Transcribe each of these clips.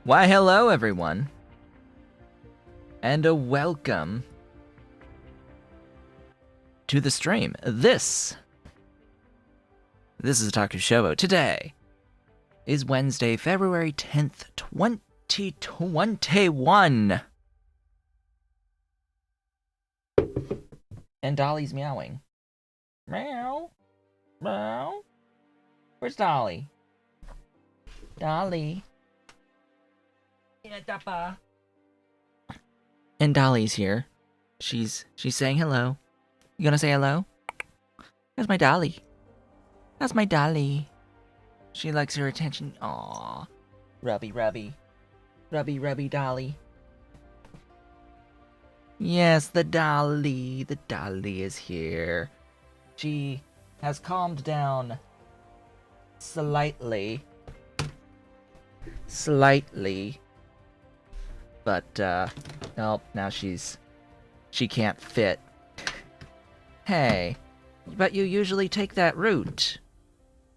Why, hello everyone, and a welcome to the stream. This is Otaku Shobo. Today is Wednesday, February 10th, 2021. And Dolly's meowing. Meow. Meow. Where's Dolly? Dolly. And Dolly's here. She's saying hello. You gonna say hello? That's my Dolly. That's my Dolly. She likes her attention. Aww. Rubby, rubby. Rubby, rubby Dolly. Yes, the Dolly. The Dolly is here. She has calmed down slightly. But, nope, now she can't fit. Hey, but you usually take that route.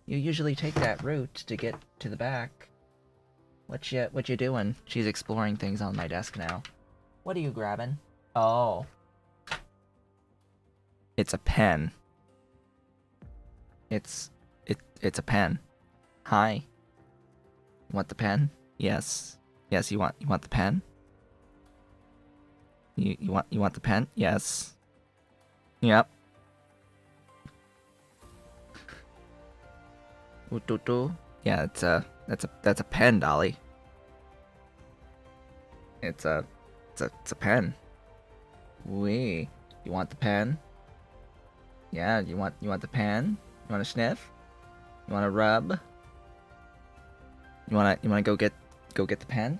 You usually take that route to get to the back. What you doing? She's exploring things on my desk now. What are you grabbing? Oh. It's a pen. It's a pen. Hi. Want the pen? Yes. Yes, you want the pen? You want the pen? Yes. Yep. Yeah, that's a pen, Dolly. It's a pen. Wee. You want the pen? Yeah, you want the pen? You want to sniff? You want to rub? You wanna go get the pen?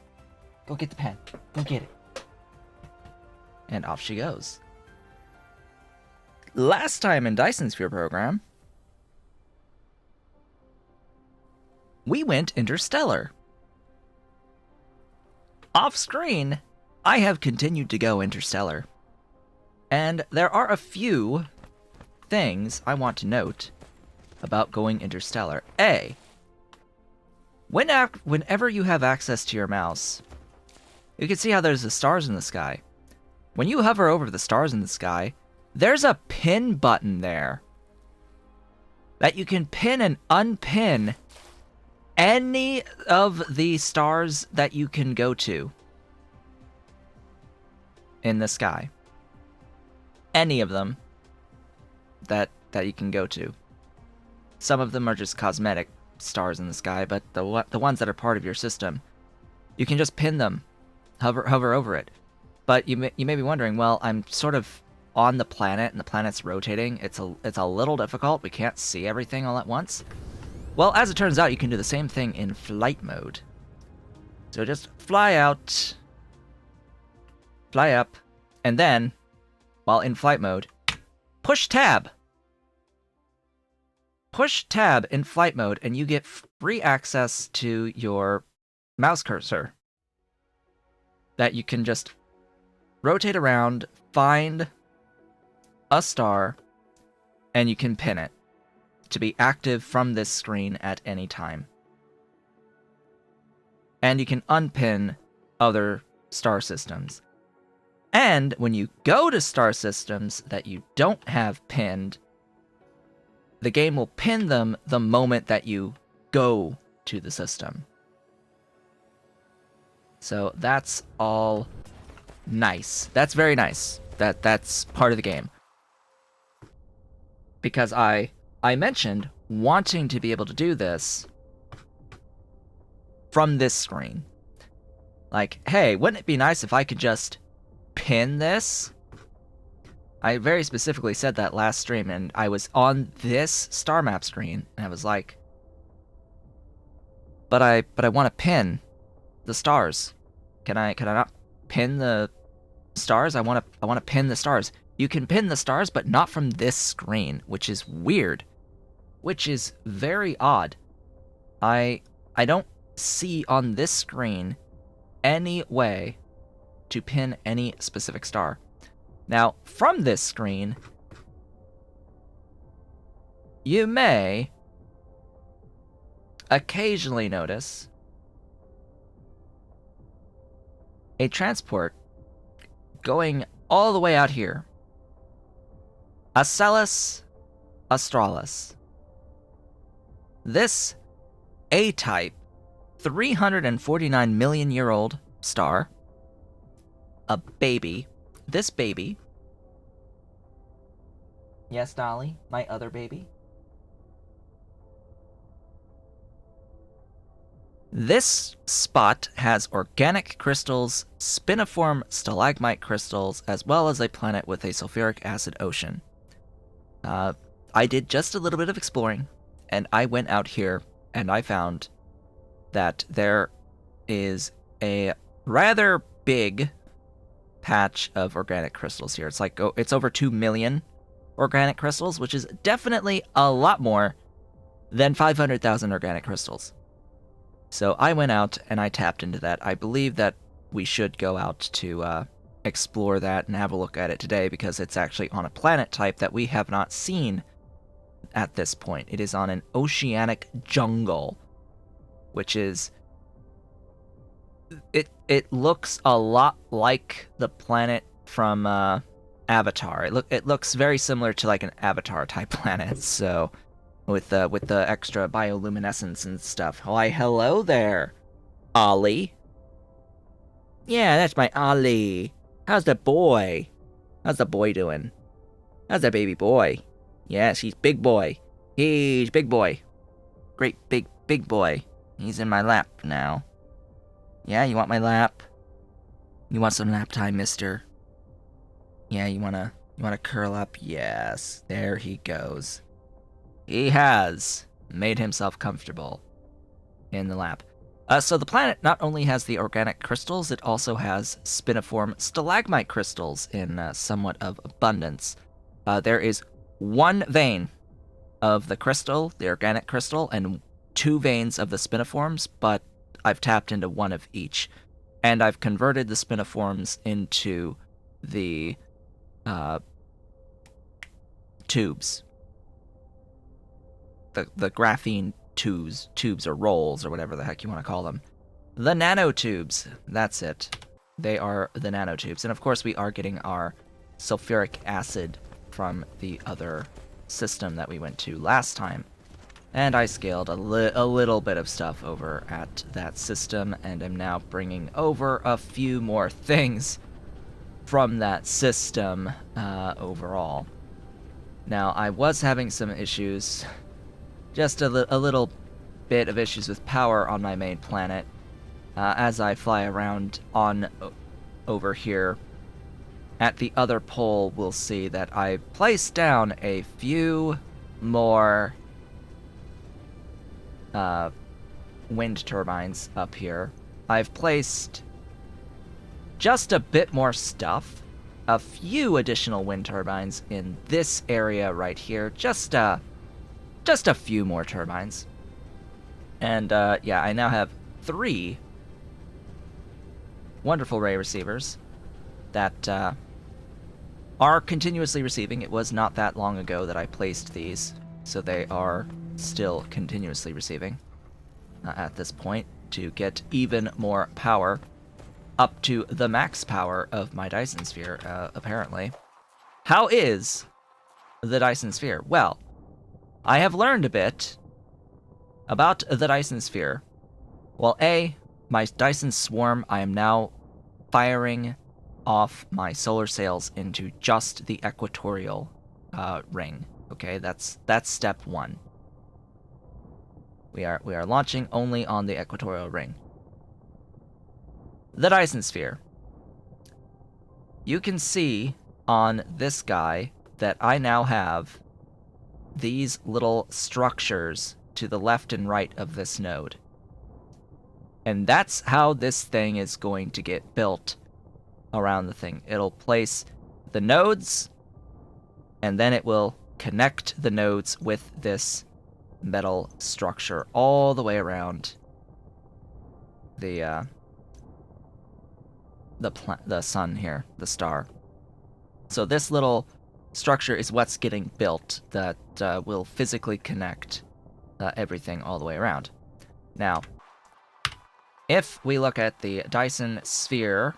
Go get the pen. Go get it. And off she goes. Last time in Dyson Sphere Program, we went Interstellar. Off screen, I have continued to go Interstellar. And there are a few things I want to note about going Interstellar. A, whenever you have access to your mouse, you can see how there's the stars in the sky. When you hover over the stars in the sky, there's a pin button there that you can pin and unpin any of the stars that you can go to in the sky. Any of them that you can go to. Some of them are just cosmetic stars in the sky, but the ones that are part of your system, you can just pin them, hover over it. But you may be wondering, well, I'm sort of on the planet and the planet's rotating. It's a little difficult. We can't see everything all at once. Well, as it turns out, you can do the same thing in flight mode. So just fly out, fly up, and then, while in flight mode, push tab. Push tab in flight mode, and you get free access to your mouse cursor that you can just rotate around, find a star, and you can pin it to be active from this screen at any time. And you can unpin other star systems. And when you go to star systems that you don't have pinned, the game will pin them the moment that you go to the system. So that's all nice. That's very nice. That's part of the game. Because I mentioned wanting to be able to do this from this screen. Like, hey, wouldn't it be nice if I could just pin this? I very specifically said that last stream, and I was on this star map screen, and I was like, but I want to pin the stars. Can I not pin the stars? I want to pin the stars. You can pin the stars, but not from this screen, which is weird. Which is very odd. I don't see on this screen any way to pin any specific star. Now, from this screen, you may occasionally notice a transport going all the way out here. Acellus Australis. This A-type, 349 million year old star, a baby. This baby. Yes, Dolly, my other baby. This spot has organic crystals, spiniform stalagmite crystals, as well as a planet with a sulfuric acid ocean. I did just a little bit of exploring, and I went out here, and I found that there is a rather big patch of organic crystals here. It's like, it's over 2 million organic crystals, which is definitely a lot more than 500,000 organic crystals. So I went out and I tapped into that. I believe that we should go out to explore that and have a look at it today, because it's actually on a planet type that we have not seen at this point. It is on an oceanic jungle, which is... It looks a lot like the planet from Avatar. It looks very similar to like an Avatar type planet. So with the extra bioluminescence and stuff. Why, hello there, Ollie. Yeah, that's my Ollie. How's the boy? How's the boy doing? How's that baby boy? Yes, he's big boy. He's big boy. Great big boy. He's in my lap now. Yeah, you want my lap? You want some nap time, mister? Yeah, you wanna curl up? Yes, there he goes. He has made himself comfortable in the lap. So the planet not only has the organic crystals, it also has spiniform stalagmite crystals in somewhat of abundance. There is one vein of the crystal, the organic crystal, and 2 veins of the spiniforms, but I've tapped into one of each. And I've converted the spiniforms into the tubes. The graphene tubes or rolls or whatever the heck you want to call them. The nanotubes. That's it. They are the nanotubes. And of course we are getting our sulfuric acid from the other system that we went to last time. And I scaled a little bit of stuff over at that system, and am now bringing over a few more things from that system overall. Now, I was having some issues, just a little bit of issues with power on my main planet. As I fly around on over here at the other pole, we'll see that I placed down a few more wind turbines up here. I've placed just a bit more stuff, a few additional wind turbines in this area right here, just a few more turbines. And yeah, I now have 3 wonderful ray receivers that are continuously receiving. It was not that long ago that I placed these, so they are still continuously receiving at this point to get even more power, up to the max power of my Dyson Sphere, apparently. How is the Dyson Sphere? Well, I have learned a bit about the Dyson Sphere. Well, my Dyson Swarm, I am now firing off my solar sails into just the equatorial ring. Okay, that's step 1. We are launching only on the equatorial ring. The Dyson Sphere. You can see on this guy that I now have these little structures to the left and right of this node. And that's how this thing is going to get built around the thing. It'll place the nodes, and then it will connect the nodes with this metal structure all the way around the sun here, the star. So this little structure is what's getting built that will physically connect everything all the way around. Now, if we look at the Dyson Sphere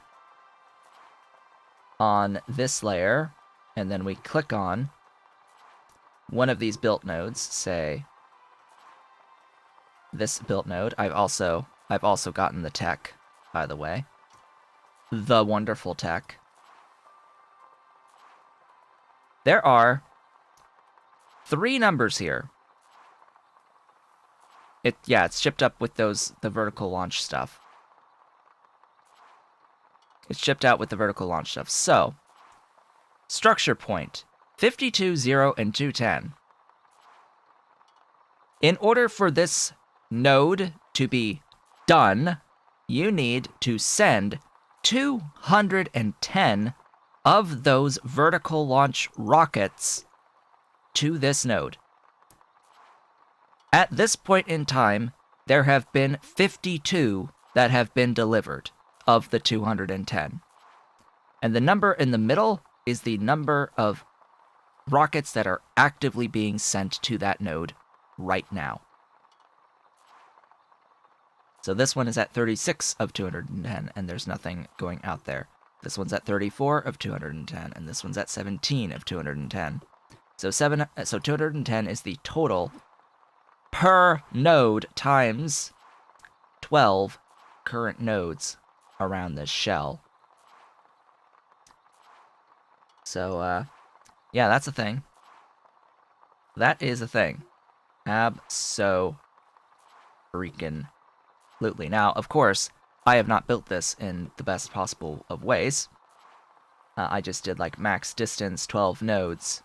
on this layer, and then we click on one of these built nodes, say this built node. I've also gotten the tech, by the way. The wonderful tech. There are 3 numbers here. It's shipped up with the vertical launch stuff. It's shipped out with the vertical launch stuff. So, structure point, 52, 0, and 210. In order for this node to be done, you need to send 210 of those vertical launch rockets to this node. At this point in time, there have been 52 that have been delivered of the 210. And the number in the middle is the number of rockets that are actively being sent to that node right now. So this one is at 36 of 210, and there's nothing going out there. This one's at 34 of 210, and this one's at 17 of 210. So 210 is the total per node times 12 current nodes around this shell. So, yeah, that's a thing. That is a thing. Abso-freaking-lutely. Now, of course, I have not built this in the best possible of ways. I just did, like, max distance 12 nodes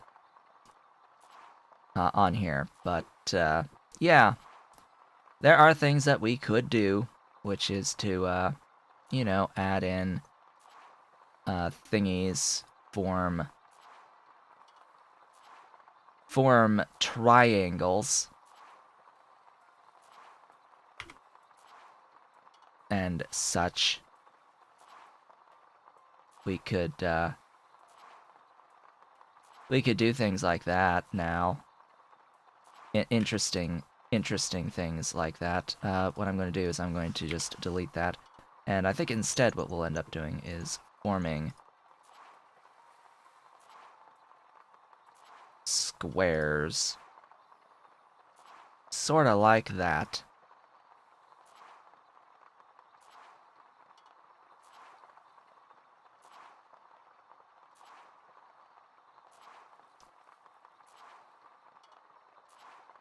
on here. But, yeah, there are things that we could do, which is to, you know, add in thingies, form triangles, and such. We could do things like that now. Interesting things like that. What I'm going to do is I'm going to just delete that. And I think instead what we'll end up doing is forming squares. Sort of like that.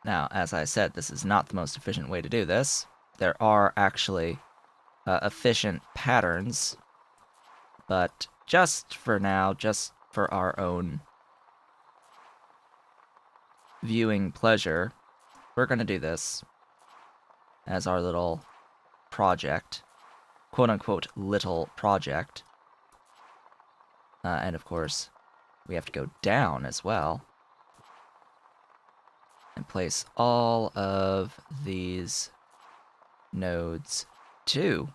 Now, as I said, this is not the most efficient way to do this. There are actually efficient patterns, but just for now, just for our own viewing pleasure, we're going to do this as our little project, quote-unquote little project. And of course, we have to go down as well and place all of these nodes too.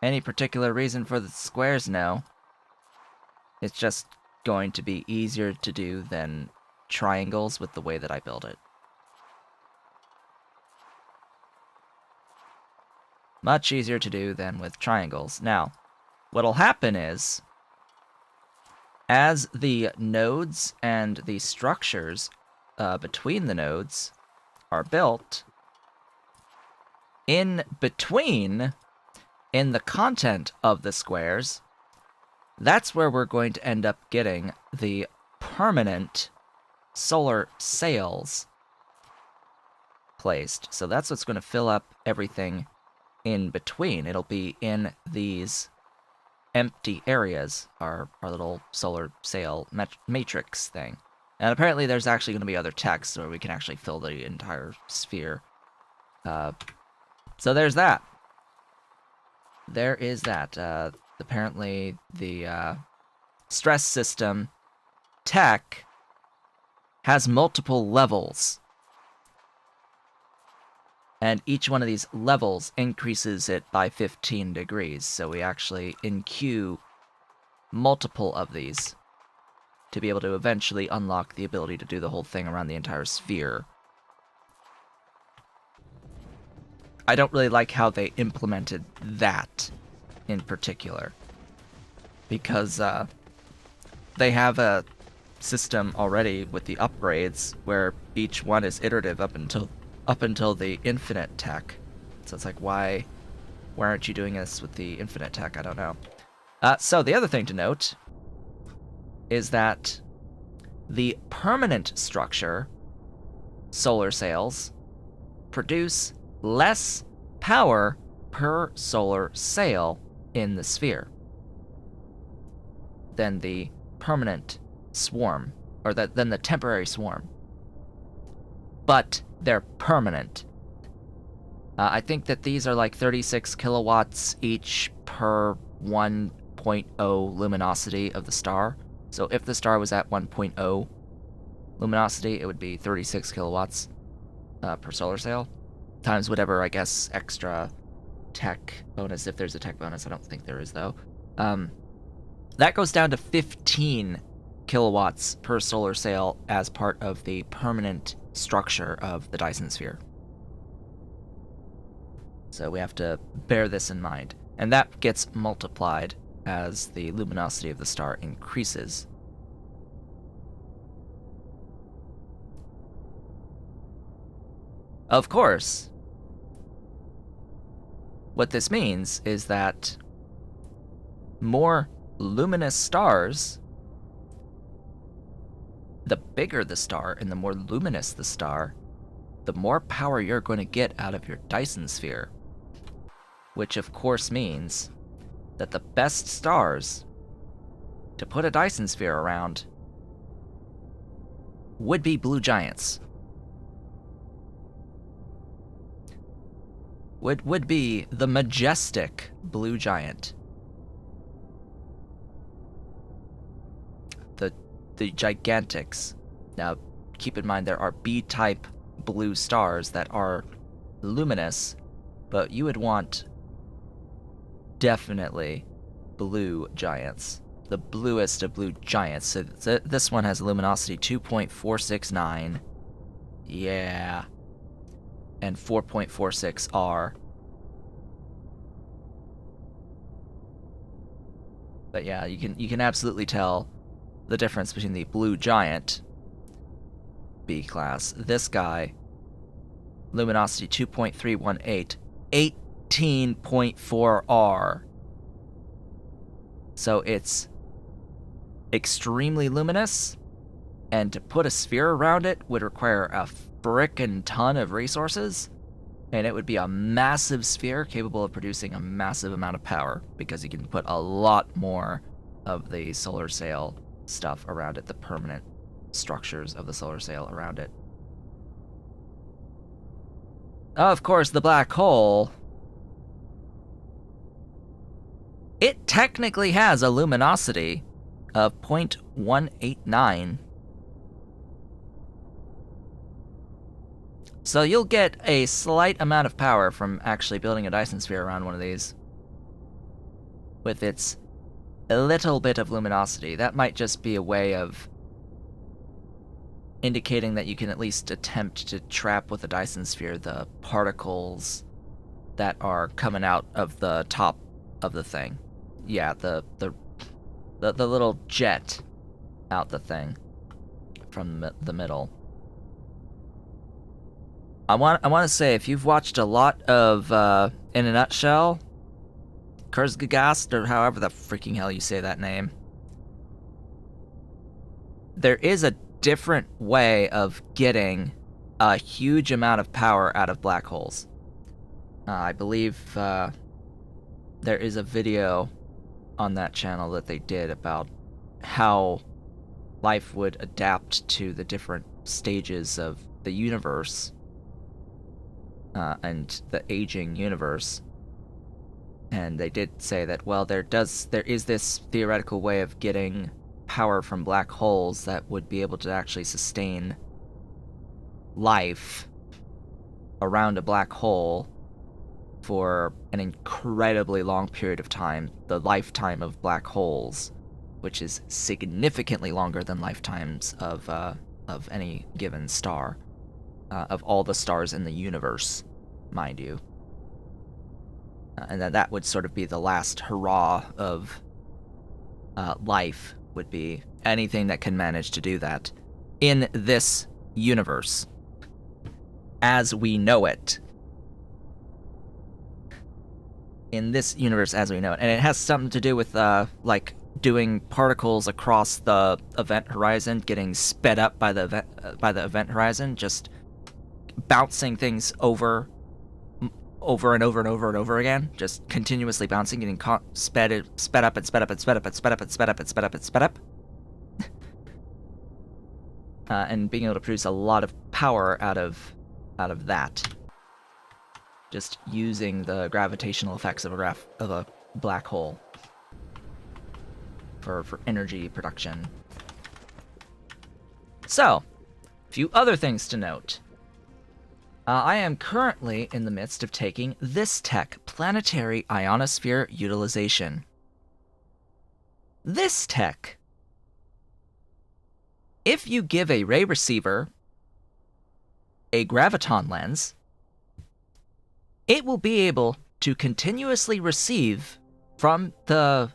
Any particular reason for the squares? No. It's just going to be easier to do than triangles with the way that I build it. Much easier to do than with triangles. Now, what'll happen is, as the nodes and the structures between the nodes are built, in between, in the content of the squares, that's where we're going to end up getting the permanent solar sails placed. So that's what's going to fill up everything in between. It'll be in these empty areas, our little solar sail matrix thing. And apparently there's actually going to be other text where we can actually fill the entire sphere. So there's that. There is that. Apparently the stress system tech has multiple levels. And each one of these levels increases it by 15 degrees. So we actually enqueue multiple of these to be able to eventually unlock the ability to do the whole thing around the entire sphere. I don't really like how they implemented that in particular. Because, they have a system already with the upgrades where each one is iterative up until the infinite tech. So it's like, why aren't you doing this with the infinite tech? I don't know. So the other thing to note is that the permanent structure solar sails produce less power per solar sail in the sphere than the permanent swarm, or than the temporary swarm. But they're permanent. I think that these are like 36 kilowatts each per 1.0 luminosity of the star. So if the star was at 1.0 luminosity, it would be 36 kilowatts per solar sail, times whatever, I guess, extra tech bonus, if there's a tech bonus. I don't think there is, though. That goes down to 15 kilowatts per solar sail as part of the permanent structure of the Dyson Sphere. So we have to bear this in mind. And that gets multiplied as the luminosity of the star increases. Of course, what this means is that more luminous stars, the bigger the star and the more luminous the star, the more power you're going to get out of your Dyson Sphere. Which of course means that the best stars to put a Dyson Sphere around would be blue giants. Would be the majestic blue giant. The gigantics. Now, keep in mind there are B-type blue stars that are luminous, but you would want definitely blue giants. The bluest of blue giants. So this one has luminosity 2.469. Yeah. And 4.46 R. But yeah, you can absolutely tell the difference between the blue giant B class. This guy, luminosity 2.318, 18.4 R. So it's extremely luminous, and to put a sphere around it would require a frickin' ton of resources, and it would be a massive sphere capable of producing a massive amount of power, because you can put a lot more of the solar sail stuff around it, the permanent structures of the solar sail around it. Of course, the black hole, it technically has a luminosity of 0.189. So you'll get a slight amount of power from actually building a Dyson Sphere around one of these. With its little bit of luminosity. That might just be a way of indicating that you can at least attempt to trap with a Dyson Sphere the particles that are coming out of the top of the thing. Yeah, the little jet out the thing from the middle. I want to say, if you've watched a lot of In a Nutshell, Kurzgesagt, or however the freaking hell you say that name, there is a different way of getting a huge amount of power out of black holes. I believe there is a video on that channel that they did about how life would adapt to the different stages of the universe and the aging universe. And they did say that, well, there is this theoretical way of getting power from black holes that would be able to actually sustain life around a black hole for an incredibly long period of time, the lifetime of black holes, which is significantly longer than lifetimes of any given star, of all the stars in the universe, mind you. And that would sort of be the last hurrah of life would be anything that can manage to do that in this universe as we know it. In this universe as we know it. And it has something to do with, like, doing particles across the event horizon, getting sped up by the event horizon, just bouncing things over and over and over and over again, just continuously bouncing, getting sped up and sped up and sped up and sped up and sped up and sped up and sped up. And being able to produce a lot of power out of that. Just using the gravitational effects of a black hole for energy production. So, a few other things to note. I am currently in the midst of taking this tech, Planetary Ionosphere Utilization. This tech, if you give a ray receiver a Graviton Lens, it will be able to continuously receive from the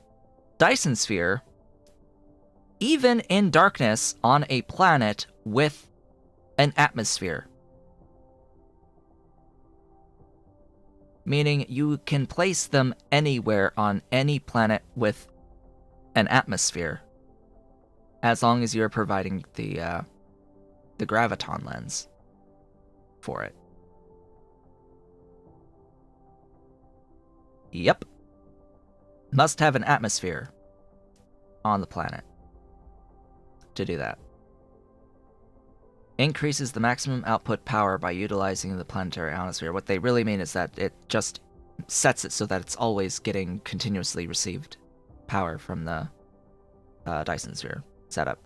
Dyson Sphere, even in darkness on a planet with an atmosphere. Meaning you can place them anywhere on any planet with an atmosphere, as long as you're providing the Graviton Lens for it. Yep. Must have an atmosphere on the planet to do that. Increases the maximum output power by utilizing the planetary ionosphere. What they really mean is that it just sets it so that it's always getting continuously received power from the Dyson Sphere setup.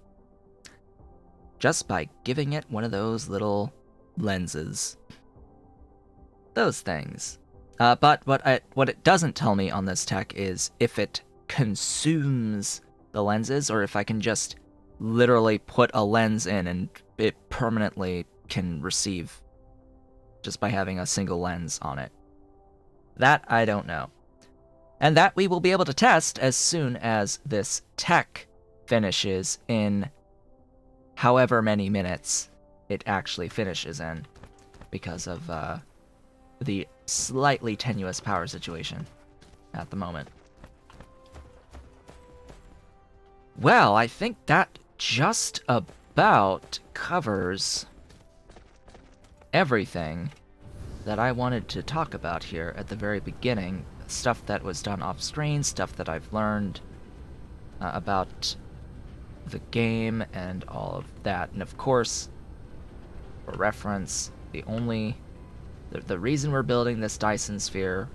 Just by giving it one of those little lenses. Those things. But what it doesn't tell me on this tech is if it consumes the lenses, or if I can just literally put a lens in and it permanently can receive just by having a single lens on it. That I don't know. And that we will be able to test as soon as this tech finishes in however many minutes it actually finishes in, because of the slightly tenuous power situation at the moment. Well, I think that just about covers everything that I wanted to talk about here at the very beginning. Stuff that was done off screen, stuff that I've learned about the game and all of that. And of course, for reference, the reason we're building this Dyson Sphere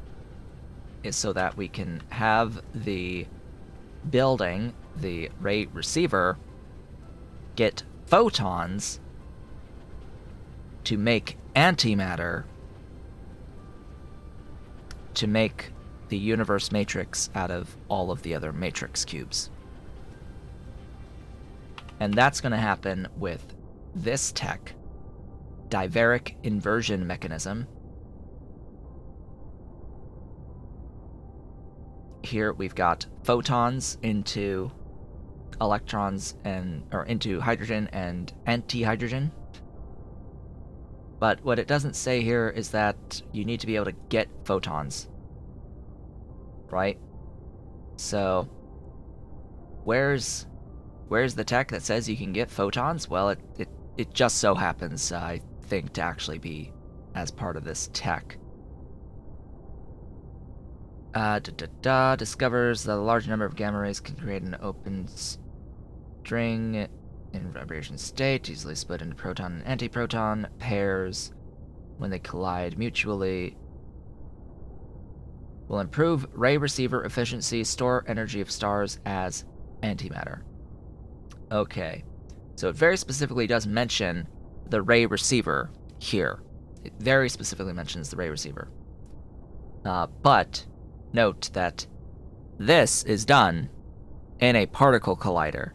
is so that we can have the building, the ray receiver, get photons to make antimatter to make the universe matrix out of all of the other matrix cubes. And that's going to happen with this tech, Divaric Inversion Mechanism. Here we've got photons into electrons or into hydrogen and antihydrogen. But what it doesn't say here is that you need to be able to get photons. Right? So where's the tech that says you can get photons? Well, it just so happens, I think, to actually be as part of this tech. Discovers that a large number of gamma rays can create an open string in vibration state, easily split into proton and antiproton pairs when they collide mutually. Will improve ray receiver efficiency, store energy of stars as antimatter. Okay, so it very specifically does mention the ray receiver here. It very specifically mentions the ray receiver. But note that this is done in a particle collider.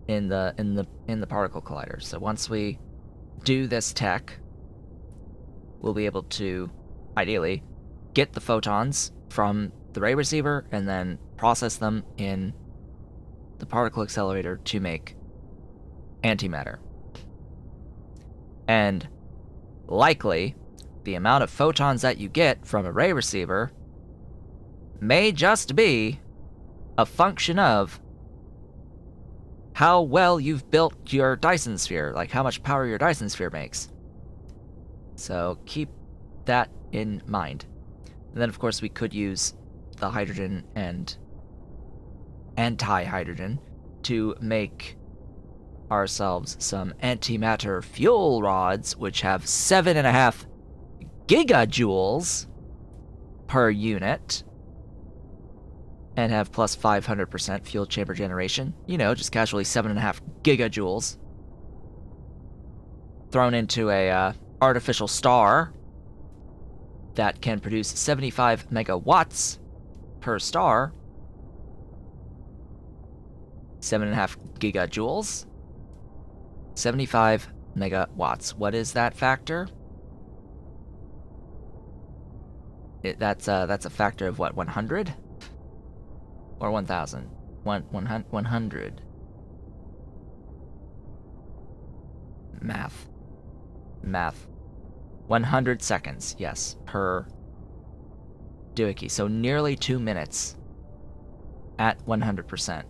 In the particle collider. So once we do this tech, we'll be able to ideally get the photons from the ray receiver and then process them in the particle accelerator to make antimatter. And likely, the amount of photons that you get from a ray receiver may just be a function of how well you've built your Dyson Sphere, like how much power your Dyson Sphere makes. So keep that in mind. And then, of course, we could use the hydrogen and anti-hydrogen to make ourselves some antimatter fuel rods, which have 7.5 gigajoules per unit and have plus 500% fuel chamber generation. You know, just casually 7.5 gigajoules thrown into a artificial star that can produce 75 megawatts per star. 7.5 gigajoules. 75 megawatts. What is that factor? That's a factor of what, 100? Or 1,000? 100. Math. 100 seconds, yes, per doohickey. So nearly 2 minutes at 100%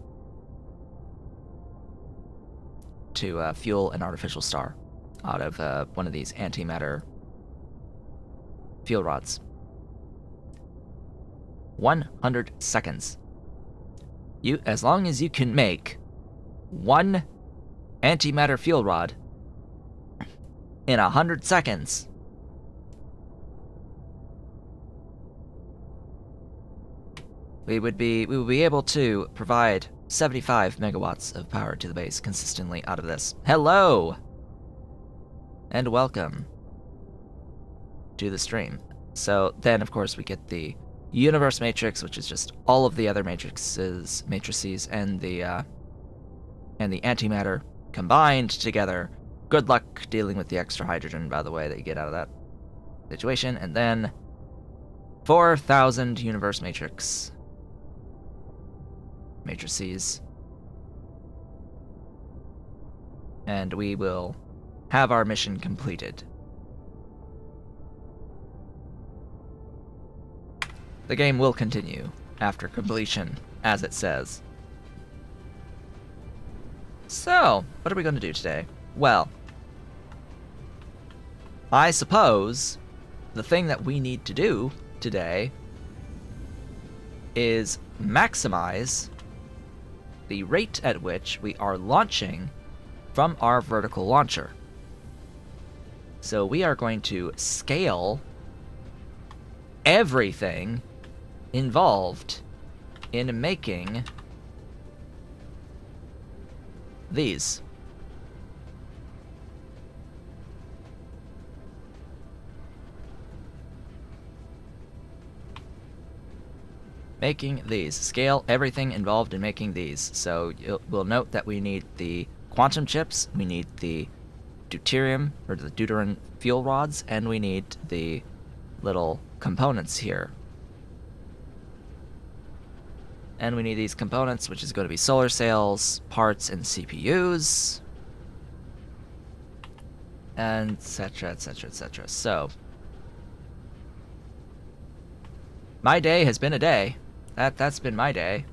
to fuel an artificial star out of one of these antimatter fuel rods. 100 seconds. As long as you can make one antimatter fuel rod in 100 seconds, we would be able to provide 75 megawatts of power to the base consistently out of this. Hello! And welcome to the stream. So then, of course, we get the universe matrix, which is just all of the other matrices, and the antimatter combined together. Good luck dealing with the extra hydrogen, by the way, that you get out of that situation. And then 4,000 universe matrices. And we will have our mission completed. The game will continue after completion, as it says. So, what are we going to do today? Well, I suppose the thing that we need to do today is maximize the rate at which we are launching from our vertical launcher. So we are going to scale everything involved in making these. Scale everything involved in making these. So we'll note that we need the quantum chips, we need the deuterium, or the deuteron fuel rods, and we need the little components here. And we need these components, which is going to be solar cells, parts, and CPUs, and etc., etc., etc. So, my day has been a day. That's been my day.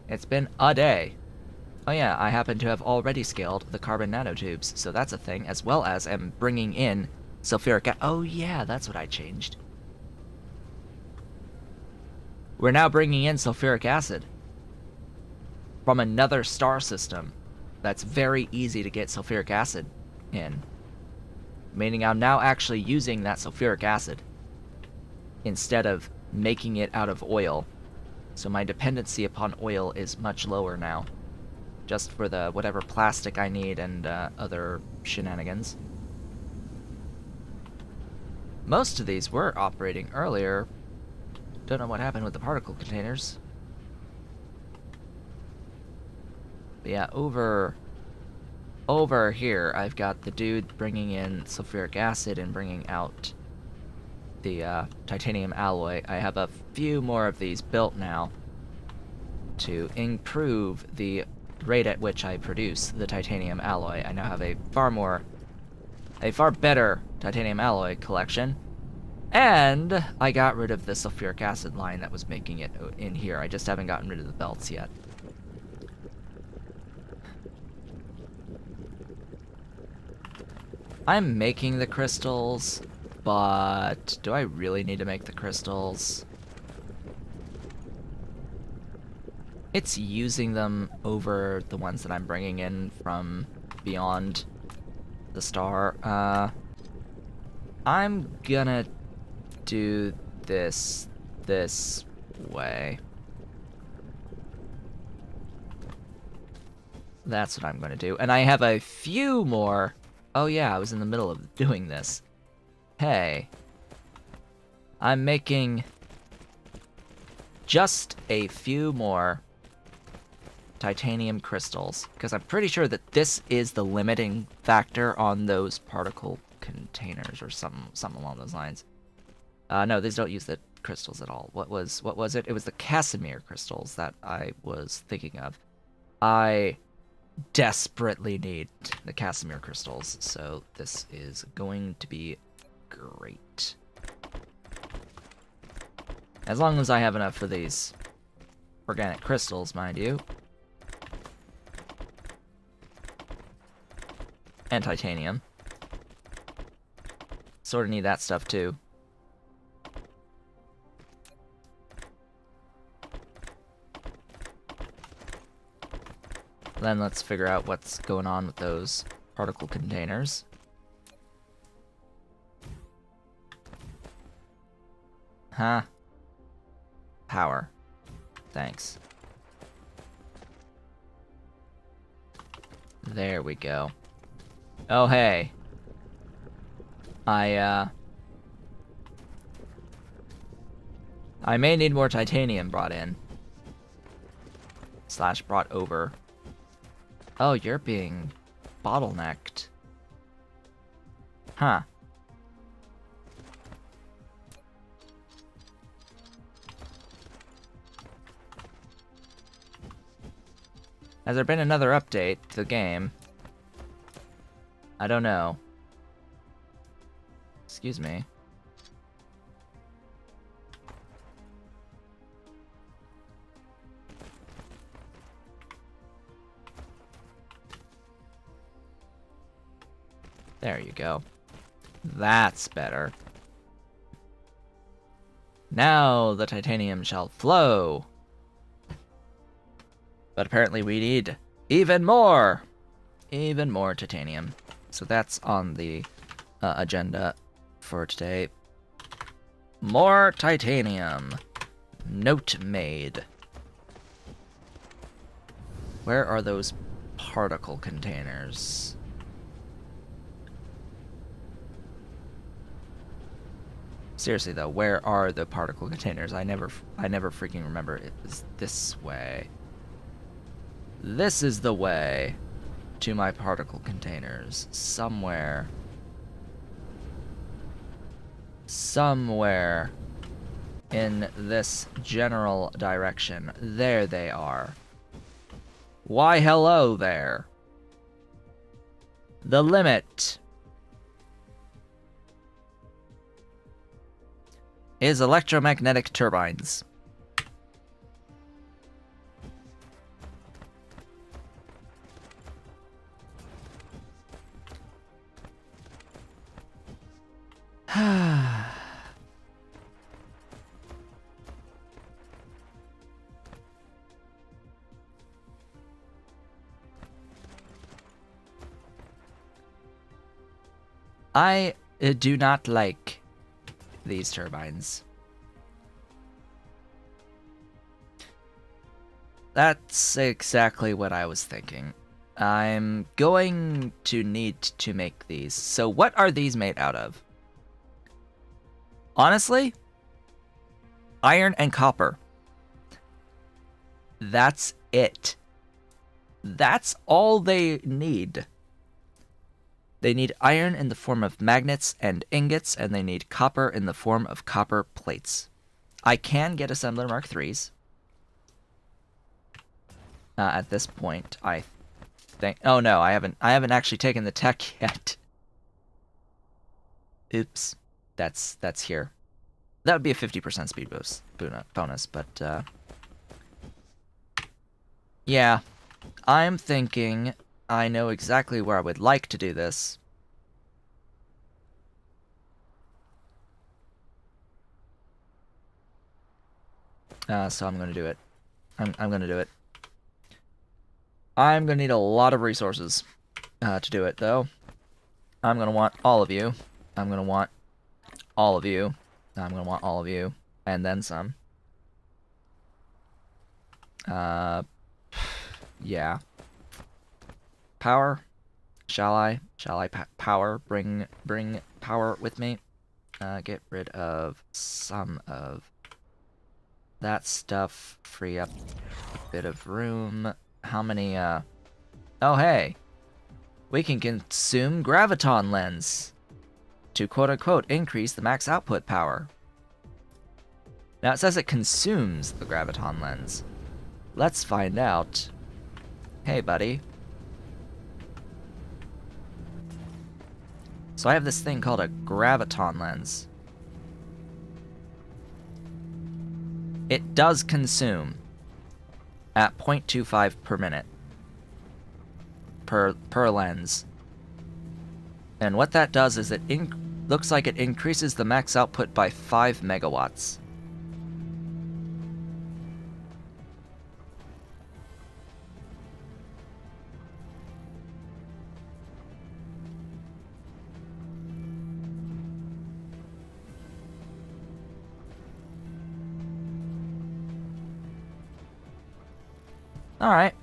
It's been a day. Oh yeah, I happen to have already scaled the carbon nanotubes, so that's a thing, as well as am bringing in sulfuric acid. Oh yeah, that's what I changed. We're now bringing in sulfuric acid from another star system that's very easy to get sulfuric acid in. Meaning I'm now actually using that sulfuric acid instead of making it out of oil. So my dependency upon oil is much lower now. Just for the whatever plastic I need and other shenanigans. Most of these were operating earlier. Don't know what happened with the particle containers. But yeah, over here I've got the dude bringing in sulfuric acid and bringing out the titanium alloy. I have a few more of these built now to improve the rate at which I produce the titanium alloy. I now have a far better titanium alloy collection. And I got rid of the sulfuric acid line that was making it in here. I just haven't gotten rid of the belts yet. I'm making the crystals, but do I really need to make the crystals? It's using them over the ones that I'm bringing in from beyond the star. I'm gonna do this way. That's what I'm gonna do. And I have a few more. Oh yeah, I was in the middle of doing this. Hey. I'm making just a few more titanium crystals, because I'm pretty sure that this is the limiting factor on those particle containers or something along those lines. No, these don't use the crystals at all. What was it? It was the Casimir crystals that I was thinking of. I desperately need the Casimir crystals, so this is going to be great. As long as I have enough for these organic crystals, mind you. And titanium. Sort of need that stuff too. Then let's figure out what's going on with those particle containers. Huh? Power. Thanks. There we go. Oh, hey. I may need more titanium brought in. / brought over. Oh, you're being bottlenecked. Huh. Has there been another update to the game? I don't know. Excuse me. There you go. That's better. Now the titanium shall flow. But apparently we need even more titanium. So that's on the agenda for today. More titanium. Note made. Where are those particle containers? Seriously though, where are the particle containers? I never freaking remember. It was this way. This is the way to my particle containers. Somewhere in this general direction. There they are. Why, hello there. The limit is electromagnetic turbines. I do not like these turbines. That's exactly what I was thinking. I'm going to need to make these. So what are these made out of? Honestly, iron and copper. That's it. That's all they need. They need iron in the form of magnets and ingots, and they need copper in the form of copper plates. I can get assembler Mark IIIs. at this point, I think. Oh no, I haven't actually taken the tech yet. Oops. That's here. That would be a 50% speed bonus, but yeah. I'm thinking I know exactly where I would like to do this. So I'm gonna do it. I'm gonna do it. I'm gonna need a lot of resources to do it, though. I'm gonna want all of you. I'm gonna want all of you. I'm gonna want all of you. And then some. Yeah. Power? Shall I? Shall I power? Bring power with me. Get rid of some of that stuff. Free up a bit of room. How many, Oh, hey. We can consume Graviton Lens to quote-unquote increase the max output power. Now it says it consumes the Graviton Lens. Let's find out. Hey, buddy. So I have this thing called a Graviton Lens. It does consume at 0.25 per minute per lens. And what that does is it looks like it increases the max output by 5 megawatts. Alright.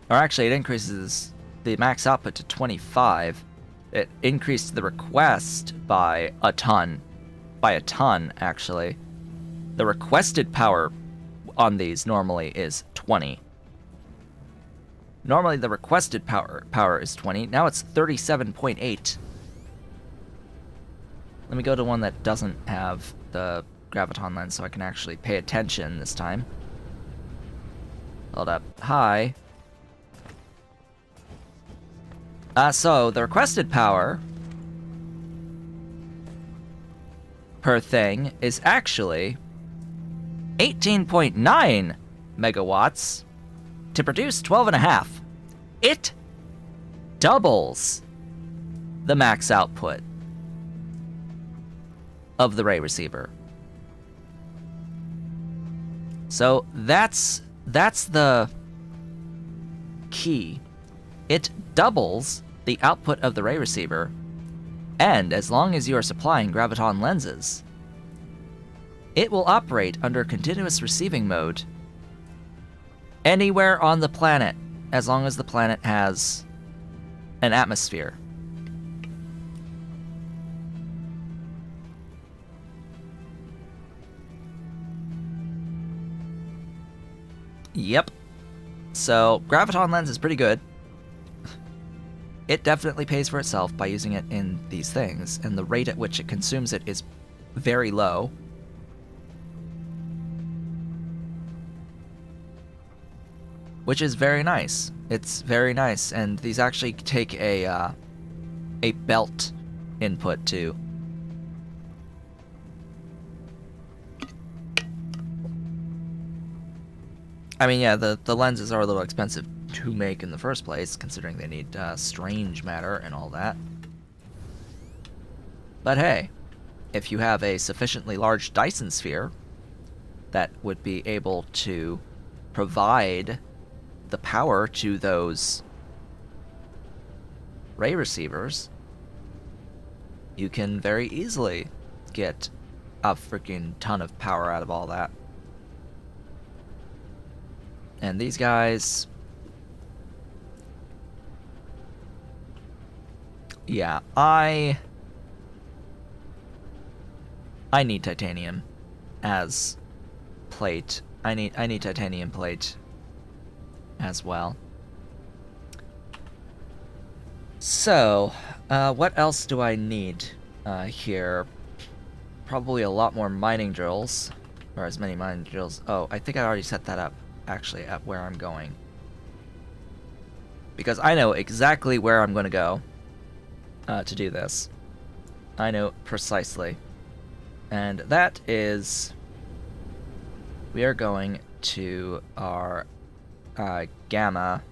Or actually, it increases the max output to 25. It increased the request by a ton. By a ton, actually. The requested power on these normally is 20. Normally the requested power is 20. Now it's 37.8. Let me go to one that doesn't have the Graviton Lens so I can actually pay attention this time. Hold up. Hi. So the requested power per thing is actually 18.9 megawatts to produce 12.5. It doubles the max output of the ray receiver. So that's the key. It doubles the output of the ray receiver, and as long as you are supplying Graviton lenses, it will operate under continuous receiving mode anywhere on the planet, as long as the planet has an atmosphere. Yep. So, Graviton Lens is pretty good. It definitely pays for itself by using it in these things, and the rate at which it consumes it is very low. Which is very nice. It's very nice, and these actually take a belt input too. I mean, yeah, the lenses are a little expensive to make in the first place, considering they need strange matter and all that. But hey, if you have a sufficiently large Dyson sphere that would be able to provide the power to those ray receivers, you can very easily get a freaking ton of power out of all that. And these guys, yeah, I need titanium as plate. I need titanium plate as well. So, what else do I need here? Probably a lot more mining drills, or as many mining drills. Oh, I think I already set that up. actually at where I'm going. Because I know exactly where I'm going to go to do this. I know precisely. And that is... we are going to our Gamma...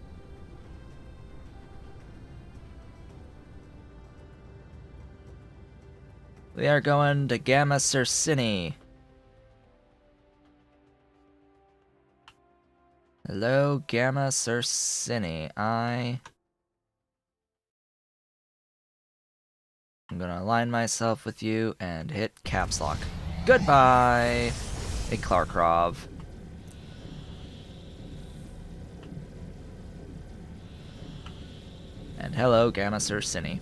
we are going to Gamma Circini. Hello, Gamma Circini. I'm gonna align myself with you and hit caps lock. Goodbye, a Klarkrov. And hello, Gamma Circini.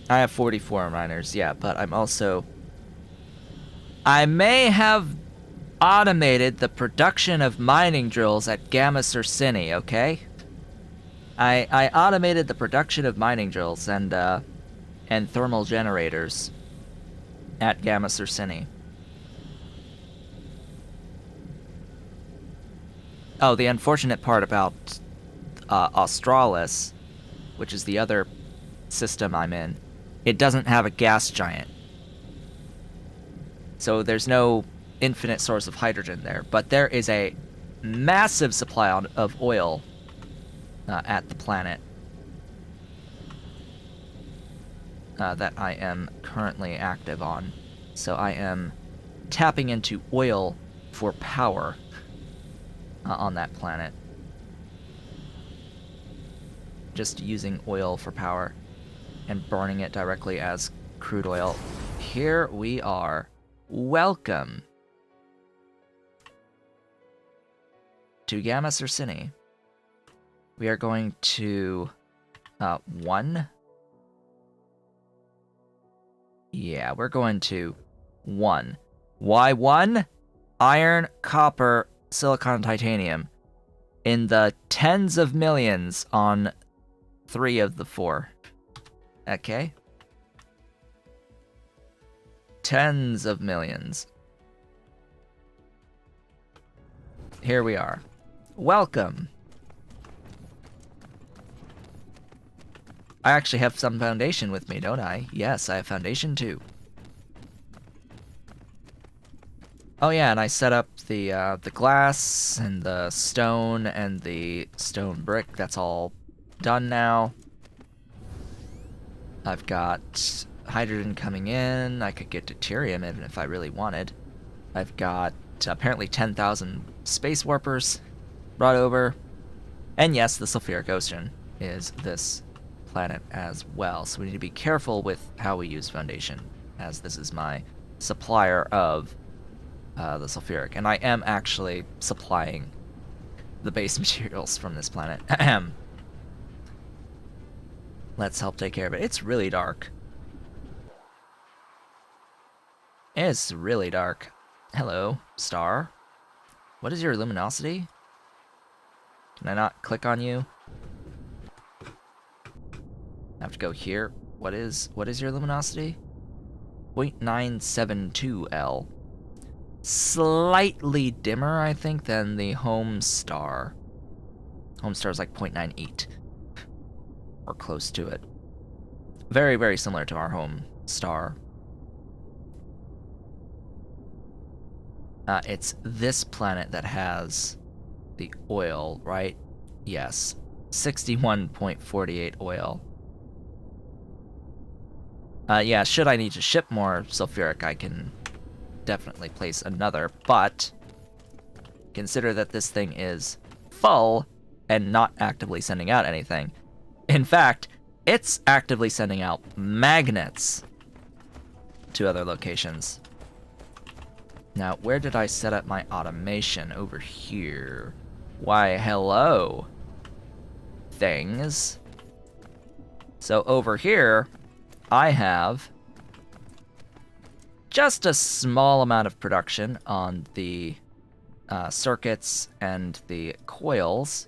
I have 44 miners, yeah, but I'm also... I may have automated the production of mining drills at Gamma Circini, okay? I automated the production of mining drills and thermal generators at Gamma Circini. Oh, the unfortunate part about Australis, which is the other system I'm in, it doesn't have a gas giant. So there's no infinite source of hydrogen there, but there is a massive supply of oil at the planet that I am currently active on. So I am tapping into oil for power on that planet. Just using oil for power and burning it directly as crude oil. Here we are. Welcome to Gamma Circini. We are going to 1. Yeah, we're going to 1. Why 1? Iron, copper, silicon, titanium. In the tens of millions on 3 of the 4. Okay. Tens of millions. Here we are. Welcome. I actually have some foundation with me, don't I? Yes, I have foundation too. Oh yeah, and I set up the glass and the stone and the stone brick. That's all done now. I've got hydrogen coming in. I could get deuterium even if I really wanted. I've got apparently 10,000 space warpers brought over. And yes, the sulfuric ocean is this planet as well. So we need to be careful with how we use foundation, as this is my supplier of the sulfuric. And I am actually supplying the base materials from this planet. Let's help take care of it. It's really dark. It's really dark. Hello, star. What is your luminosity? Can I not click on you? I have to go here. What is your luminosity? 0.972 L. Slightly dimmer, I think, than the home star. Home star is like 0.98. Or close to it. Very, very similar to our home star. It's this planet that has the oil, right? Yes. 61.48 oil. Yeah, should I need to ship more sulfuric, I can definitely place another, but consider that this thing is full and not actively sending out anything. In fact, it's actively sending out magnets to other locations. Now, where did I set up my automation? Over here. Why, hello, things. So over here, I have just a small amount of production on the circuits and the coils.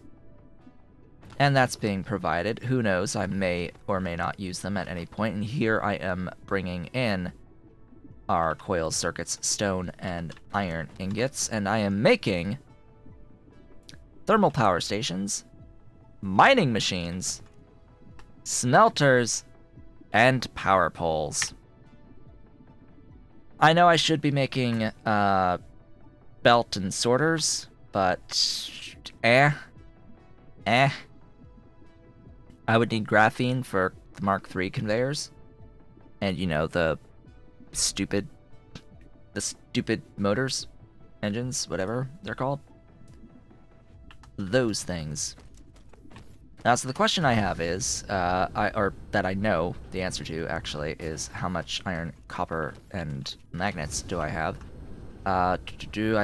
And that's being provided. Who knows, I may or may not use them at any point. And here I am bringing in our coils, circuits, stone, and iron ingots. And I am making thermal power stations, mining machines, smelters, and power poles. I know I should be making belt and sorters, but I would need graphene for the Mark III conveyors, and you know, the stupid motors, engines, whatever they're called. Those things. So the question I have is, that I know the answer to actually, is how much iron, copper, and magnets do I have? I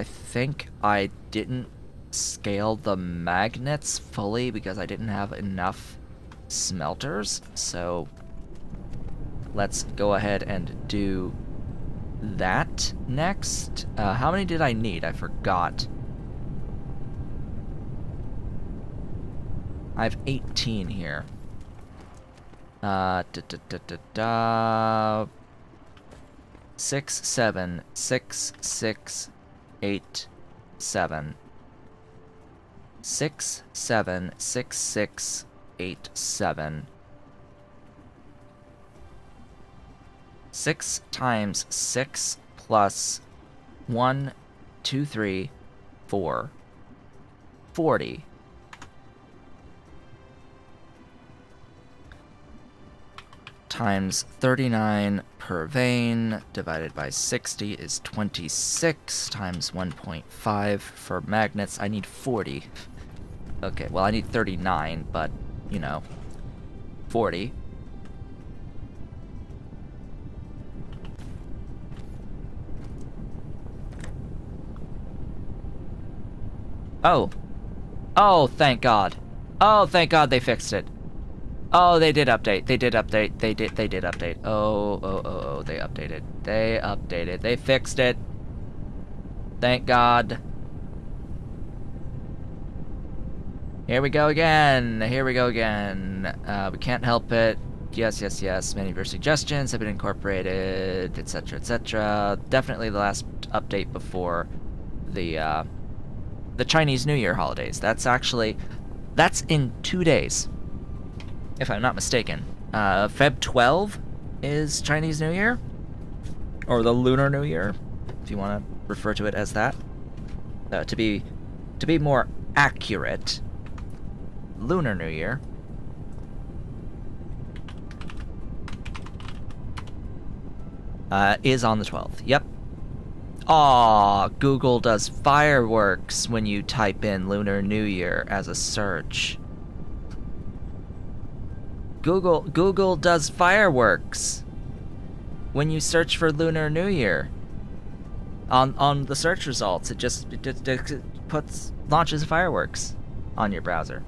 think I didn't scale the magnets fully because I didn't have enough smelters, so let's go ahead and do that next. How many did I need? I forgot. I have 18 here. 6, 7, 6, 6, 8, 7. 6, 7, 6, 6, 8, 7. 6 times 6 plus 1, 2, 3, 4. 40. Times 39 per vein divided by 60 is 26 times 1.5 for magnets. I need 40. Okay, well I need 39, but, you know, 40. Oh. Oh, thank God. Oh, thank God they fixed it. Oh, they did update. They did update. They did update. Oh, they updated. They updated. They fixed it. Thank God. Here we go again. Here we go again. We can't help it. Yes, yes, yes. Many of your suggestions have been incorporated, etc., etc. Definitely the last update before the Chinese New Year holidays. That's in 2 days. If I'm not mistaken. Feb 12 is Chinese New Year? Or the Lunar New Year, if you want to refer to it as that. To be more accurate, Lunar New Year. Is on the 12th. Yep. Aw, Google does fireworks when you type in Lunar New Year as a search. Google does fireworks when you search for Lunar New Year. On the search results, it launches fireworks on your browser.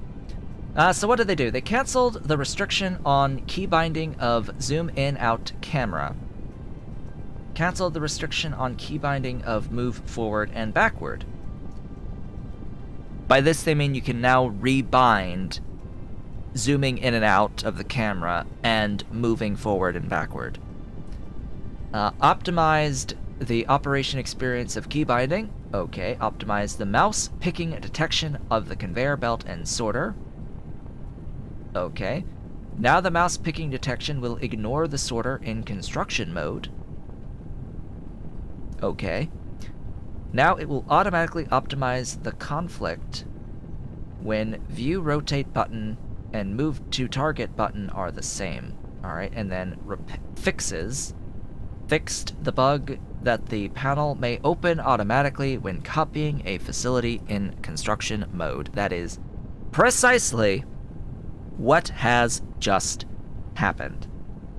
So what did they do? They canceled the restriction on key binding of zoom in out camera. Canceled the restriction on key binding of move forward and backward. By this they mean you can now rebind zooming in and out of the camera and moving forward and backward. Optimized the operation experience of key binding. Okay, optimized the mouse picking detection of the conveyor belt and sorter. Okay, now the mouse picking detection will ignore the sorter in construction mode. Okay, now it will automatically optimize the conflict when view rotate button and move to target button are the same. Alright, and then fixed the bug that the panel may open automatically when copying a facility in construction mode. That is precisely what has just happened.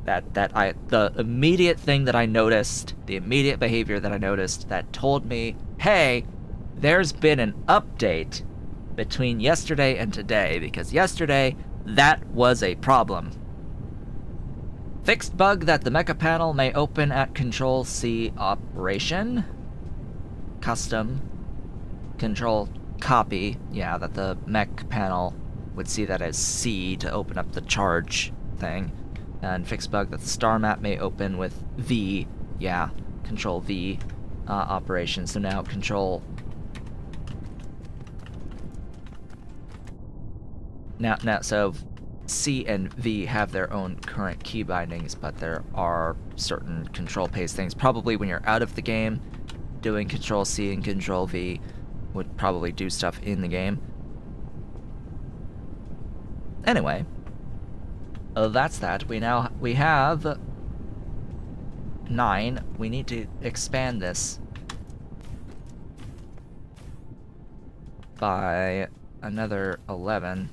The immediate thing that I noticed, the immediate behavior that I noticed that told me, hey, there's been an update between yesterday and today, because yesterday, that was a problem. Fixed bug that the mecha panel may open at Control-C operation. Custom. Control copy. Yeah, that the mech panel would see that as C to open up the charge thing. And fixed bug that the star map may open with V. Yeah, Control-V operation. So now Control Now, so C and V have their own current key bindings, but there are certain control paste things. Probably when you're out of the game, doing Control C and Control V would probably do stuff in the game. Anyway, that's that. We have 9. We need to expand this by another 11.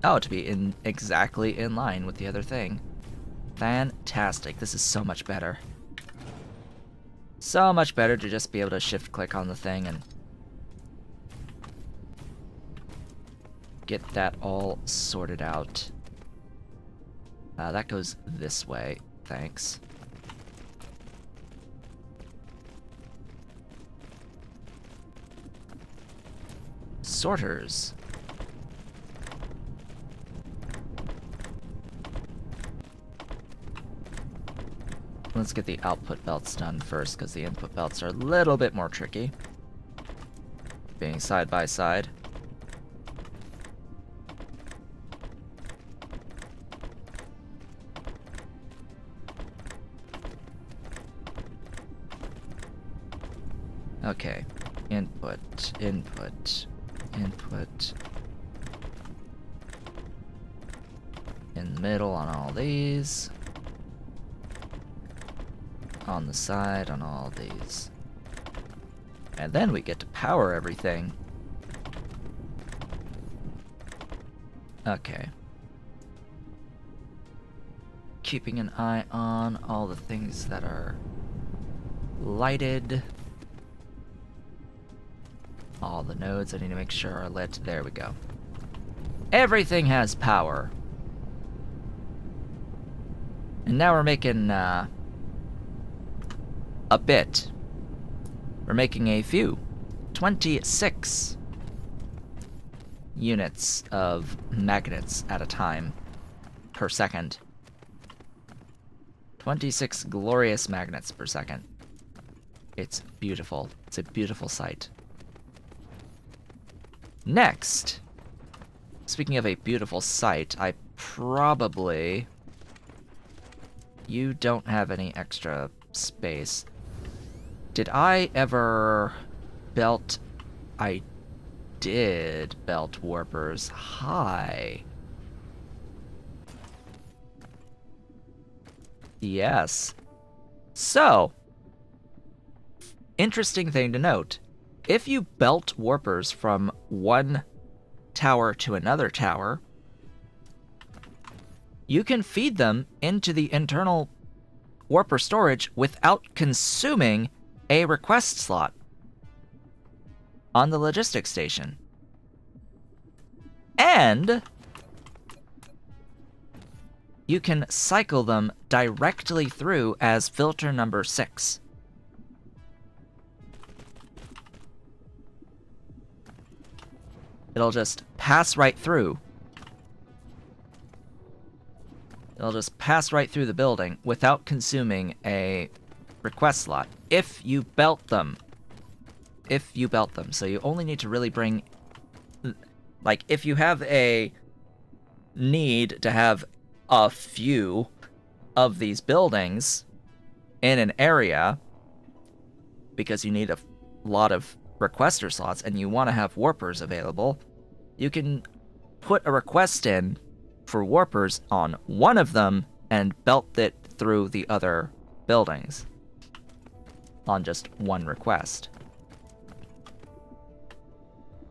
Oh, to be exactly in line with the other thing. Fantastic. This is so much better. So much better to just be able to shift-click on the thing and get that all sorted out. That goes this way. Thanks. Sorters. Let's get the output belts done first, because the input belts are a little bit more tricky. Being side by side. Okay. Input, input, input. In the middle on all these. On the side on all these. And then we get to power everything. Okay. Keeping an eye on all the things that are lighted. All the nodes I need to make sure are lit. There we go. Everything has power. And now we're making, a bit. We're making a few. 26 units of magnets at a time per second. 26 glorious magnets per second. It's beautiful. It's a beautiful sight. Next, speaking of a beautiful sight, I probably... You don't have any extra space. Did I ever belt... I did belt warpers. Hi. Yes. So, interesting thing to note. If you belt warpers from one tower to another tower, you can feed them into the internal warper storage without consuming a request slot on the logistics station. And you can cycle them directly through as filter number 6. It'll just pass right through. It'll just pass right through the building without consuming a request slot. If you belt them. If you belt them. So you only need to really bring... Like, if you have a need to have a few of these buildings in an area because you need a lot of requester slots and you want to have warpers available, you can put a request in for warpers on one of them and belt it through the other buildings on just one request.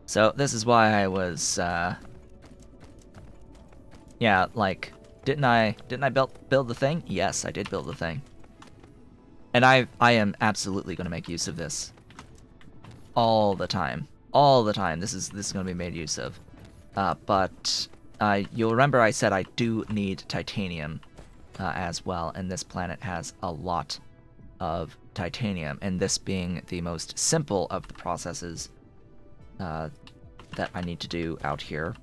So this is why I was yeah, like, didn't I build the thing? Yes, I did build the thing. And I am absolutely going to make use of this all the time. All the time. This is going to be made use of. But you'll remember I said I do need titanium as well, and this planet has a lot of titanium, and this being the most simple of the processes that I need to do out here,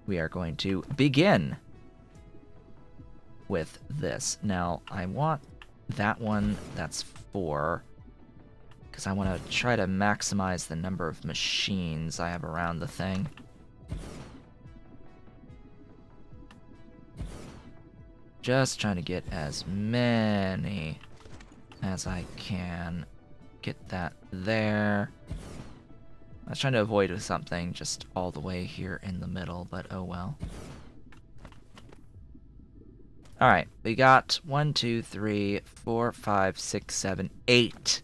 we are going to begin with this. Now, I want that one, that's 4, because I want to try to maximize the number of machines I have around the thing. Just trying to get as many as I can. Get that there. I was trying to avoid something just all the way here in the middle, but oh well. Alright, we got 1, 2, 3, 4, 5, 6, 7, 8.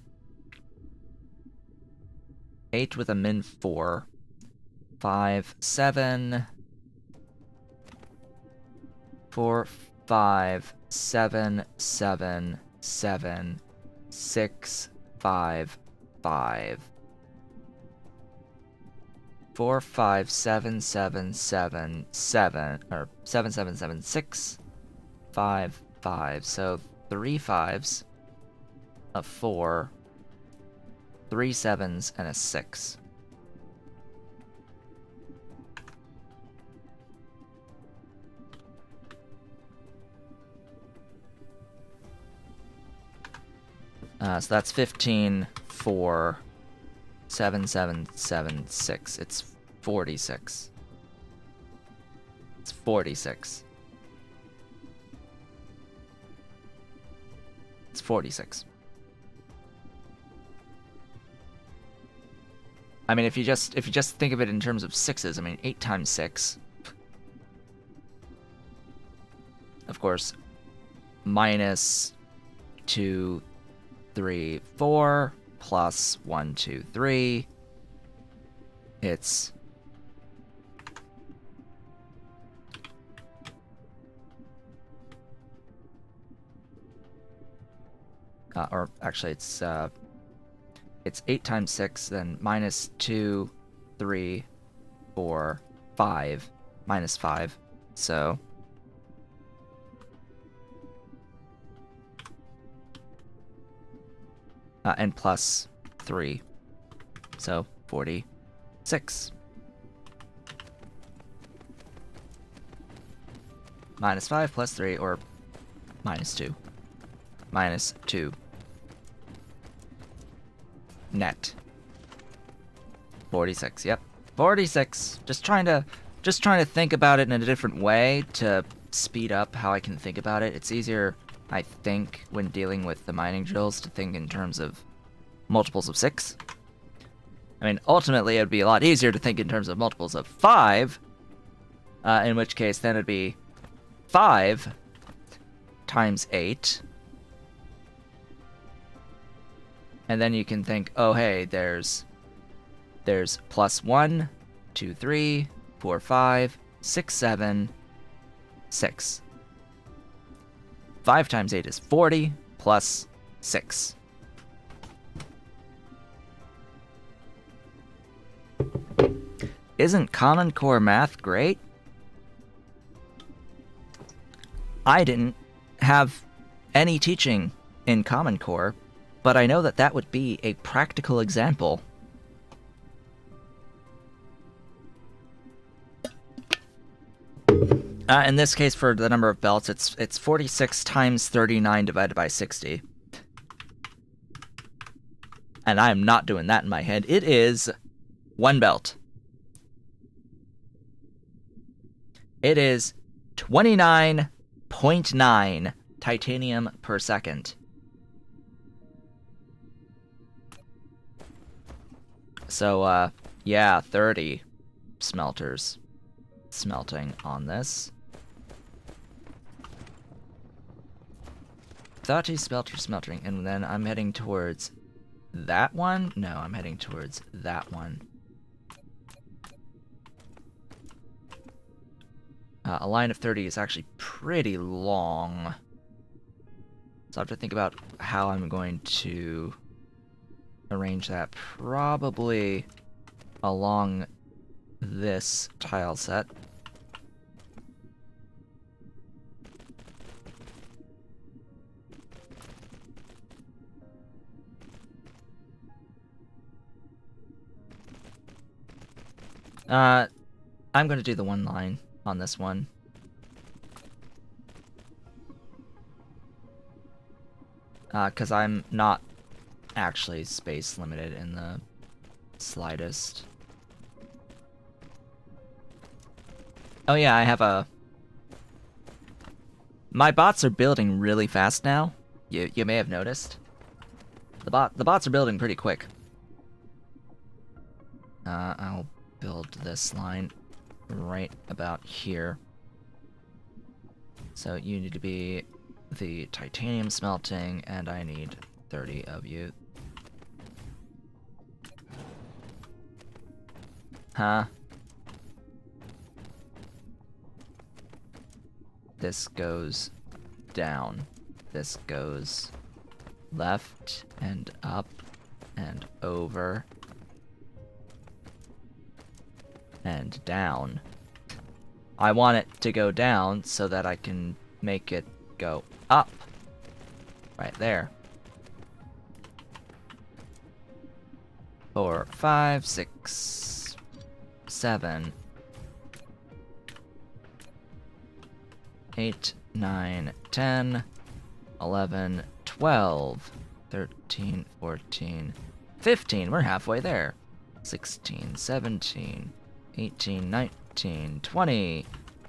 8 with a min 4. 5, 7. 4, 5, 7, 7, 7, 6, 5, 5. 4, 5, 7, 7, 7, 7, or 7, 7, 7, 6. 5, 5. So 3 5s, a 4, 3 7s, and a 6. So that's 15, 4, 7, 7, 7, 6. It's 46. It's 46. It's 46. I mean, if you just think of it in terms of sixes, I mean, 8 times 6. Of course, minus 2, 3, 4, plus 1, 2, 3. It's or actually, it's 8 times 6, then minus 2, 3, 4, 5, minus 5. So and plus 3. So 46. Minus 5 plus 3, or minus 2. Minus 2. Net. 46, yep. 46. Just trying to think about it in a different way to speed up how I can think about it. It's easier, I think, when dealing with the mining drills to think in terms of multiples of 6. I mean, ultimately, it would be a lot easier to think in terms of multiples of 5, in which case then it'd be 5 times 8. And then you can think, oh, hey, there's plus 1, 2, 3, 4, 5, 6, 7, 6. 5 times 8 is 40, plus 6. Isn't Common Core math great? I didn't have any teaching in Common Core, but I know that that would be a practical example. In this case, for the number of belts, it's 46 times 39 divided by 60. And I am not doing that in my head. It is 1 belt. It is 29.9 titanium per second. So, yeah, 30 smelters smelting on this. 30 smelters smelting, and then I'm heading towards that one? No, I'm heading towards that one. A line of 30 is actually pretty long. So I have to think about how I'm going to arrange that. Probably along this tile set. I'm going to do the one line on this one. Because I'm not actually space limited in the slightest. Oh yeah, I have a... My bots are building really fast now. You may have noticed. The bots are building pretty quick. I'll build this line right about here. So you need to be the titanium smelting, and I need 30 of you. Huh? This goes down. This goes left and up and over and down. I want it to go down so that I can make it go up. Right there. 4, 5, 6, 7, 8, 9, 10, 11, 12, 13, 14, 15. We're halfway there. 16, 17, 18, 19, 20,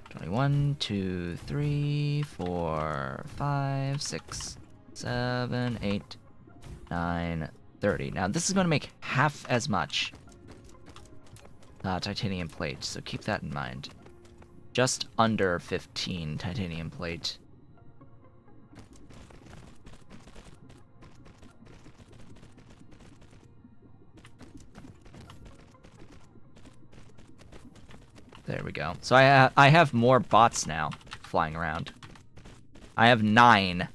21, 2, 3, 4, 5, 6, 7, 8, 9, 30. Now this is going to make half as much titanium plate, so keep that in mind. Just under 15 titanium plate. There we go. So I have more bots now flying around. I have 9,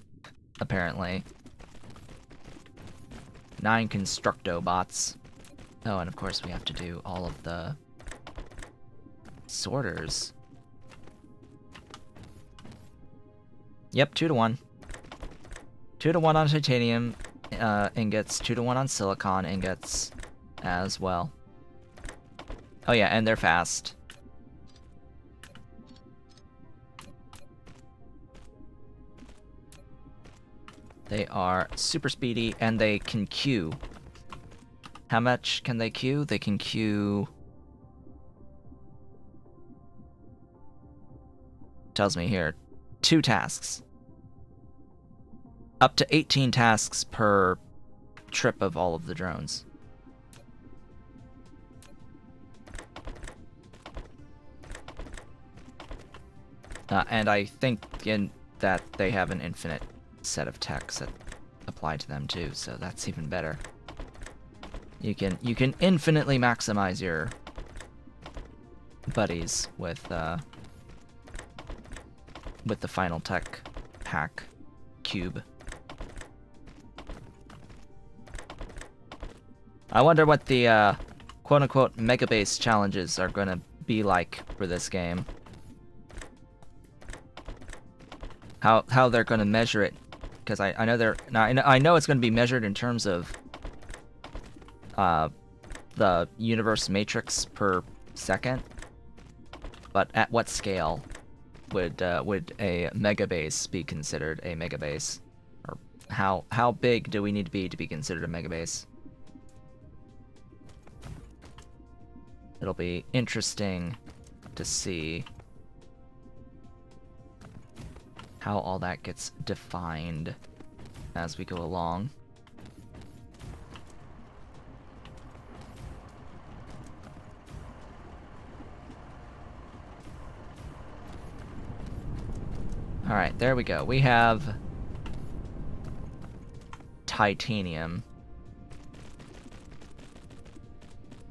apparently. 9 Constructo bots. Oh, and of course we have to do all of the sorters. Yep, 2 to 1. 2 to 1 on titanium ingots, 2 to 1 on silicon ingots as well. Oh yeah, and they're fast. They are super speedy, and they can queue. How much can they queue? They can queue... Tells me here. 2 tasks. Up to 18 tasks per trip of all of the drones. And I think that they have an infinite set of techs that apply to them too, so that's even better. You can infinitely maximize your buddies with the final tech pack cube. I wonder what the quote-unquote megabase challenges are gonna be like for this game. How they're gonna measure it. Because I know they're... Now, I know it's going to be measured in terms of the universe matrix per second, but at what scale would a megabase be considered a megabase? Or how big do we need to be considered a megabase? It'll be interesting to see how all that gets defined as we go along. Alright, there we go. We have titanium.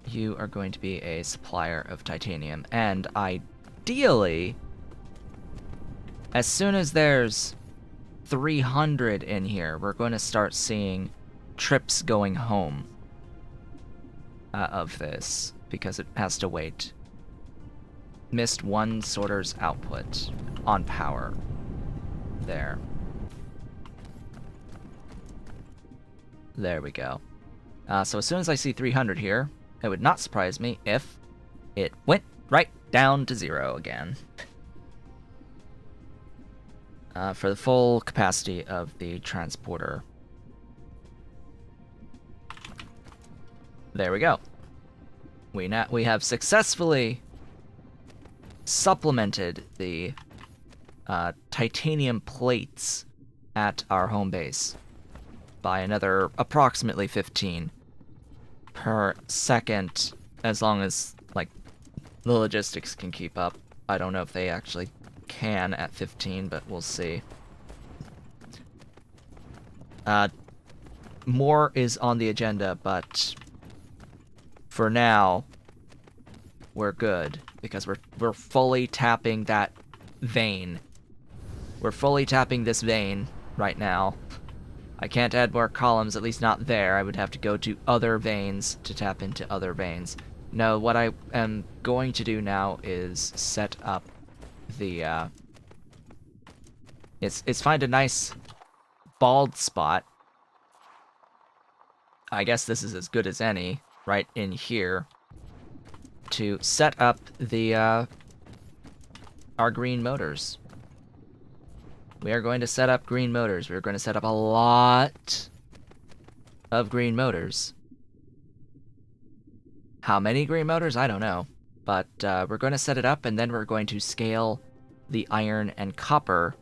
You are going to be a supplier of titanium, and ideally, as soon as there's 300 in here, we're going to start seeing trips going home of this, because it has to wait. Missed 1 sorter's output on power. There. There we go. So as soon as I see 300 here, it would not surprise me if it went right down to 0 again. For the full capacity of the transporter. There we go. We have successfully supplemented the titanium plates at our home base by another approximately 15 per second, as long as, like, the logistics can keep up. I don't know if they actually can at 15, but we'll see. More is on the agenda, but for now, we're good, because we're fully tapping that vein. We're fully tapping this vein right now. I can't add more columns, at least not there. I would have to go to other veins to tap into other veins. No, what I am going to do now is set up the, it's find a nice bald spot. I guess this is as good as any, right in here, to set up the, our green motors. We are going to set up green motors. We're going to set up a lot of green motors. How many green motors? I don't know. But we're going to set it up, and then we're going to scale the iron and copper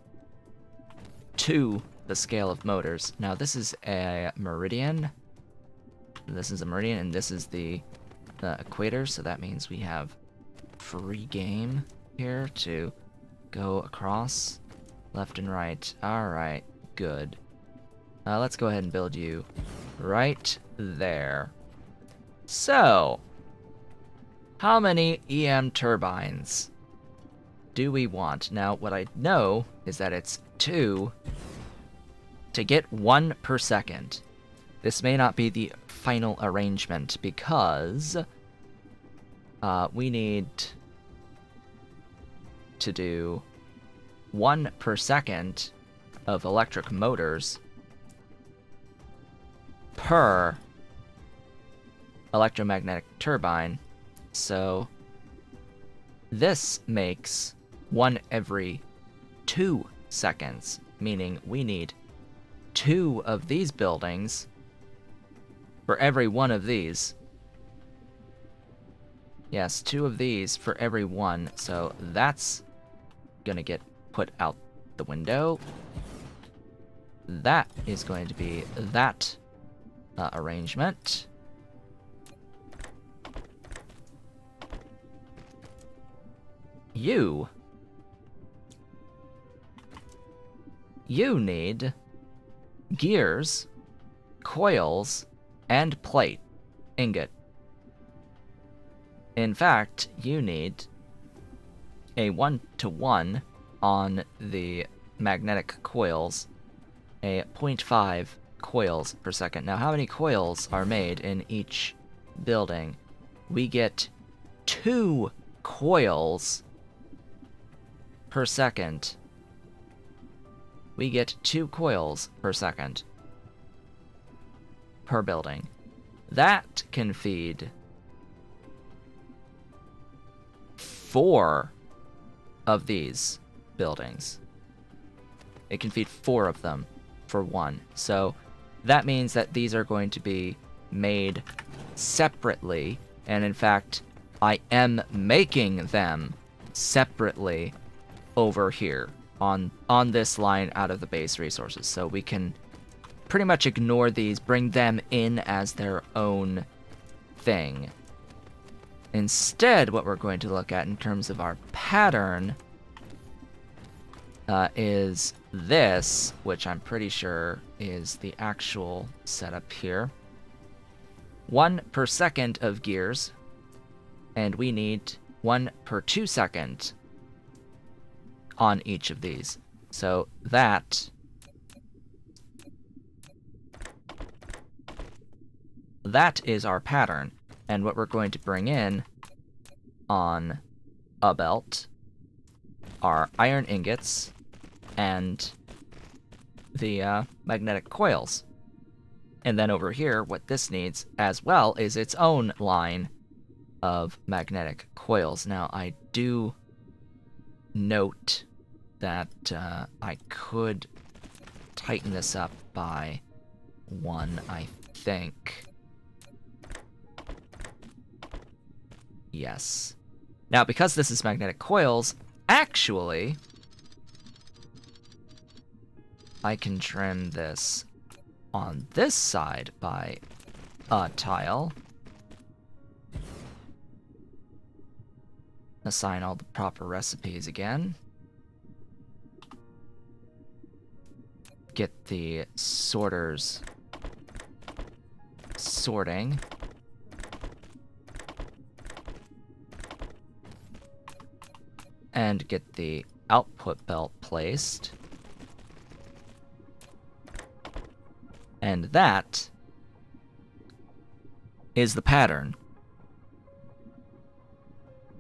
to the scale of motors. Now, this is a meridian. This is a meridian, and this is the equator, so that means we have free game here to go across. Left and right. Alright, good. Let's go ahead and build you right there. So, how many EM turbines do we want? Now, what I know is that it's 2 to get 1 per second. This may not be the final arrangement, because we need to do 1 per second of electric motors per electromagnetic turbine. So this makes 1 every 2 seconds, meaning we need 2 of these buildings for every 1 of these. Yes, 2 of these for every 1, so that's gonna get put out the window. That is going to be that arrangement. You need gears, coils, and plate, ingot. In fact, you need a 1-to-1 on the magnetic coils, a 0.5 coils per second. Now, how many coils are made in each building? We get 2 coils per second. We get 2 coils per second per building. That can feed 4 of these buildings. It can feed 4 of them for 1. So that means that these are going to be made separately, and in fact, I am making them separately over here on this line out of the base resources. So we can pretty much ignore these, bring them in as their own thing. Instead, what we're going to look at in terms of our pattern is this, which I'm pretty sure is the actual setup here. 1 per second of gears, and we need 1 per 2 second on each of these. So that is our pattern. And what we're going to bring in on a belt are iron ingots and the magnetic coils. And then over here, what this needs as well is its own line of magnetic coils. Now, I do note that I could tighten this up by 1, I think. Yes. Now, because this is magnetic coils, actually, I can trim this on this side by a tile. Assign all the proper recipes again. Get the sorters sorting. And get the output belt placed. And that is the pattern.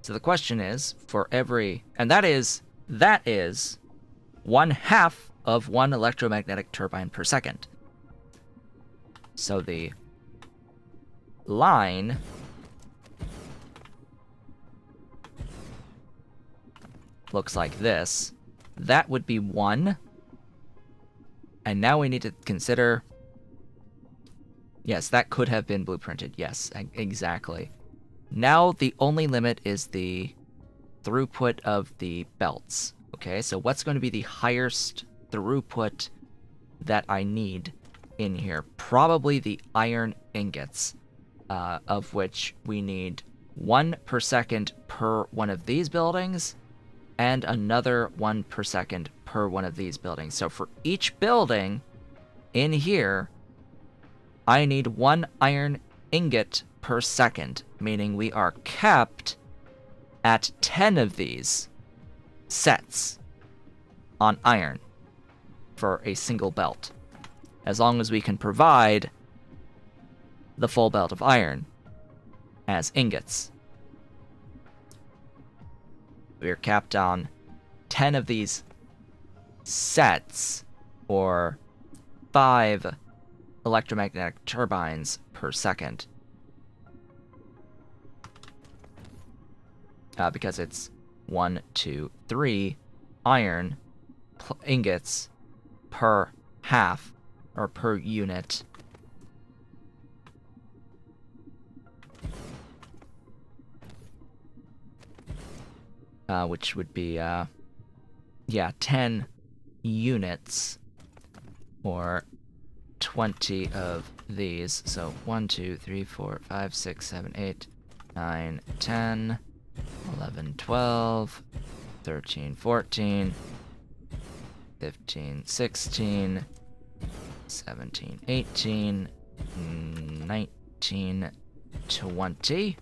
So the question is, for every... And that is 1/2 of one electromagnetic turbine per second. So the line looks like this. That would be 1. And now we need to consider... Yes, that could have been blueprinted. Yes, exactly. Now the only limit is the throughput of the belts. Okay, so what's going to be the highest throughput that I need in here? Probably the iron ingots, of which we need 1 per second per one of these buildings, and another 1 per second per one of these buildings. So for each building in here, I need 1 iron ingot per second, meaning we are capped at 10 of these sets on iron for a single belt, as long as we can provide the full belt of iron as ingots. We are capped on 10 of these sets, or 5 electromagnetic turbines per second. Because it's 1, 2, 3 iron ingots per half, or per unit. Which would be, yeah, 10 units, or 20 of these. So 1, 2, 3, 4, 5, 6, 7, 8, 9, 10, 11, 12, 13, 14, 15, 16, 17, 18, 19, 20.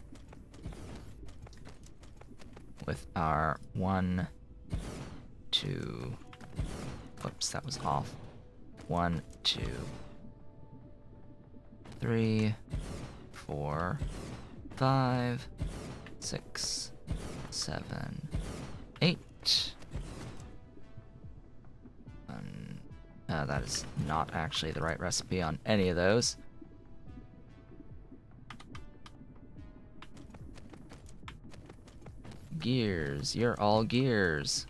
With our 1, 2, whoops, that was off. 1, 2, 3, 4, 5, 6, 7, 8. That is not actually the right recipe on any of those. Gears, you're all gears.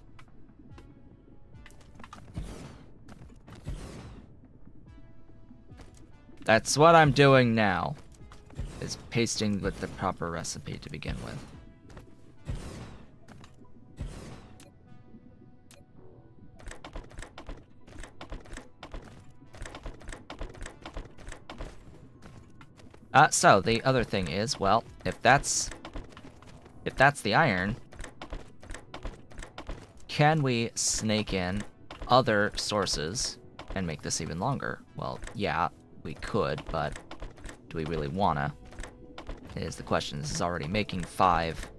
That's what I'm doing now, is pasting with the proper recipe to begin with. So the other thing is, well, if that's the iron, can we snake in other sources and make this even longer? Well, yeah, we could, but do we really wanna? Is the question. This is already making 5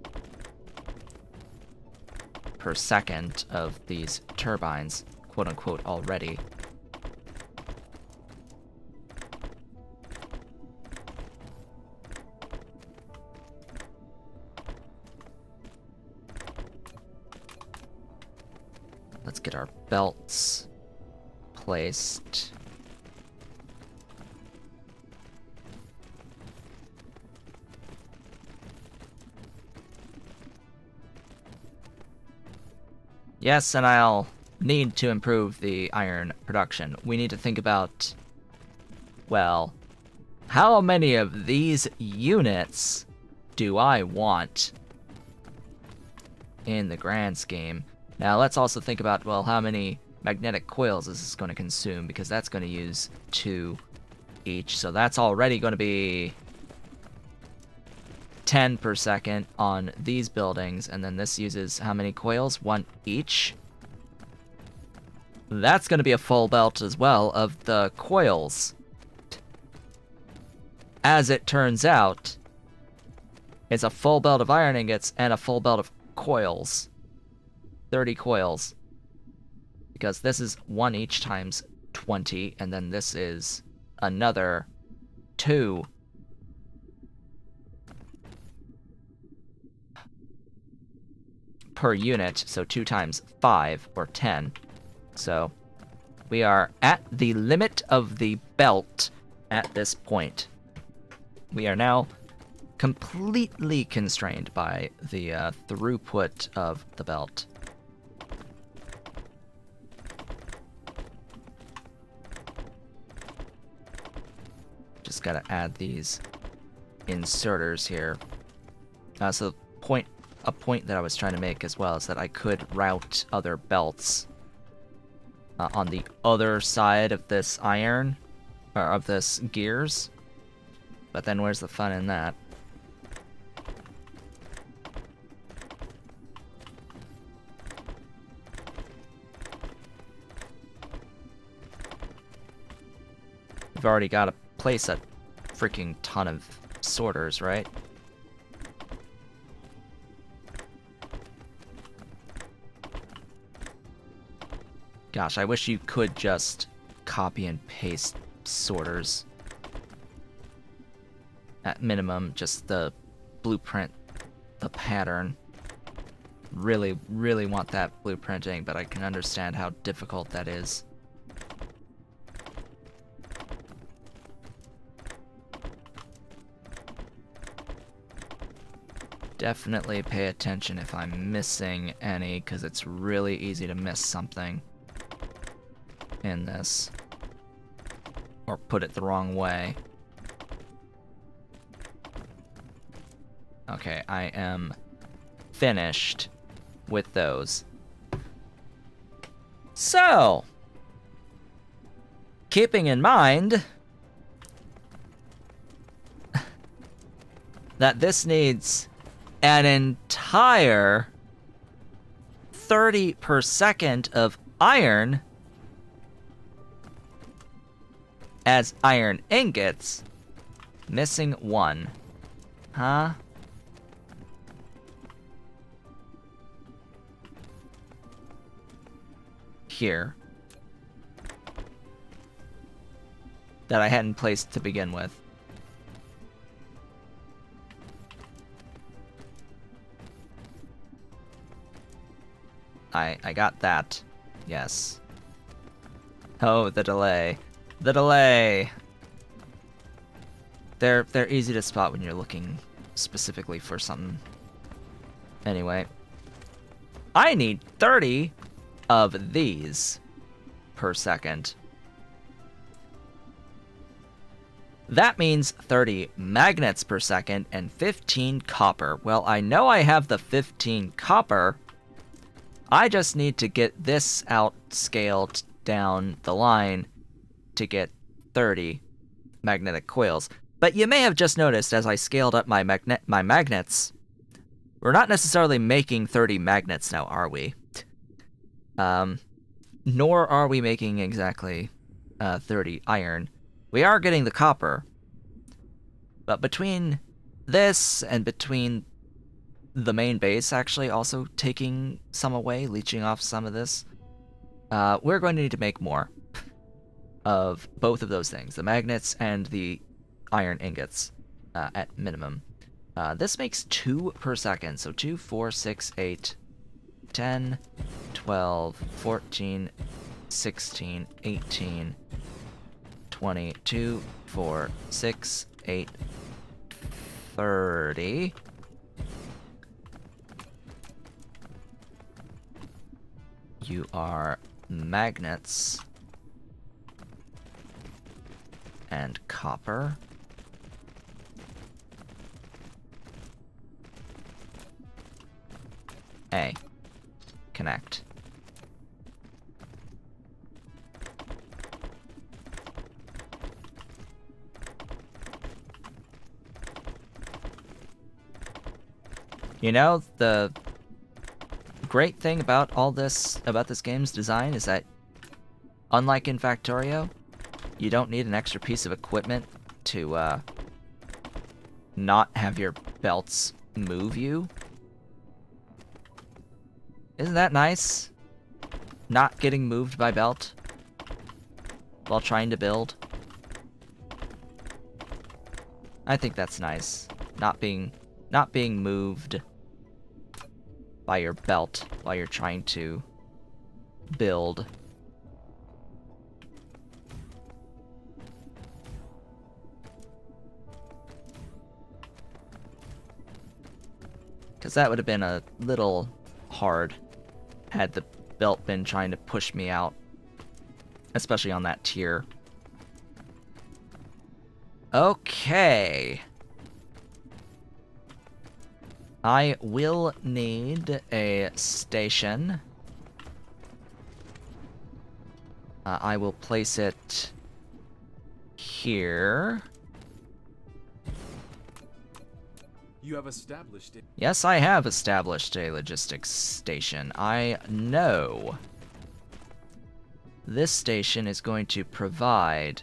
per second of these turbines, quote-unquote, already. Let's get our belts placed. Yes, and I'll need to improve the iron production. We need to think about, well, how many of these units do I want in the grand scheme? Now let's also think about, well, how many magnetic coils is this going to consume, because that's going to use 2 each, so that's already going to be 10 per second on these buildings, and then this uses how many coils? 1 each. That's going to be a full belt as well of the coils. As it turns out, it's a full belt of iron ingots and a full belt of coils. 30 coils. Because this is 1 each times 20, and then this is another 2. Per unit, so 2 times 5, or 10. So, we are at the limit of the belt at this point. We are now completely constrained by the throughput of the belt. Just gotta add these inserters here. So a point that I was trying to make as well is that I could route other belts on the other side of this iron, or of this gears. But then where's the fun in that? We've already got to place a freaking ton of sorters, right? Gosh, I wish you could just copy and paste sorters. At minimum, just the blueprint, the pattern. Really, really want that blueprinting, but I can understand how difficult that is. Definitely pay attention if I'm missing any, because it's really easy to miss something in this, or put it the wrong way. Okay, I am finished with those. So, keeping in mind that this needs an entire 30 per second of iron as iron ingots, missing 1. Huh? Here. That I hadn't placed to begin with. I got that. Yes. Oh, the delay. The delay! They're easy to spot when you're looking specifically for something. Anyway. I need 30 of these per second. That means 30 magnets per second and 15 copper. Well, I know I have the 15 copper. I just need to get this outscaled down the line to get 30 magnetic coils. But you may have just noticed as I scaled up my magnets, we're not necessarily making 30 magnets now, are we? Nor are we making exactly 30 iron. We are getting the copper. But between this and between the main base actually also taking some away, leeching off some of this, we're going to need to make more of both of those things, the magnets and the iron ingots, at minimum. This makes 2 per second, so 2, 4, 6, 8, 10, 12, 14, 16, 18, 20, 2, 4, 6, 8, 30. You are magnets and copper. connect. You know, the great thing about this game's design is that, unlike in Factorio, you don't need an extra piece of equipment to not have your belts move you. Isn't that nice? Not getting moved by belt while trying to build. I think that's nice. Not being moved by your belt while you're trying to build. Because that would have been a little hard had the belt been trying to push me out, especially on that tier. Okay. I will need a station. I will place it here. You have established it. Yes, I have established a logistics station. I know. This station is going to provide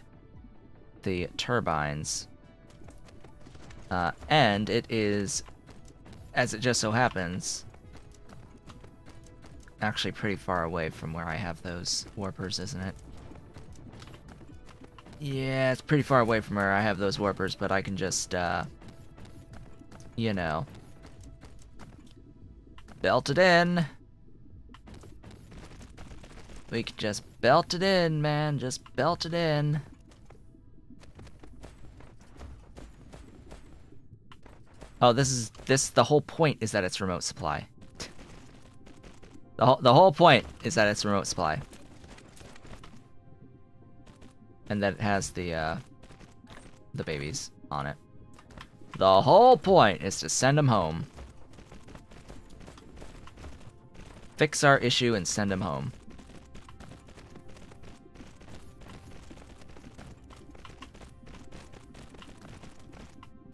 the turbines. And it is, as it just so happens, actually pretty far away from where I have those warpers, isn't it? Yeah, it's pretty far away from where I have those warpers, but I can just, you know, belt it in. We can just belt it in, man. Just belt it in. Oh, the whole point is that it's remote supply. The whole point is that it's remote supply. And that it has the babies on it. The whole point is to send them home. Fix our issue and send them home.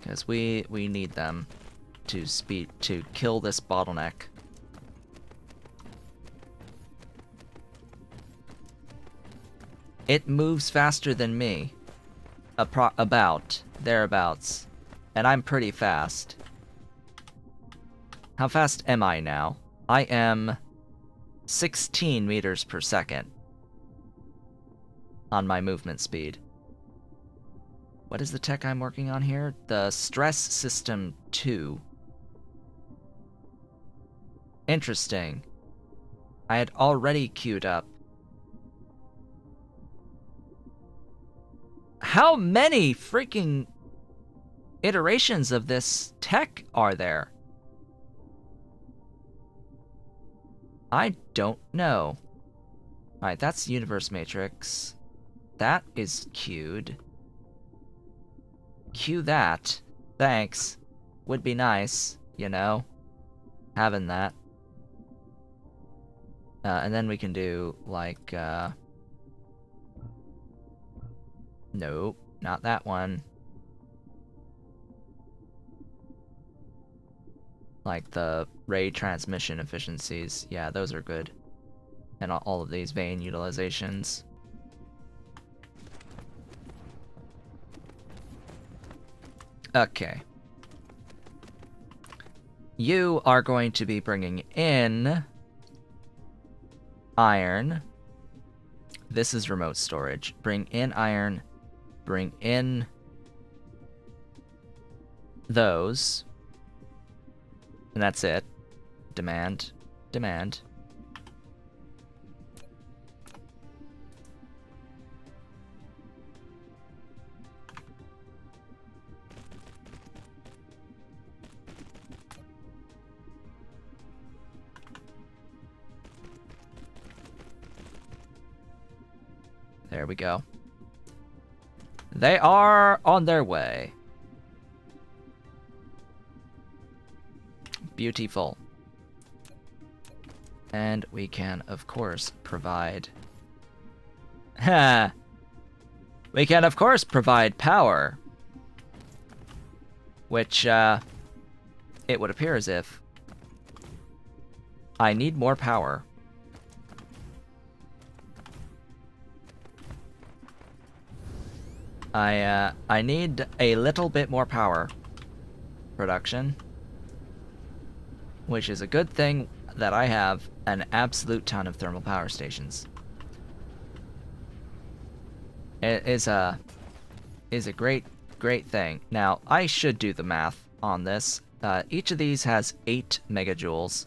Because we need them to kill this bottleneck. It moves faster than me. About thereabouts. And I'm pretty fast. How fast am I now? I am 16 meters per second on my movement speed. What is the tech I'm working on here? The Stress System 2. Interesting. I had already queued up. How many freaking iterations of this tech are there? I don't know. Alright, that's Universe Matrix. That is queued. Queue that. Thanks. Would be nice, you know, having that. And then we can do, like, nope, not that one. Like the ray transmission efficiencies. Yeah, those are good. And all of these vein utilizations. Okay. You are going to be bringing in iron. This is remote storage. Bring in iron. Bring in those. And that's it. Demand. Demand. There we go. They are on their way. Beautiful. And we can, of course, provide... Ha! We can, of course, provide power. Which, it would appear as if I need more power. I need a little bit more power production, which is a good thing that I have an absolute ton of thermal power stations. It is a great thing. Now, I should do the math on this. Each of these has 8 megajoules,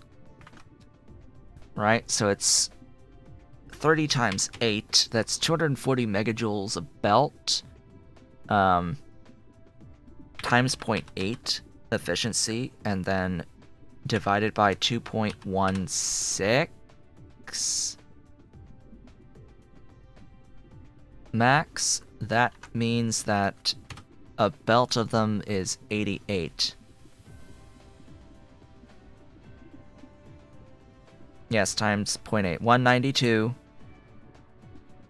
right? So it's 30 times 8. That's 240 megajoules a belt. Times 0.8 efficiency, and then divided by 2.16 max. That means that a belt of them is 88. Yes, times 0.8. 192.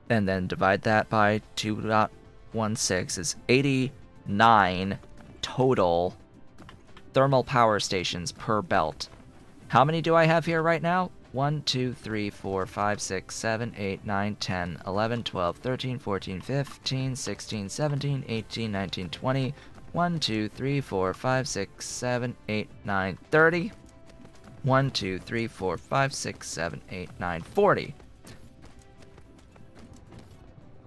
And then divide that by 2.16 is 89 total thermal power stations per belt. How many do I have here right now? 1, 2, 3, 4, 5, 6, 7, 8, 9, 10, 11, 12, 13, 14, 15, 16, 17, 18, 19, 20. 1, 2, 3, 4, 5, 6, 7, 8, 9, 30. 1, 2, 3, 4, 5, 6, 7, 8, 9, 40.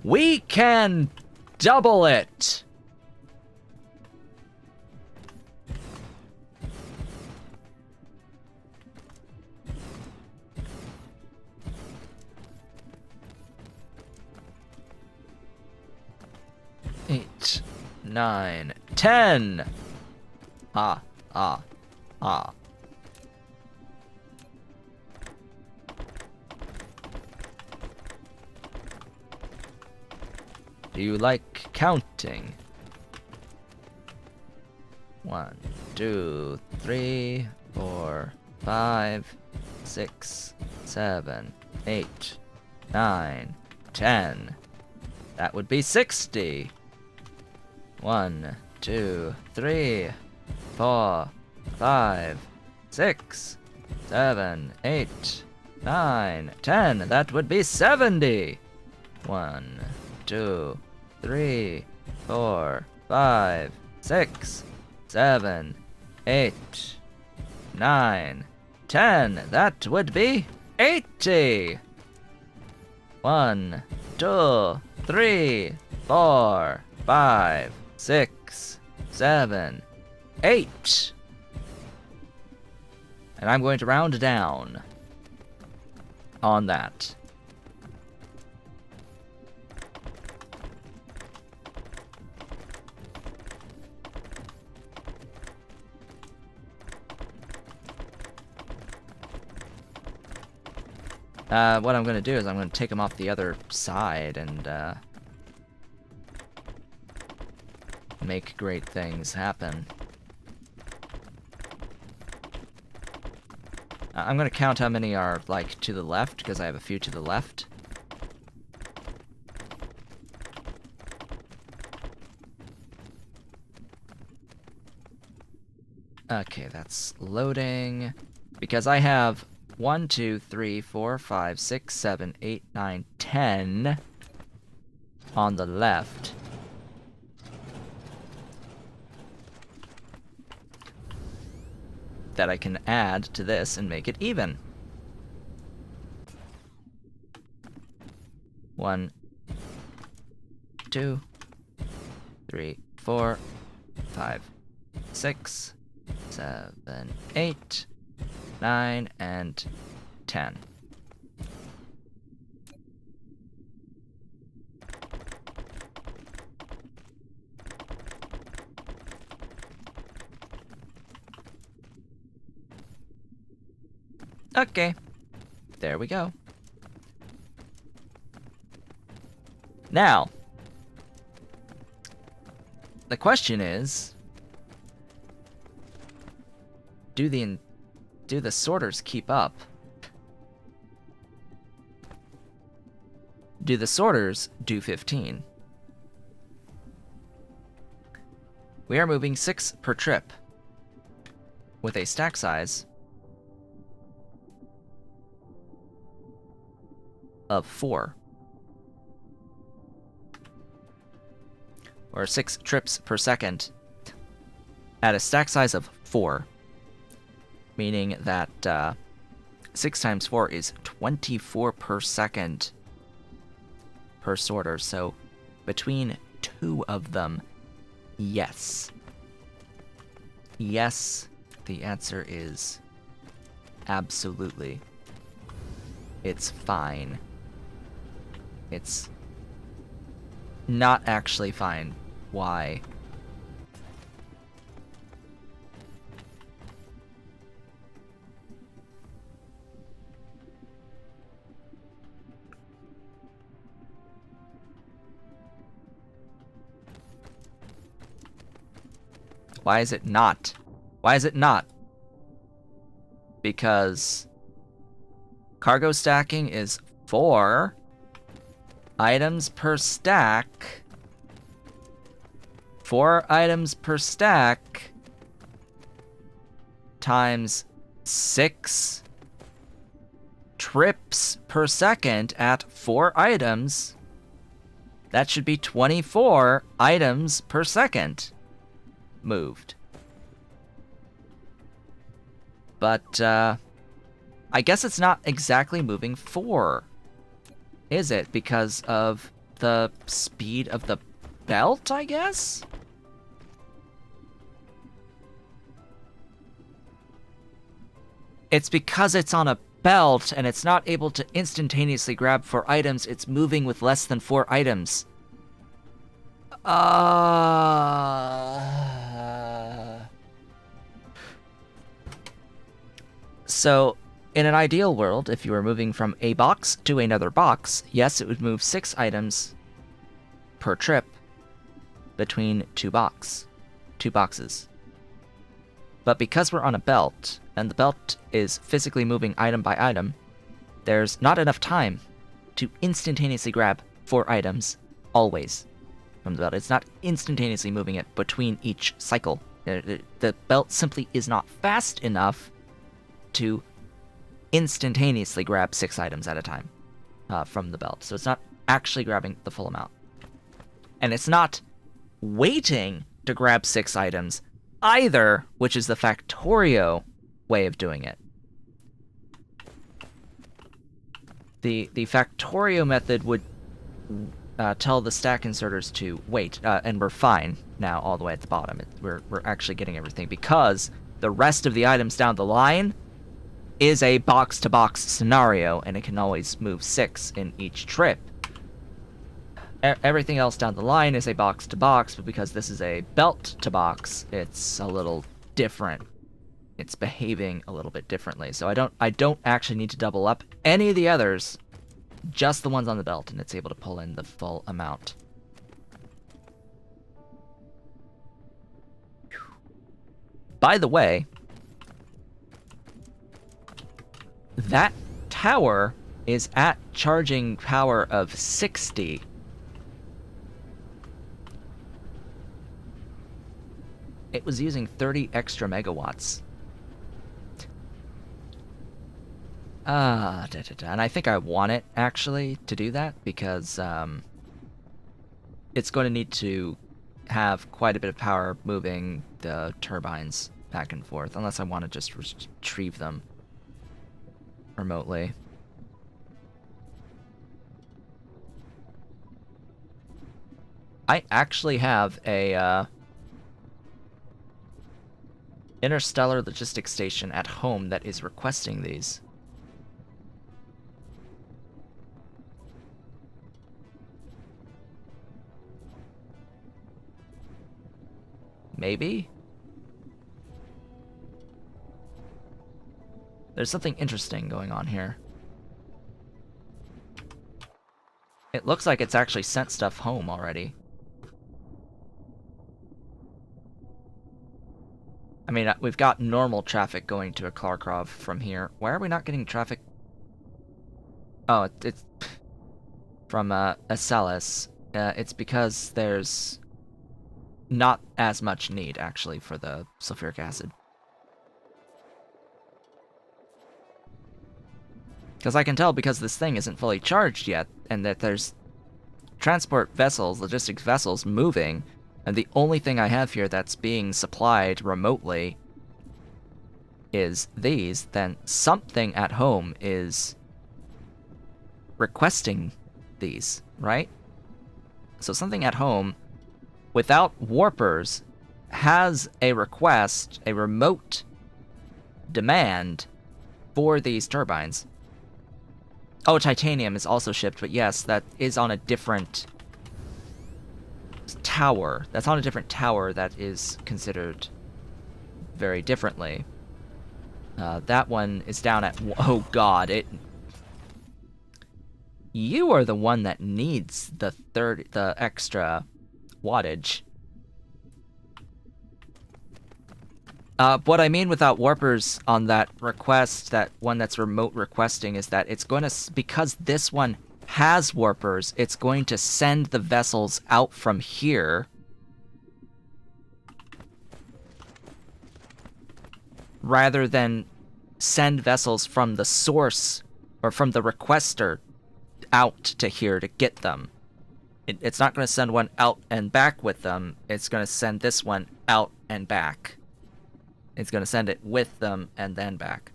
We can double it! Eight, 9, 10. Ah. Do you like counting? 1, 2, 3, 4, 5, 6, 7, 8, 9, 10. That would be 60. 1, 2, 3, 4, 5, 6, 7, 8, 9, 10. That would be 70. 1, 2, 3, 4, 5, 6, 7, 8, 9, 10. That would be 80. 1, 2, 3, 4, 5, 6, 7, 8. And I'm going to round down on that. What I'm going to do is I'm going to take them off the other side and make great things happen. I'm going to count how many are, like, to the left, because I have a few to the left. Okay, that's loading. Because I have 1, 2, 3, 4, 5, 6, 7, 8, 9, 10 on the left. That I can add to this and make it even. 1, 2, 3, 4, 5, 6, 7, 8, 9, and 10. Okay, there we go. Now, the question is, do the sorters keep up? do the sorters do 15? We are moving 6 per trip, with a stack size of 4. Or 6 trips per second at a stack size of 4. Meaning that 6 times 4 is 24 per second per sorter. So between 2 of them, yes. Yes, the answer is absolutely. It's fine. It's not actually fine. Why? Why is it not? Why is it not? Because cargo stacking is 4 items per stack. 4 items per stack times 6 trips per second at 4 items. That should be 24 items per second moved. But I guess it's not exactly moving 4, is it? Because of the speed of the belt, I guess? It's because it's on a belt and it's not able to instantaneously grab 4 items, it's moving with less than 4 items. So, in an ideal world, if you were moving from a box to another box, yes, it would move 6 items per trip between 2 boxes. But because we're on a belt, and the belt is physically moving item by item, there's not enough time to instantaneously grab 4 items, always, from the belt. It's not instantaneously moving it between each cycle. The belt simply is not fast enough to instantaneously grab 6 items at a time from the belt. So it's not actually grabbing the full amount. And it's not waiting to grab 6 items either, which is the Factorio way of doing it. The Factorio method would tell the stack inserters to wait, and we're fine now all the way at the bottom. We're actually getting everything because the rest of the items down the line is a box-to-box scenario, and it can always move 6 in each trip. Everything else down the line is a box-to-box, but because this is a belt-to-box, it's a little different. It's behaving a little bit differently. So I don't actually need to double up any of the others, just the ones on the belt, and it's able to pull in the full amount. By the way, that tower is at charging power of 60. It was using 30 extra megawatts. And I think I want it, actually, to do that, because it's going to need to have quite a bit of power moving the turbines back and forth, unless I want to just retrieve them remotely. I actually have a Interstellar logistics station at home that is requesting these. Maybe? There's something interesting going on here. It looks like it's actually sent stuff home already. I mean, we've got normal traffic going to a Klarkrov from here. Why are we not getting traffic? Oh, it's from Acellus, it's because there's not as much need, actually, for the sulfuric acid. Because I can tell because this thing isn't fully charged yet, and that there's transport vessels, logistics vessels, moving, and the only thing I have here that's being supplied remotely is these, then something at home is requesting these, right? So something at home, without warpers, has a request, a remote demand for these turbines. Oh, titanium is also shipped, but yes, that is on a different tower. That's on a different tower that is considered very differently. That one is down at... Oh god, it... You are the one that needs the extra wattage. What I mean without warpers on that request, that one that's remote requesting, is that it's going to... Because this one has warpers, it's going to send the vessels out from here. Rather than send vessels from the source, or from the requester, out to here to get them. It's not going to send one out and back with them, it's going to send this one out and back. It's going to send it with them and then back.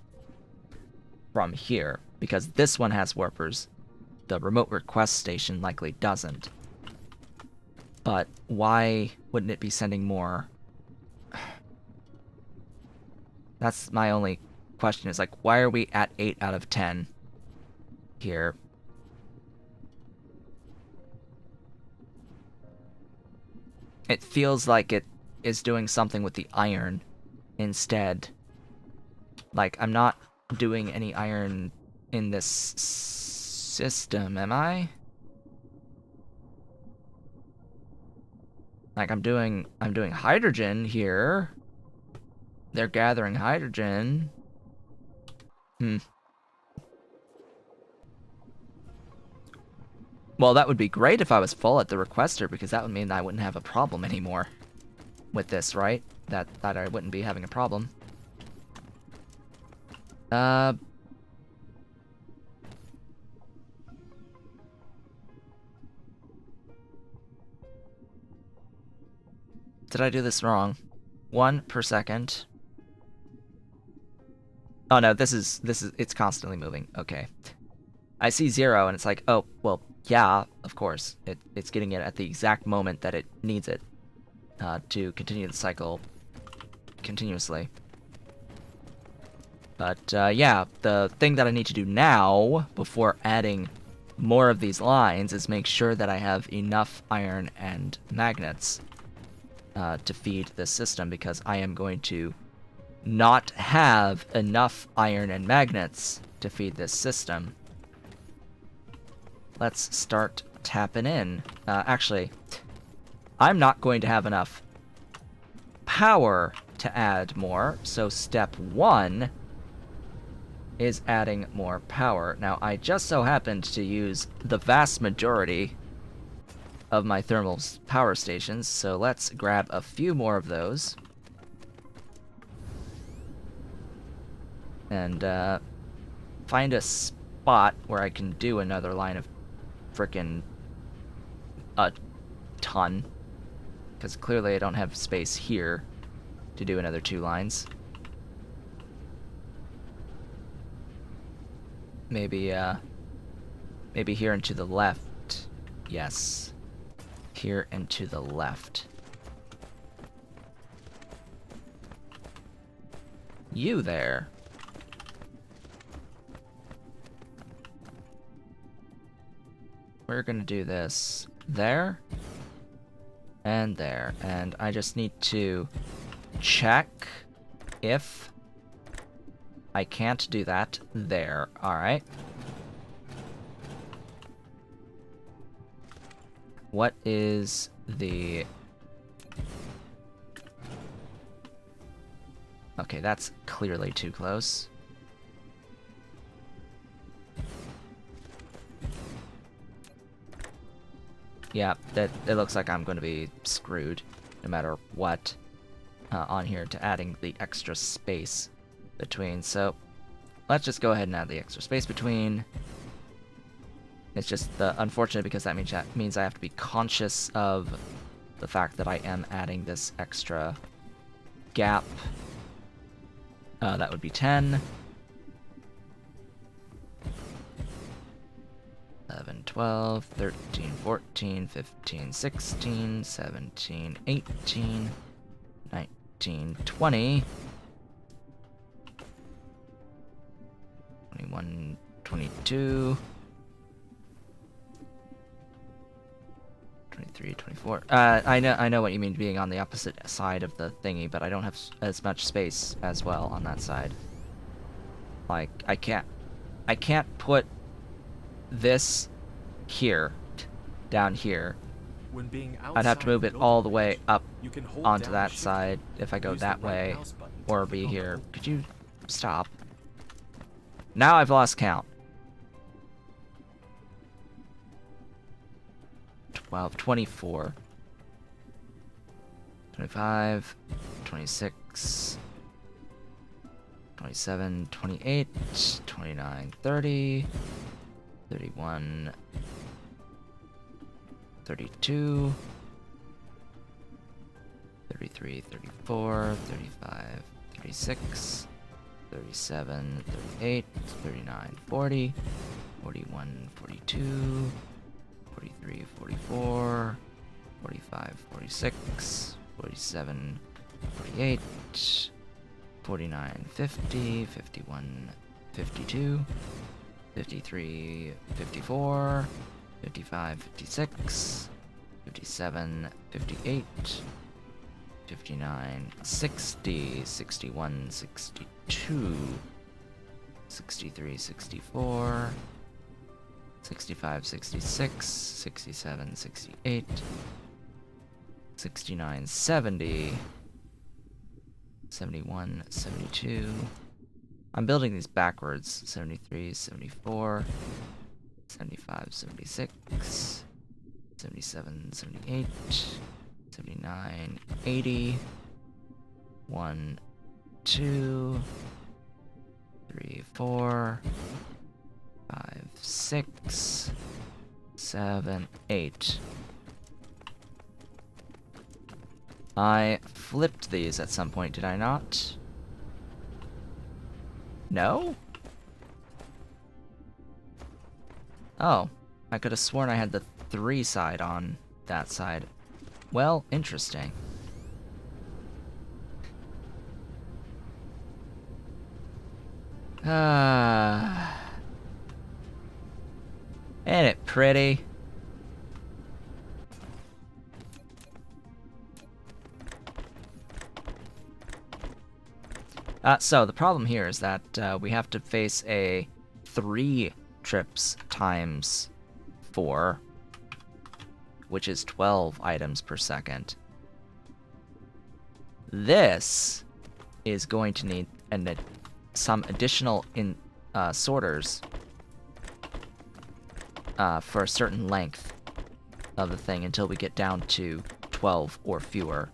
From here. Because this one has warpers. The remote request station likely doesn't. But why wouldn't it be sending more? That's my only question, is like, why are we at 8 out of 10 here? It feels like it is doing something with the iron instead. Like, I'm not doing any iron in this system, am I? Like, I'm doing hydrogen here. They're gathering hydrogen. Well, that would be great if I was full at the requester, because that would mean I wouldn't have a problem anymore with this, right? That I wouldn't be having a problem. Did I do this wrong? 1 per second. Oh no, this is it's constantly moving. Okay. I see 0 and it's like, oh, well, yeah, of course. It's getting it at the exact moment that it needs it to continue the cycle continuously. But yeah, the thing that I need to do now, before adding more of these lines, is make sure that I have enough iron and magnets to feed this system, because I am going to not have enough iron and magnets to feed this system. Let's start tapping in. Actually, I'm not going to have enough power to add more, so step 1 is adding more power. Now, I just so happened to use the vast majority of my thermal power stations, so let's grab a few more of those. And find a spot where I can do another line of frickin' a ton. Because clearly I don't have space here to do another 2 lines. Maybe here and to the left. Yes. Here and to the left. You there. We're gonna do this there and there, and I just need to check if I can't do that there. Alright. What is the... Okay, that's clearly too close. Yeah, it looks like I'm going to be screwed no matter what on here to adding the extra space between. So let's just go ahead and add the extra space between. It's just unfortunate because that means I have to be conscious of the fact that I am adding this extra gap. That would be 10. 11, 12, 13, 14, 15, 16, 17, 18, 19, 20, 21, 22, 23, 24. I know what you mean being on the opposite side of the thingy, but I don't have as much space as well on that side. Like, I can't put this here, down here. When being I'd have to move it all the way up you can hold onto down that Shift side if I go use the that right way, mouse button to or click be on the here. hole. Could you stop? Now I've lost count. 12, 24, 25, 26, 27, 28, 29, 30, 31, 32, 33, 34, 35, 36, 37, 38, 39, 40, 41, 42, 43, 44, 45, 46, 47, 48, 49, 50, 51, 52, 53, 54, 55, 56, 57, 58, 59, 60, 61, 62, 63, 64, 65, 66, 67, 68, 69, 70, 71, 72. I'm building these backwards. 73, 74, 75, 76, 77, 78, 79, 80, 1, 2, 3, 4, 5, 6, 7, 8. I flipped these at some point, did I not? No? Oh, I could have sworn I had the 3 side on that side. Well, interesting. Ain't it pretty? So the problem here is that we have to face a 3 trips times 4, which is 12 items per second. This is going to need some additional sorters for a certain length of the thing until we get down to 12 or fewer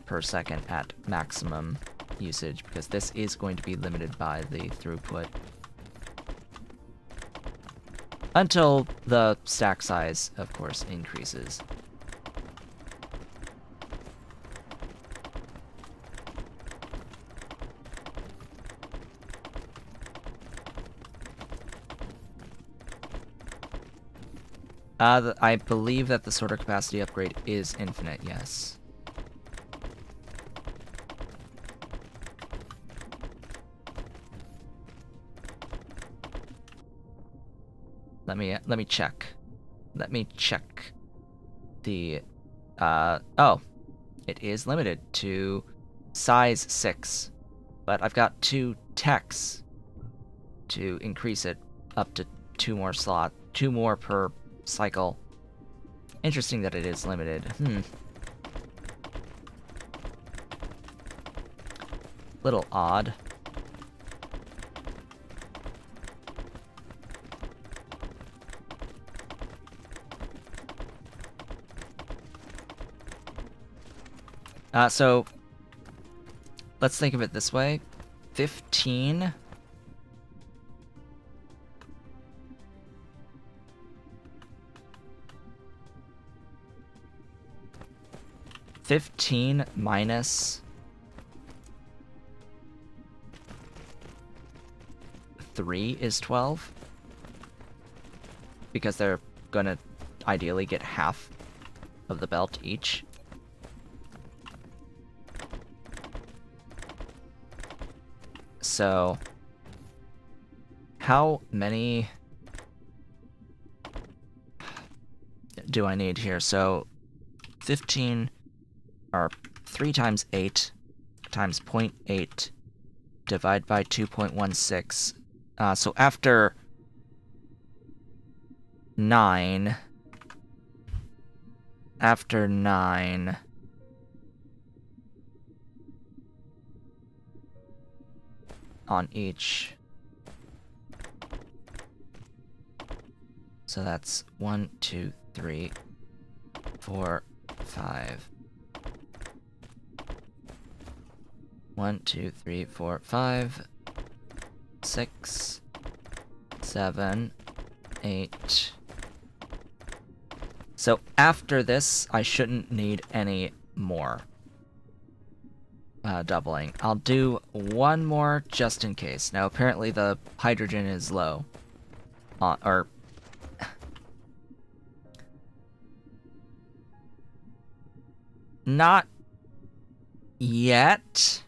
per second at maximum usage, because this is going to be limited by the throughput until the stack size, of course, increases. I believe that the sorter capacity upgrade is infinite, yes. Let me check. Let me check the oh, it is limited to size 6, but I've got 2 techs to increase it up to 2 more per cycle. Interesting that it is limited. Little odd. So let's think of it this way. 15 minus 3 is 12. Because they're gonna ideally get half of the belt each. So, how many do I need here? So, 15 are 3 times 8 times 0.8 divide by 2.16. So after 9 on each. So that's 1, 2, 3, 4, 5. 1, 2, 3, 4, 5, 6, 7, 8. So after this, I shouldn't need any more doubling. I'll do one more just in case. Now apparently the hydrogen is low. Or not yet.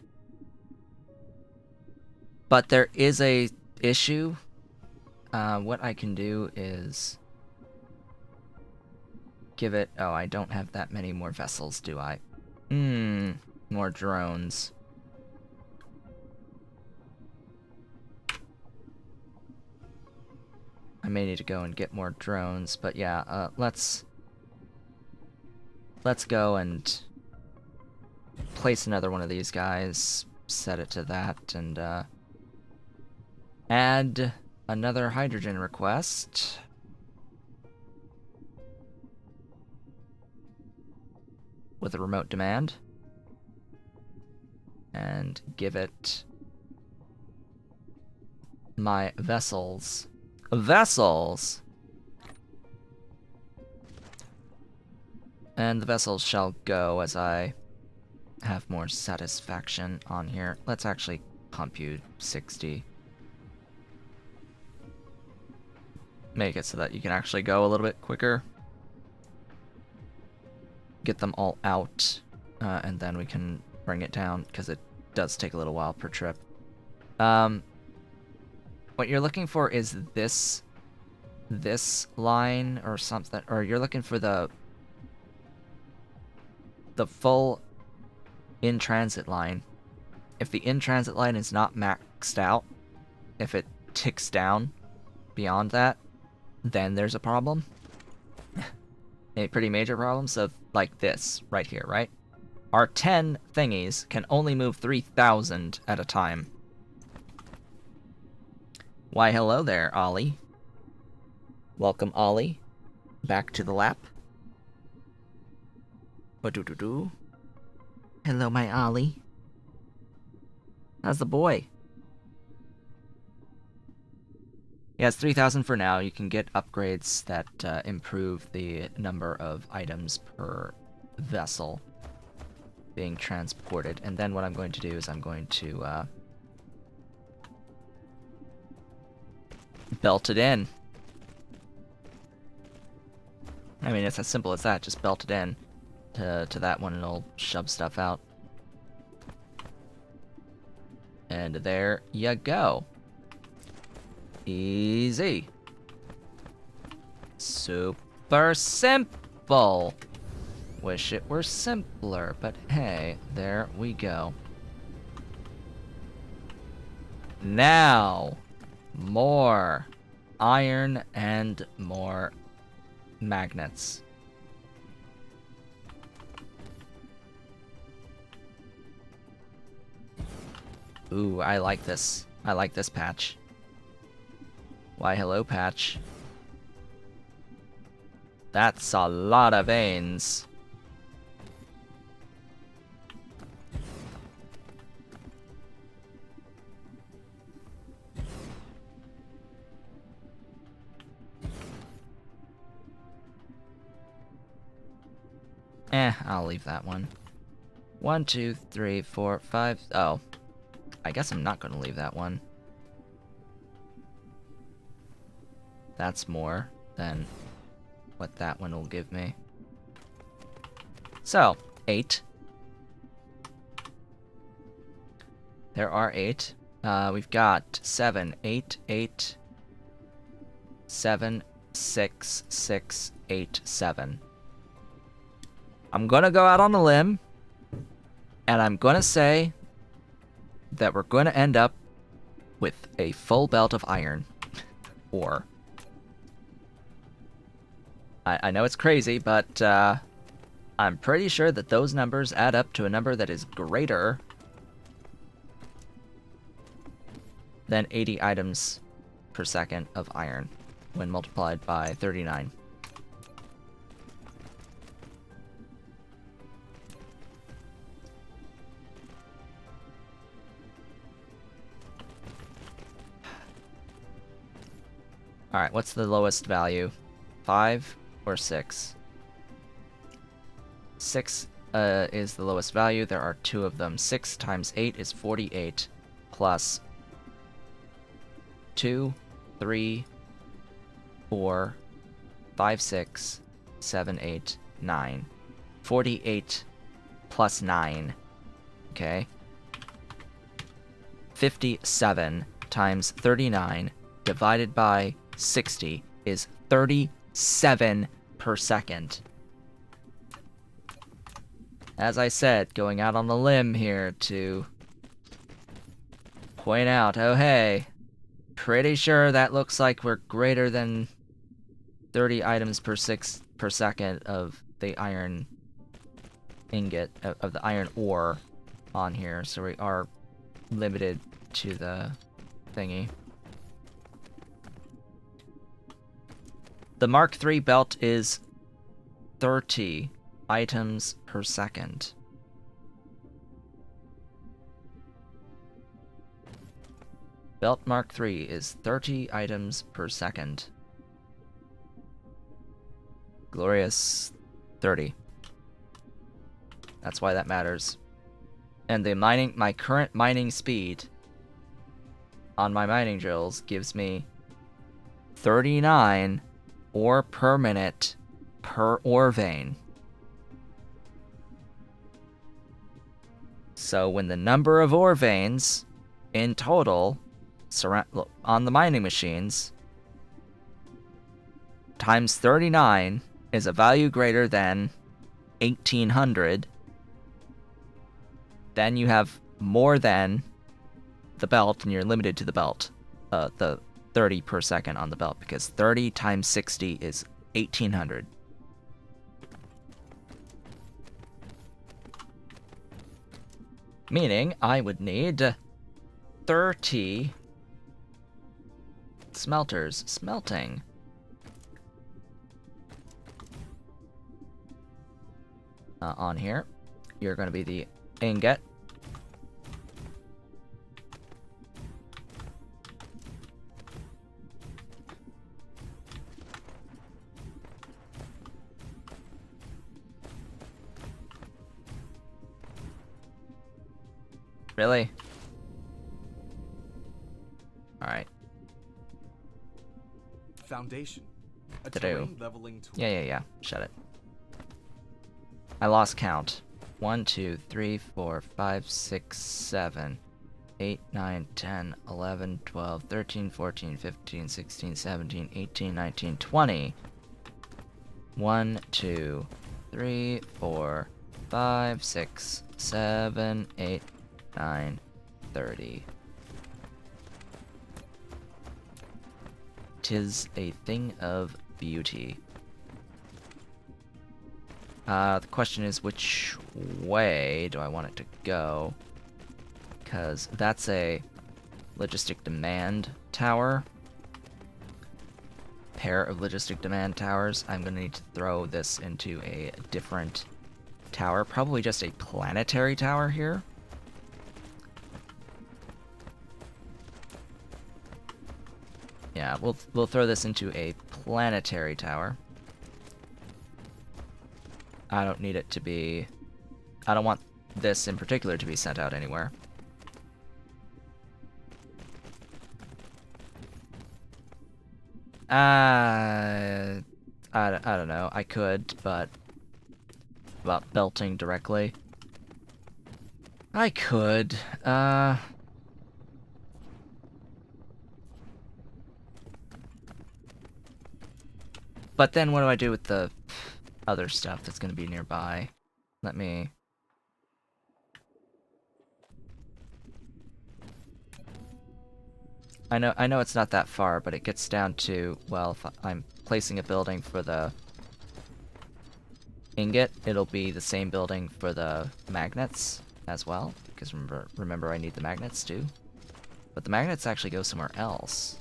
But there is a issue. What I can do is give it... Oh, I don't have that many more vessels, do I? More drones. I may need to go and get more drones, but yeah, let's go and place another one of these guys, set it to that, and add another hydrogen request. With a remote demand. And give it my vessels. Vessels! And the vessels shall go as I have more satisfaction on here. Let's actually pump you 60. Make it so that you can actually go a little bit quicker. Get them all out, and then we can bring it down, because it does take a little while per trip. What you're looking for is this line or something, or you're looking for the full in-transit line. If the in-transit line is not maxed out, if it ticks down beyond that, then there's a problem. A pretty major problem. So like this right here, right? Our 10 thingies can only move 3,000 at a time. Why, hello there, Ollie. Welcome, Ollie. Back to the lap. Ba-do-do-do. Hello, my Ollie. How's the boy? Yeah, it's 3,000 for now. You can get upgrades that improve the number of items per vessel being transported. And then what I'm going to do is I'm going to belt it in. I mean, it's as simple as that. Just belt it in to that one and it'll shove stuff out. And there you go. Easy. Super simple. Wish it were simpler, but hey, there we go. Now, more iron and more magnets. Ooh, I like this. I like this patch. Why, hello, patch. That's a lot of veins. I'll leave that one. 1, 2, 3, 4, 5. Oh. I guess I'm not going to leave that one. That's more than what that one will give me. So, 8. There are 8. We've got 7, 8, 8, 7, 6, 6, 8, 7. I'm gonna go out on a limb, and I'm gonna say that we're gonna end up with a full belt of iron ore. I know it's crazy, but I'm pretty sure that those numbers add up to a number that is greater than 80 items per second of iron when multiplied by 39. Alright, what's the lowest value? 5 or 6? 6 is the lowest value. There are 2 of them. 6 times 8 is 48, plus 2, 3, 4, 5, 6, 7, 8, 9. 48 plus 9. Okay. 57 times 39 divided by 60 is 37 per second. As I said, going out on the limb here to point out, oh hey, pretty sure that looks like we're greater than 30 items per second of the iron ingot, of the iron ore on here, so we are limited to the thingy. The Mark III belt is 30 items per second. Belt Mark III is 30 items per second. Glorious 30. That's why that matters. And the my current mining speed on my mining drills gives me 39 ore per minute per ore vein. So when the number of ore veins in total on the mining machines times 39 is a value greater than 1800, then you have more than the belt, and you're limited to the belt, the 30 per second on the belt, because 30 times 60 is 1800. Meaning I would need 30 smelters smelting. On here, you're going to be the ingot. Really? Alright. Foundation. A To terrain do. leveling tool. Yeah. Shut it. I lost count. 1, 2, 3, 4, 5, 6, 7, 8, 9, 10, 11, 12, 13, 14, 15, 16, 17, 18, 19, 20. 1, 2, 3, 4, 5, 6, 7, 8, 9, 30. 'Tis a thing of beauty. The question is, which way do I want it to go? Because that's a logistic demand tower. Pair of logistic demand towers. I'm going to need to throw this into a different tower. Probably just a planetary tower here. Yeah, we'll throw this into a planetary tower. I don't need it to be... I don't want this in particular to be sent out anywhere. I don't know. I could, but... About belting directly. I could. But then what do I do with the other stuff that's going to be nearby? Let me... I know it's not that far, but it gets down to, well, if I'm placing a building for the ingot, it'll be the same building for the magnets as well, because remember I need the magnets too. But the magnets actually go somewhere else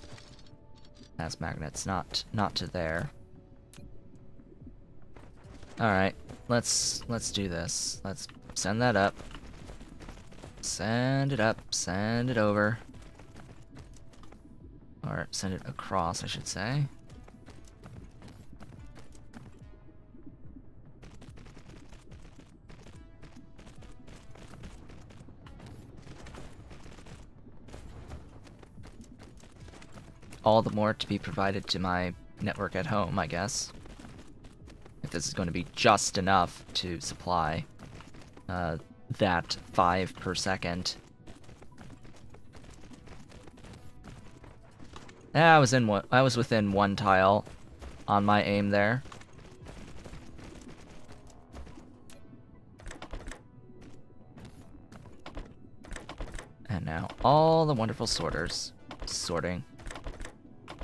as magnets, not to there. All right, let's do this. Let's send that up. Send it up, send it over. Or send it across, I should say. All the more to be provided to my network at home, I guess. If this is going to be just enough to supply that 5 per second. I was within one tile on my aim there. And now all the wonderful sorters sorting.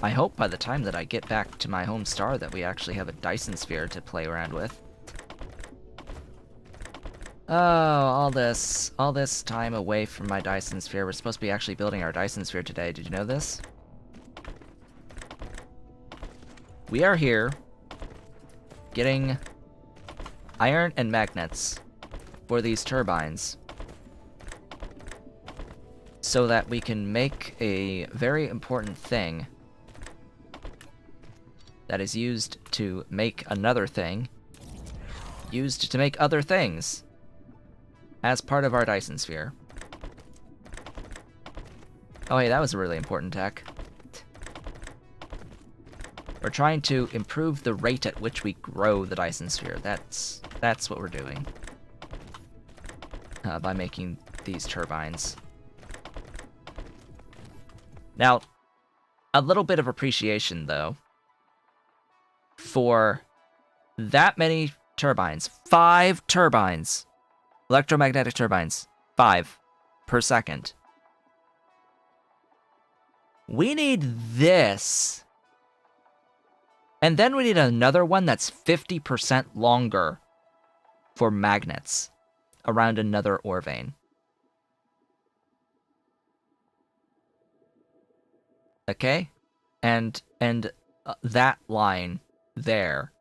I hope by the time that I get back to my home star that we actually have a Dyson Sphere to play around with. Oh, all this time away from my Dyson Sphere. We're supposed to be actually building our Dyson Sphere today. Did you know this? We are here getting iron and magnets for these turbines so that we can make a very important thing that is used to make another thing, used to make other things as part of our Dyson Sphere. Oh hey, that was a really important tech. We're trying to improve the rate at which we grow the Dyson Sphere. That's what we're doing. By making these turbines. Now, a little bit of appreciation, though, for that many turbines. 5 turbines. Electromagnetic turbines. 5 per second. We need this. And then we need another one that's 50% longer for magnets around another ore vein. Okay? And that line there,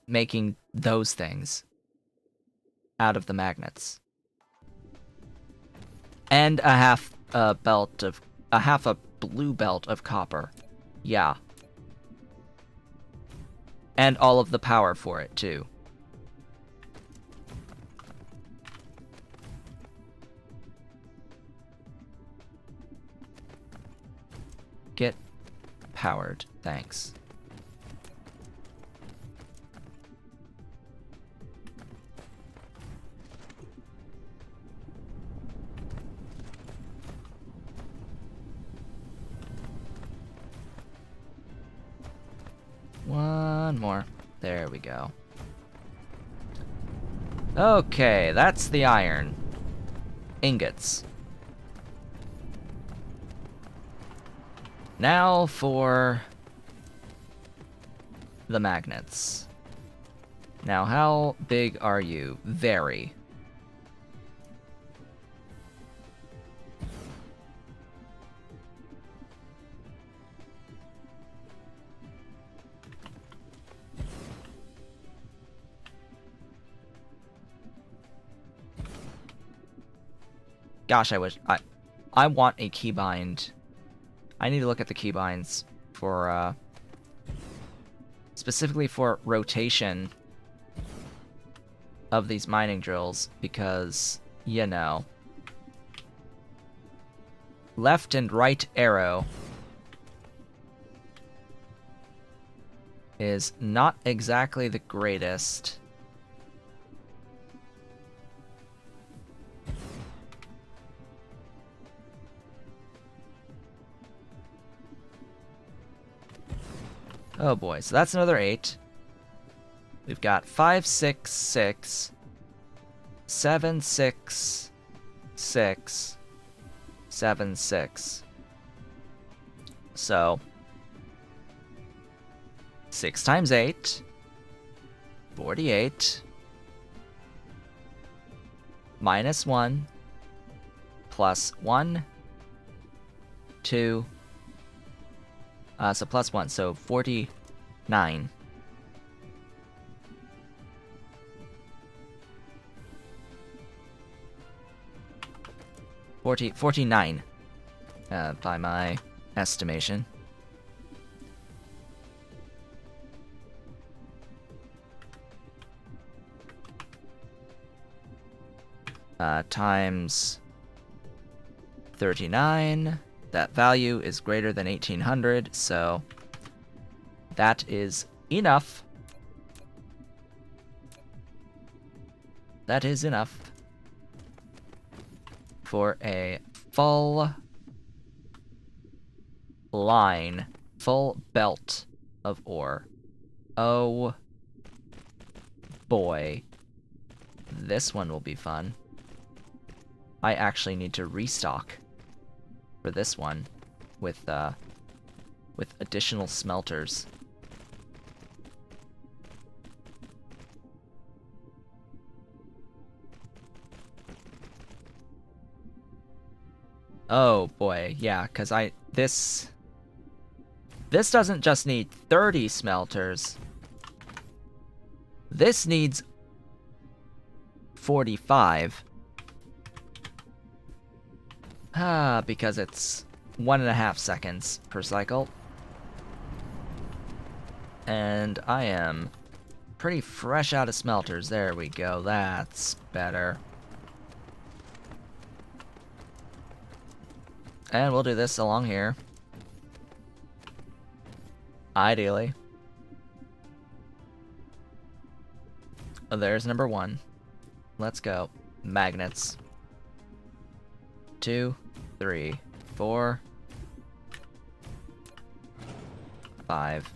making those things out of the magnets. And a half a blue belt of copper. Yeah. And all of the power for it, too. Get powered, thanks. One more. There we go. Okay, that's the iron. Ingots. Now for the magnets. Now, how big are you? Very. Gosh, I wish I want a keybind. I need to look at the keybinds for specifically for rotation of these mining drills because, you know, left and right arrow is not exactly the greatest. Oh boy, so that's another 8. We've got 5, 6, 6, 7, 6, 6, 7, 6. So 6 times 8, 48, minus 1, plus 1, 2, so plus 1, so 49. Forty 49, by my estimation. Times 39. That value is greater than 1800, so that is enough. That is enough for a full line, full belt of ore. Oh boy. This one will be fun. I actually need to restock for this one with additional smelters. Oh boy, yeah, because this doesn't just need 30 smelters. This needs 45. Because it's 1.5 seconds per cycle. And I am pretty fresh out of smelters. There we go, that's better. And we'll do this along here. Ideally. Oh, there's number 1. Let's go. Magnets. 2, 3, 4, 5,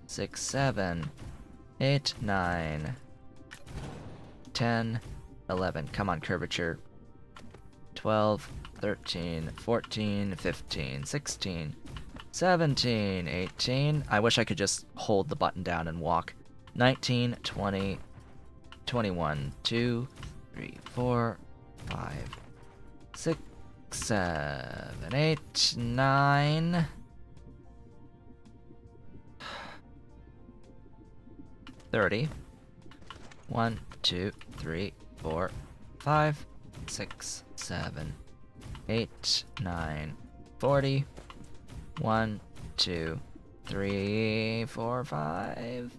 6, 7, 8, 9, 10, 11. Come on, curvature. 12, 13, 14, 15, 16, 17, 18. I wish I could just hold the button down and walk. 19, 20, 21, 2, 3, 4, 5, 6, 7, 8, 9. 30. 1, 2, 3, 4, 5, 6, 7, 8, 9, 40. 1, 2, 3, 4, 5.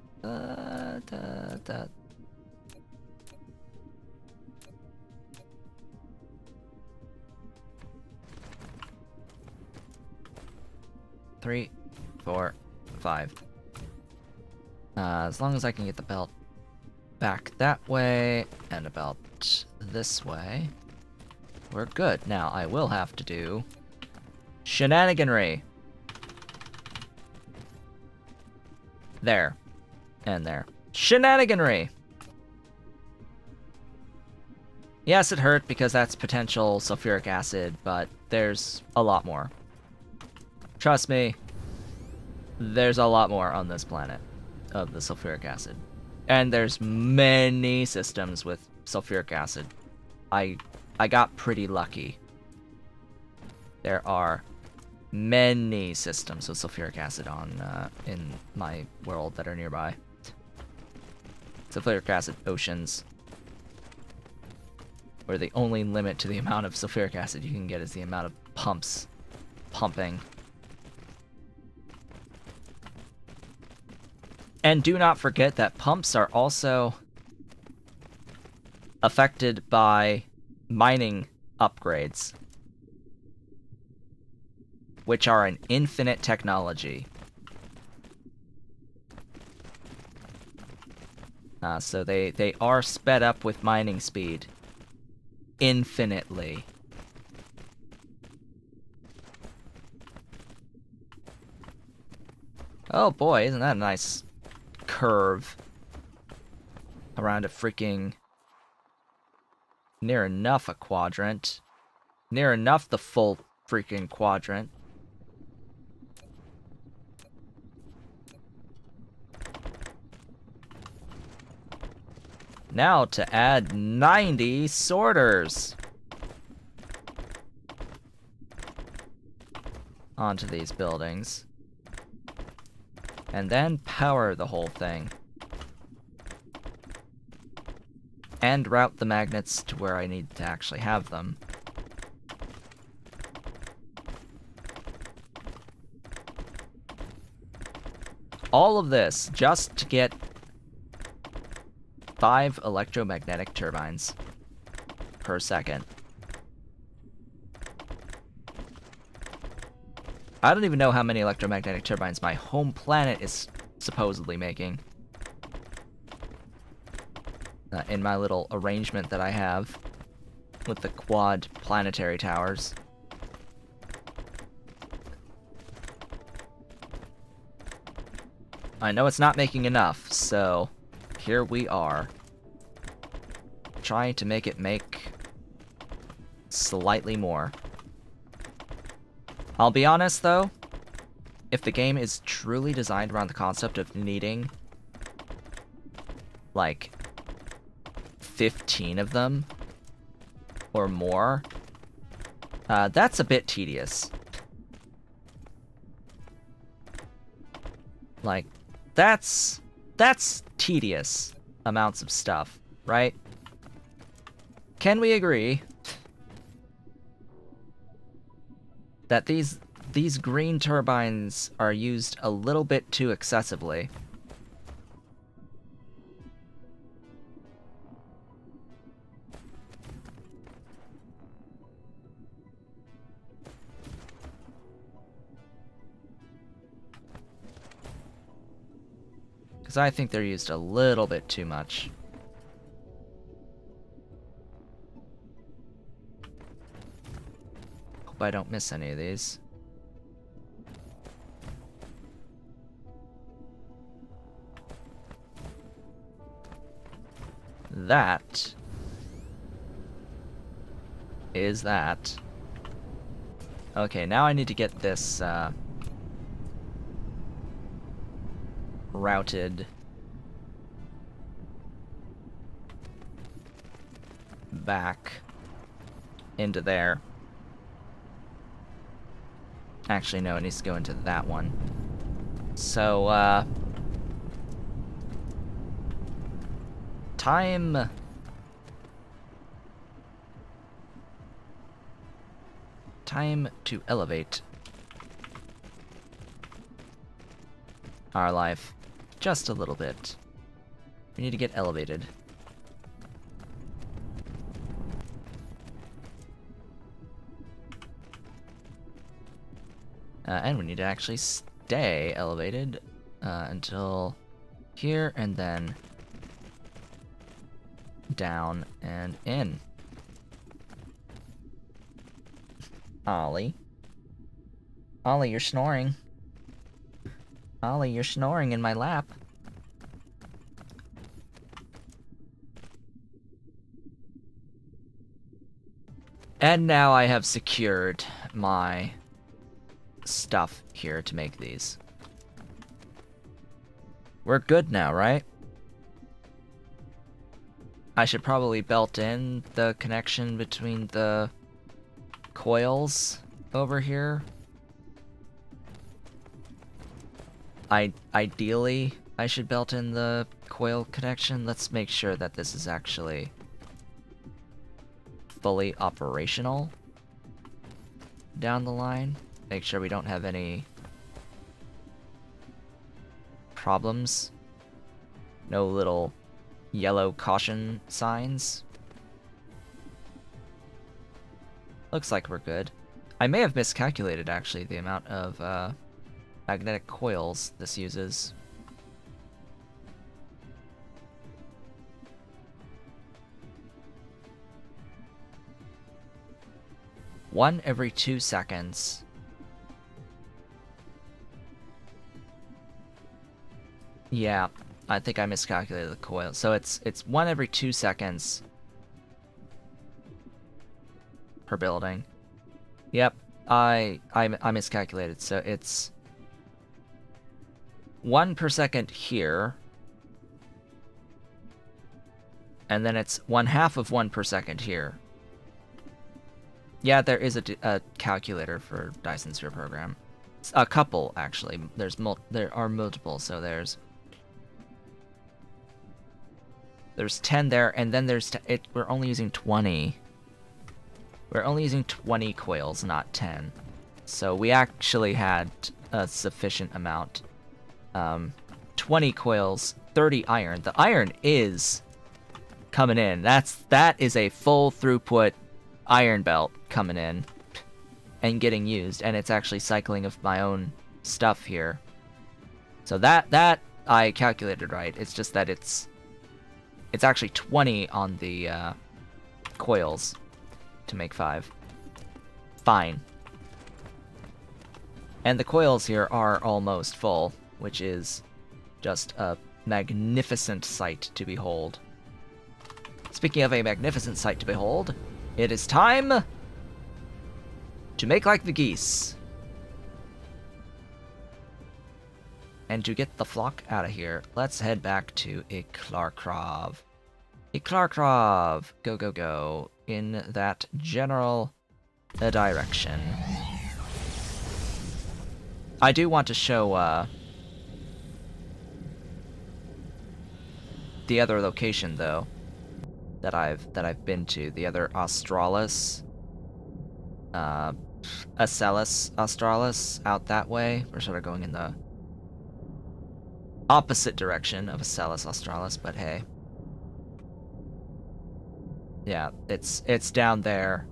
3, 4, 5. As long as I can get the belt back that way and about this way, we're good. Now I will have to do shenaniganry. There. And there. Shenaniganry! Yes, it hurt because that's potential sulfuric acid, but there's a lot more. Trust me, there's a lot more on this planet of the sulfuric acid. And there's many systems with sulfuric acid. I got pretty lucky. There are many systems with sulfuric acid on in my world that are nearby. Sulfuric acid oceans, where the only limit to the amount of sulfuric acid you can get is the amount of pumps pumping. And do not forget that pumps are also affected by mining upgrades, which are an infinite technology. So they are sped up with mining speed infinitely. Oh boy, isn't that a nice curve around a freaking near enough a quadrant. Near enough the full freaking quadrant. Now to add 90 sorters onto these buildings. And then power the whole thing. And route the magnets to where I need to actually have them. All of this just to get 5 electromagnetic turbines per second. I don't even know how many electromagnetic turbines my home planet is supposedly making. In my little arrangement that I have with the quad planetary towers. I know it's not making enough, so here we are. Trying to make it make slightly more. I'll be honest though, if the game is truly designed around the concept of needing like 15 of them or more, that's a bit tedious. Like, that's tedious amounts of stuff, right? Can we agree that these green turbines are used a little bit too excessively? Because I think they're used a little bit too much. Hope I don't miss any of these. That is that. Okay, now I need to get this routed back into there. Actually, no, it needs to go into that one. So, time to elevate our life just a little bit. We need to get elevated. And we need to actually stay elevated until here, and then down and in. Ollie. Ollie, you're snoring. Ollie, you're snoring in my lap. And now I have secured my stuff here to make these. We're good now, right? I should probably belt in the connection between the coils over here. Ideally, I should belt in the coil connection. Let's make sure that this is actually fully operational down the line. Make sure we don't have any problems. No little yellow caution signs. Looks like we're good. I may have miscalculated, actually, the amount of magnetic coils this uses. One every 2 seconds. Yeah, I think I miscalculated the coil. So it's 1 every 2 seconds per building. Yep, I miscalculated. So it's 1 per second here, and then it's 1/2 of 1 per second here. Yeah, there is a calculator for Dyson Sphere Program. A couple, actually. There are multiple, so there's 10 there, and then we're only using 20. We're only using 20 coils, not 10. So we actually had a sufficient amount. 20 coils, 30 iron. The iron is coming in. That is a full throughput iron belt coming in and getting used, and it's actually cycling of my own stuff here. So that I calculated right. It's just that it's actually 20 on the coils to make 5. Fine. And the coils here are almost full, which is just a magnificent sight to behold. Speaking of a magnificent sight to behold, it is time to make like the geese. And to get the flock out of here, let's head back to Iklarkrov. Iklarkrov! Go, go, go. In that general direction. I do want to show the other location, though, that I've been to. The other Australis. Acellus Australis out that way. We're sort of going in the opposite direction of Acellus Australis, but hey. Yeah, it's down there.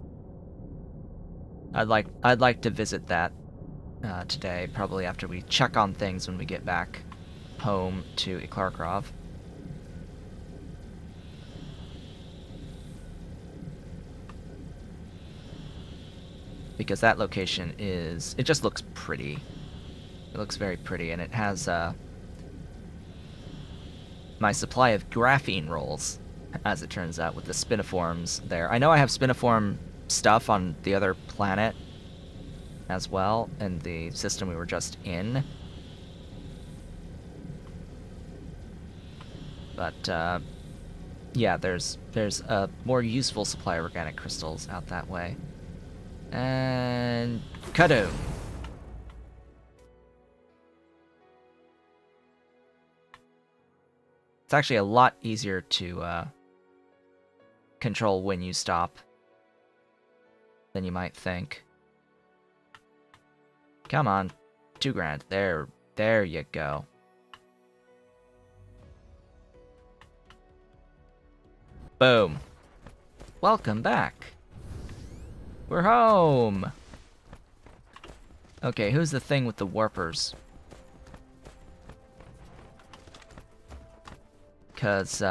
I'd like to visit that today, probably after we check on things when we get back home to Iklarkrov. Because that location it just looks pretty. It looks very pretty, and it has my supply of graphene rolls, as it turns out, with the spiniforms there. I know I have spiniform stuff on the other planet as well, in the system we were just in. But yeah, there's a more useful supply of organic crystals out that way. And Kadoom. It's actually a lot easier to control when you stop than you might think. Come on, 2 grand. There you go. Boom. Welcome back. We're home. Okay, who's the thing with the warpers? 'Cause,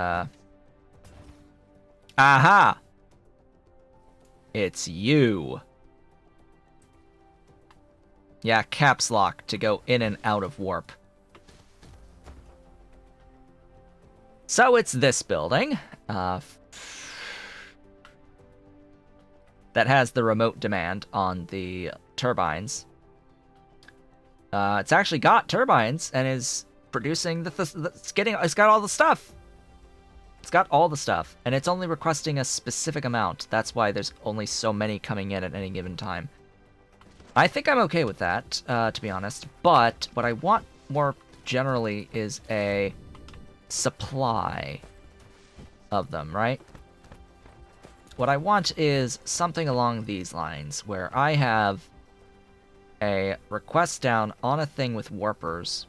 aha! It's you. Yeah, caps lock to go in and out of warp. So it's this building, that has the remote demand on the turbines. It's actually got turbines and is producing it's got all the stuff. It's got all the stuff, and it's only requesting a specific amount. That's why there's only so many coming in at any given time. I think I'm okay with that, to be honest. But what I want more generally is a supply of them, right? What I want is something along these lines, where I have a request down on a thing with warpers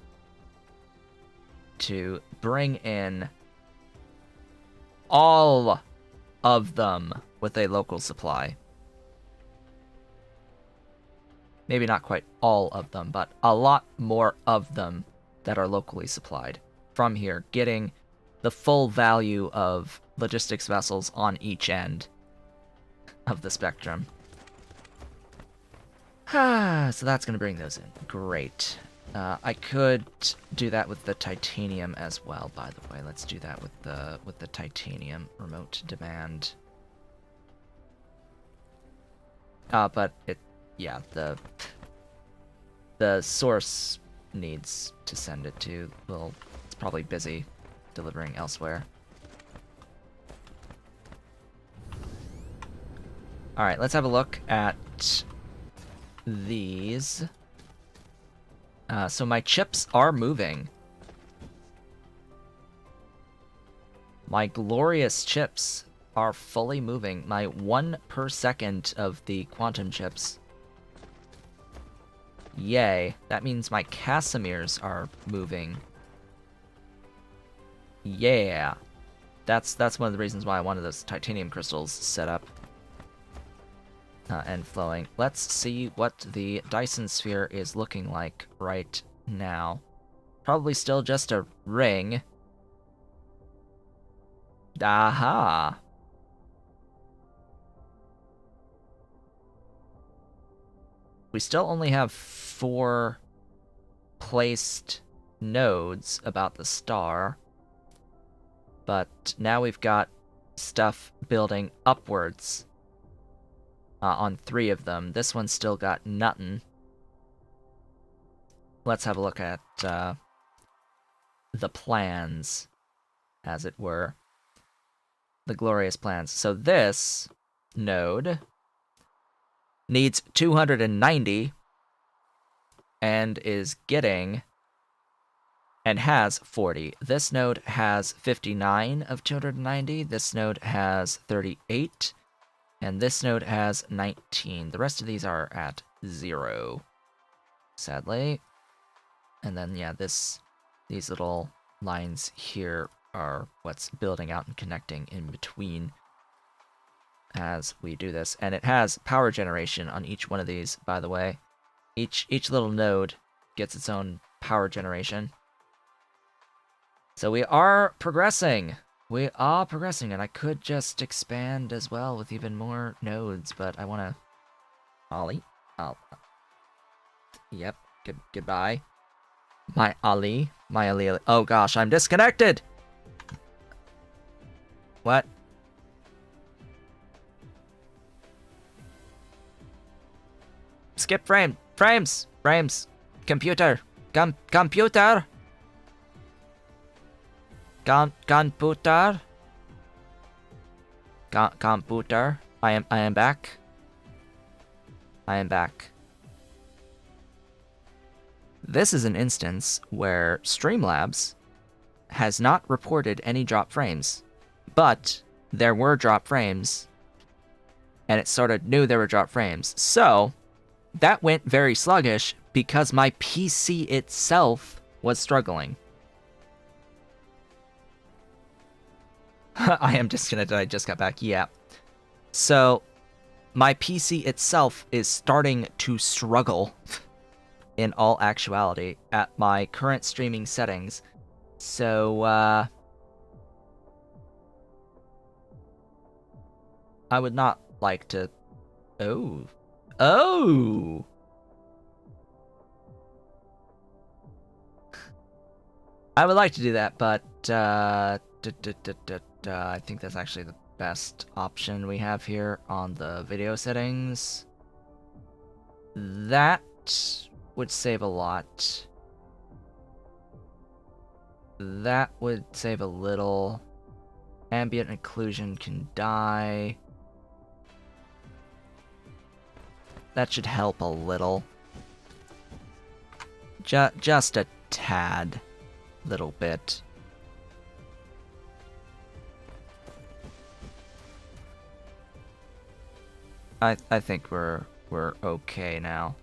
to bring in all of them with a local supply. Maybe not quite all of them, but a lot more of them that are locally supplied from here, getting the full value of logistics vessels on each end of the spectrum. So that's going to bring those in. Great. I could do that with the titanium as well, by the way. Let's do that with the titanium remote demand. But yeah, the source needs to send it to. Well, it's probably busy delivering elsewhere. All right, let's have a look at these. So my chips are moving. My glorious chips are fully moving. My 1 per second of the quantum chips. Yay. That means my Casimirs are moving. Yeah. That's one of the reasons why I wanted those titanium crystals set up. And flowing. Let's see what the Dyson Sphere is looking like right now. Probably still just a ring. Aha! We still only have 4 placed nodes about the star. But now we've got stuff building upwards. On 3 of them. This one's still got nothing. Let's have a look at the plans, as it were. The glorious plans. So this node needs 290 and is getting and has 40. This node has 59 of 290. This node has 38. And this node has 19. The rest of these are at 0, sadly. And then, yeah, these little lines here are what's building out and connecting in between as we do this. And it has power generation on each one of these, by the way. Each little node gets its own power generation. So we are progressing. We are progressing, and I could just expand as well with even more nodes, but I want to... Ollie? Oh. Yep. Goodbye. My Ollie. My Ollie. Oh gosh, I'm disconnected! What? Skip frame. Frames! Frames! Computer! Computer! Computer. Computer. I am back. I am back. This is an instance where Streamlabs has not reported any drop frames, but there were drop frames, and it sort of knew there were drop frames. So that went very sluggish because my PC itself was struggling. I am disconnected, I just got back, yeah. So, my PC itself is starting to struggle, in all actuality, at my current streaming settings. So, I would not like to... Oh. Oh! I would like to do that, but, I think that's actually the best option we have here on the video settings. That would save a lot. That would save a little. Ambient occlusion can die. That should help a little. Just a tad. Little bit. I think we're okay now.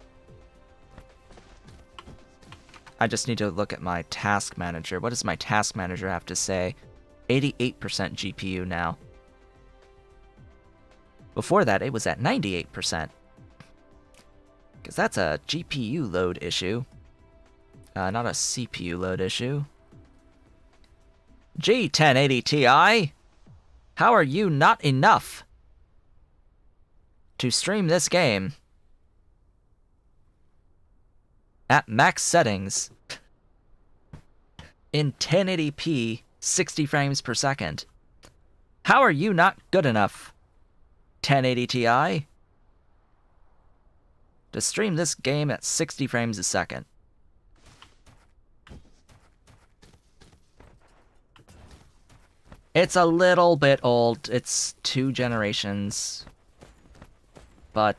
I just need to look at my task manager. What does my task manager have to say? 88% GPU now. Before that, it was at 98%. Because that's a GPU load issue. Not a CPU load issue. G1080 Ti, how are you not enough to stream this game at max settings in 1080p 60 frames per second? How are you not good enough, 1080 Ti, to stream this game at 60 frames a second? It's a little bit old. It's 2 generations. But,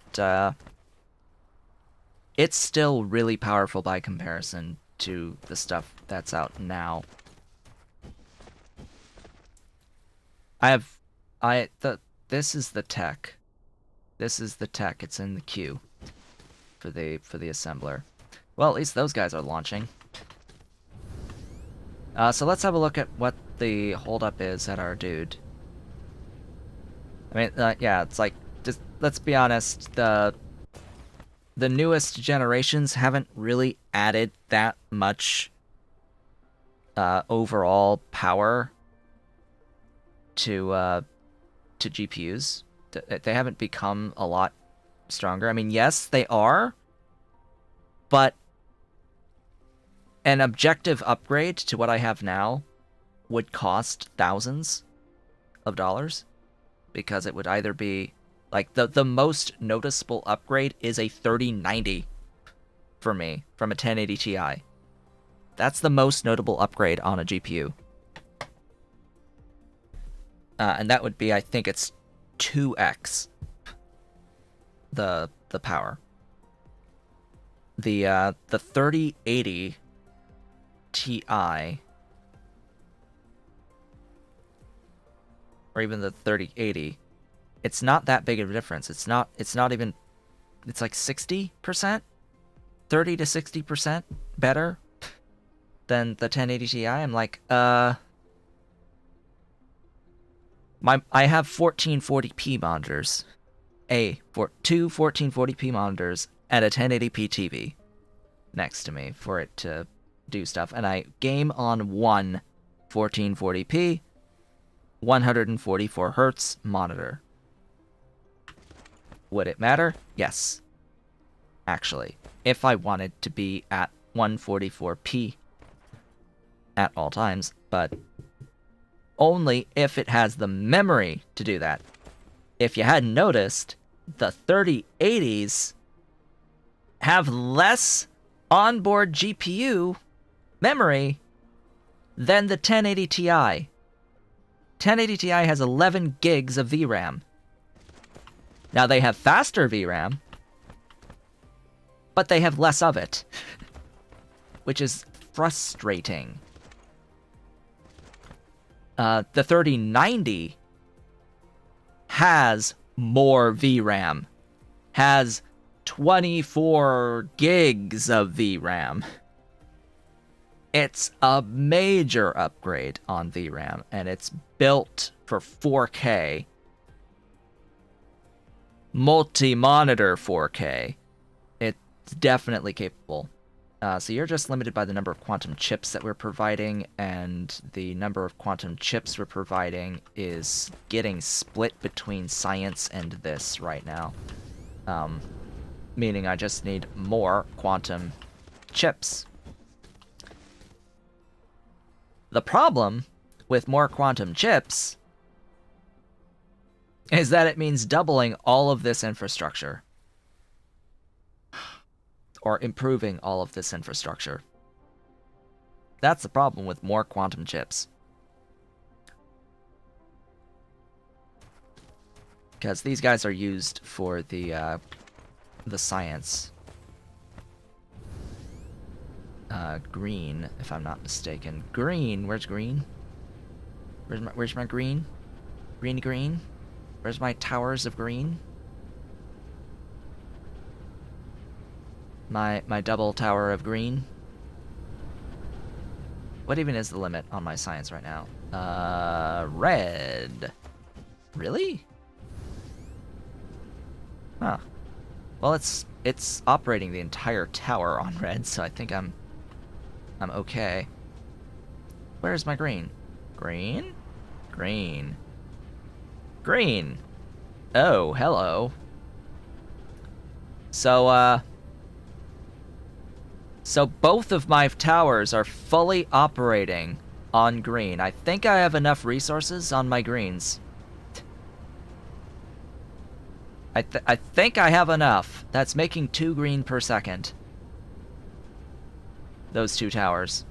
it's still really powerful by comparison to the stuff that's out now. This is the tech. This is the tech. It's in the queue for the assembler. Well, at least those guys are launching. So let's have a look at what the holdup is at our dude. I mean, yeah, it's like, just let's be honest, the newest generations haven't really added that much overall power to GPUs. They haven't become a lot stronger. I mean, yes, they are, but an objective upgrade to what I have now would cost thousands of dollars, because it would either be like the most noticeable upgrade is a 3090 for me from a 1080 Ti. That's the most notable upgrade on a GPU. And that would be, I think it's 2x the power. The 3080 Ti, or even the 3080, it's not that big of a difference. It's not even, it's like 60%, 30 to 60% better than the 1080 Ti. I'm like, I have 1440p monitors, two 1440p monitors and a 1080p TV next to me for it to do stuff, and I game on one 1440p 144 hertz monitor. Would it matter? Yes. Actually, if I wanted to be at 144p at all times, but only if it has the memory to do that. If you hadn't noticed, the 3080s have less onboard GPU memory than the 1080 Ti. 1080 Ti has 11 gigs of VRAM. Now they have faster VRAM, but they have less of it, which is frustrating. The 3090 has more VRAM, has 24 gigs of VRAM. It's a major upgrade on VRAM, and it's built for 4K. Multi-monitor 4K. It's definitely capable. So you're just limited by the number of quantum chips that we're providing, and the number of quantum chips we're providing is getting split between science and this right now. Meaning I just need more quantum chips. The problem with more quantum chips is that it means doubling all of this infrastructure. Or improving all of this infrastructure. That's the problem with more quantum chips. Because these guys are used for the science. Green, if I'm not mistaken. Green, where's green? Where's my green? Green? Where's my towers of green? My double tower of green? What even is the limit on my science right now? Red. Really? Huh. Well, it's operating the entire tower on red, so I think I'm okay. Where's my green? Green? Green. Green. Oh, hello. So both of my towers are fully operating on green. I think I have enough resources on my greens. I think I have enough. That's making 2 green per second. Those 2 towers.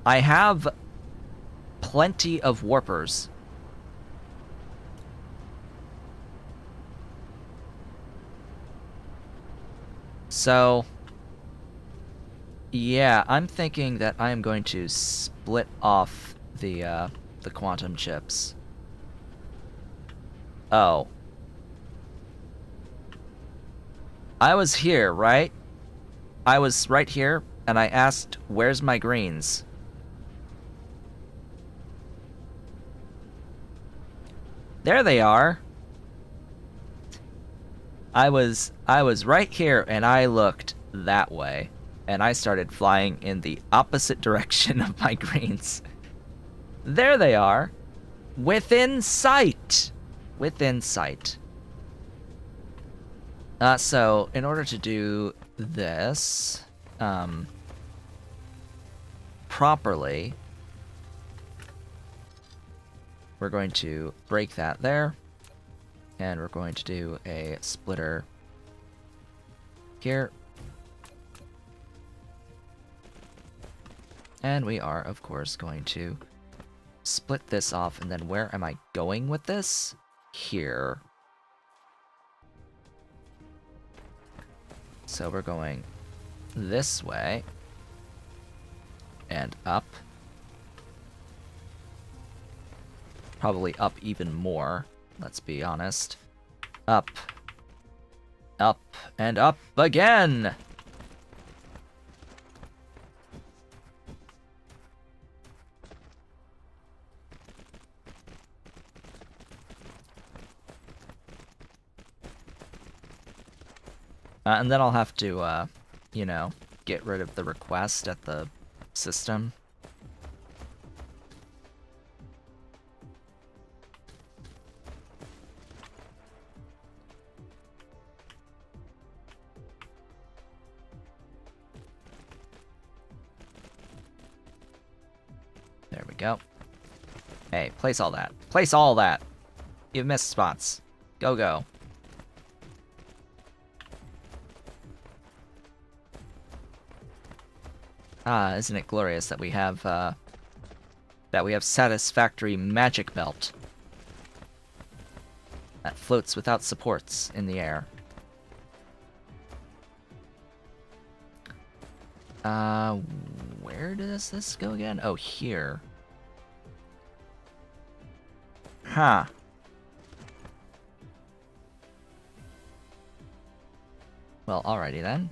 I have plenty of warpers. So, yeah, I'm thinking that I'm going to split off the quantum chips. Oh. I was here, right? I was right here, and I asked, where's my greens? There they are. I was right here, and I looked that way, and I started flying in the opposite direction of my greens. There they are. Within sight. Within sight. So, in order to do this properly, we're going to break that there, and we're going to do a splitter here. And we are, of course, going to split this off, and then where am I going with this? Here. So we're going this way and up. Probably up even more, let's be honest. Up. Up and up again! And then I'll have to, you know, get rid of the request at the system. There we go. Hey, place all that. Place all that! You've missed spots. Go, go. Ah, isn't it glorious that we have satisfactory magic belt that floats without supports in the air. Where does this go again? Oh, here. Huh. Well, alrighty then.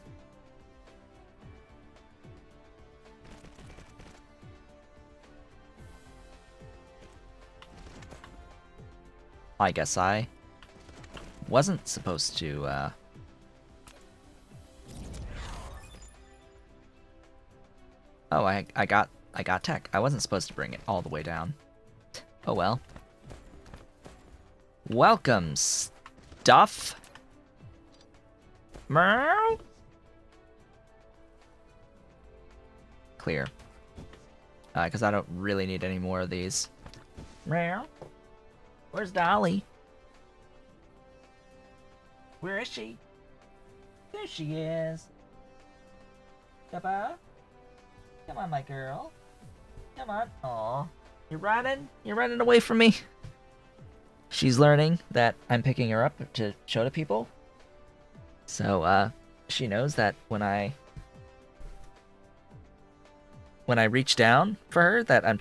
I guess I wasn't supposed to, Oh, I got tech. I wasn't supposed to bring it all the way down. Oh well. Welcome, stuff. Meow. Clear. Because I don't really need any more of these. Meow. Where's Dolly? Where is she? There she is. Peppa? Come on, my girl. Come on. Aw. You're running? You're running away from me? She's learning that I'm picking her up to show to people. So, she knows that when I reach down for her, that I'm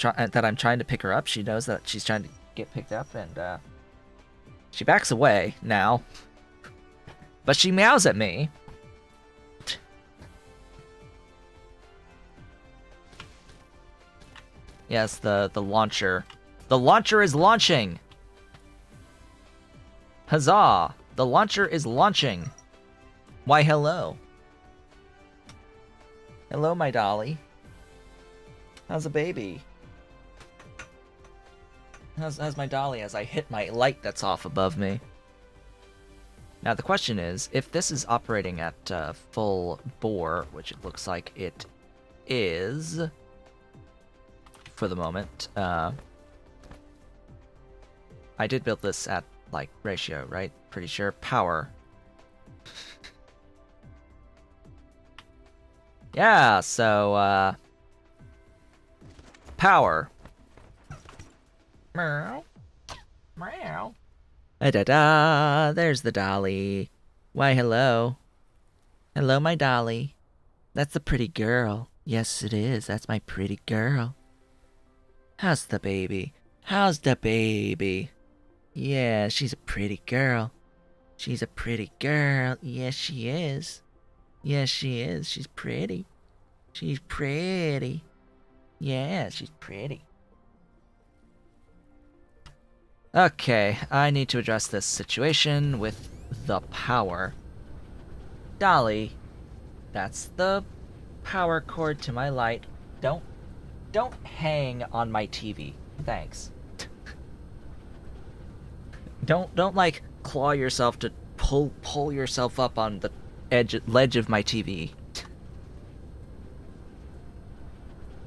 trying to pick her up, she knows that she's trying to get picked up, and she backs away now, but she meows at me. Yes, the launcher is launching. Huzzah! The launcher is launching. Why, hello. Hello, my dolly. How's a baby? How's my dolly as I hit my light that's off above me? Now the question is, if this is operating at full bore, which it looks like it is for the moment. I did build this at like ratio, right? Pretty sure. Power. Yeah, so power. Meow. Meow. Da-da-da, there's the dolly. Why, hello. Hello, my dolly. That's a pretty girl. Yes, it is. That's my pretty girl. How's the baby? How's the baby? Yeah, she's a pretty girl. She's a pretty girl. Yes, she is. Yes, she is. She's pretty. She's pretty. Yeah, she's pretty. Okay, I need to address this situation with the power. Dolly, that's the power cord to my light. Don't hang on my TV. Thanks. Don't like claw yourself to pull yourself up on the ledge of my TV.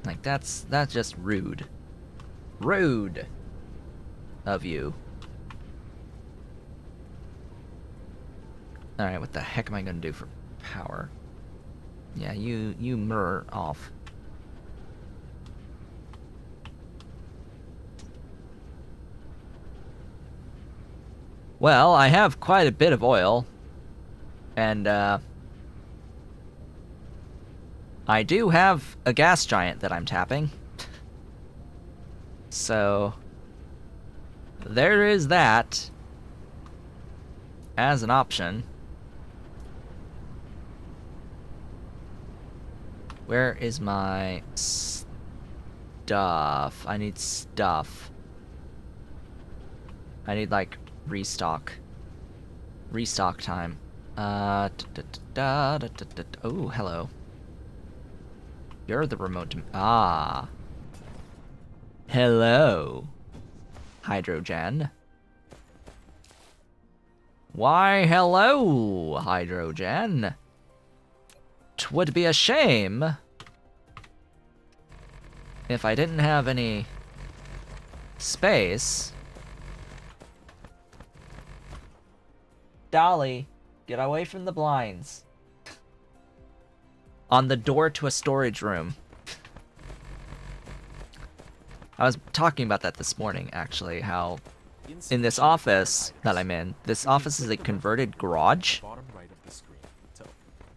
Like that's just rude. Rude of you. Alright, what the heck am I gonna do for power? Yeah, you murr off. Well, I have quite a bit of oil, and I do have a gas giant that I'm tapping. So there is that as an option. Where is my stuff? I need stuff. I need like restock time. Oh, hello. You're the remote. Hello. Hydrogen. Why, hello, hydrogen. 'Twould be a shame if I didn't have any space. Dolly, get away from the blinds. On the door to a storage room. I was talking about that this morning, actually, how in this office that I'm in, this office is a converted garage.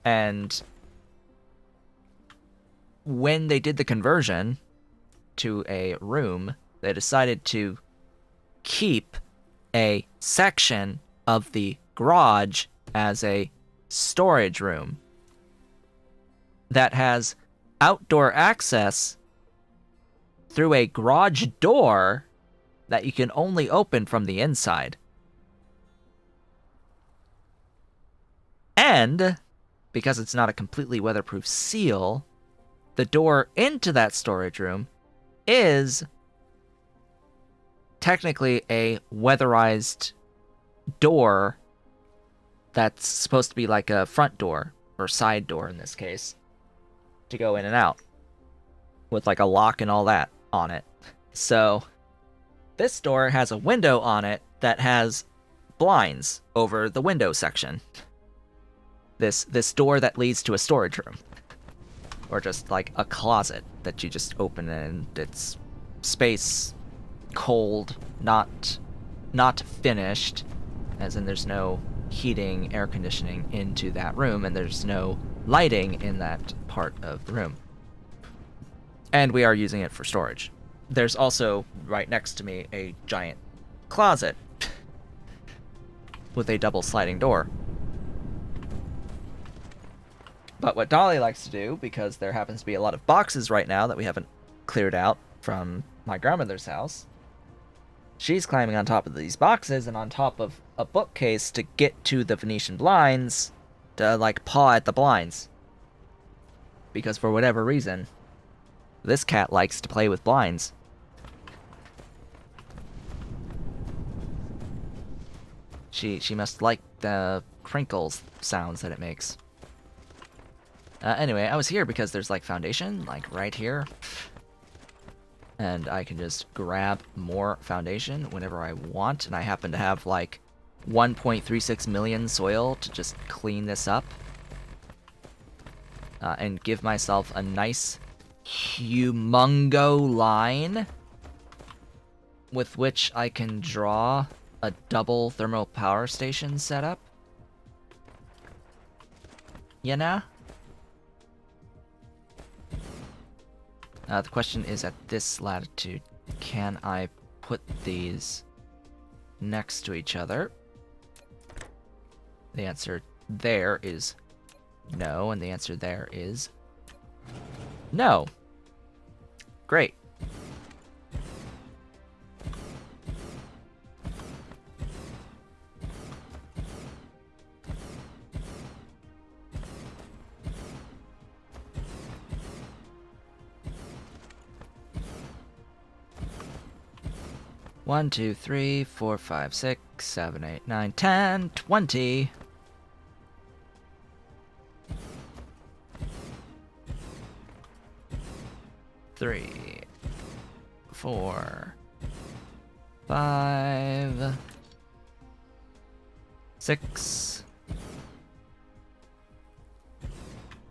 And when they did the conversion to a room, they decided to keep a section of the garage as a storage room that has outdoor access through a garage door that you can only open from the inside. And because it's not a completely weatherproof seal, the door into that storage room is technically a weatherized door that's supposed to be like a front door, or side door in this case, to go in and out, with like a lock and all that on it. So this door has a window on it that has blinds over the window section. This door that leads to a storage room. Or just like a closet that you just open and it's space, cold, not finished, as in there's no heating, air conditioning into that room, and there's no lighting in that part of the room. And we are using it for storage. There's also, right next to me, a giant closet with a double sliding door. But what Dolly likes to do, because there happens to be a lot of boxes right now that we haven't cleared out from my grandmother's house, she's climbing on top of these boxes and on top of a bookcase to get to the Venetian blinds to, like, paw at the blinds. Because for whatever reason, this cat likes to play with blinds. She must like the crinkles sounds that it makes. Anyway, I was here because there's, like, foundation, like, right here. And I can just grab more foundation whenever I want. And I happen to have, like, 1.36 million soil to just clean this up. And give myself a nice humongo line with which I can draw a double thermal power station setup. You know? The question is, at this latitude, can I put these next to each other? The answer there is no, and the answer there is no. Great. One, 2, 3, 4, 5, 6, 7, 8, 9, 10, 20. Three, 4, 5, 6,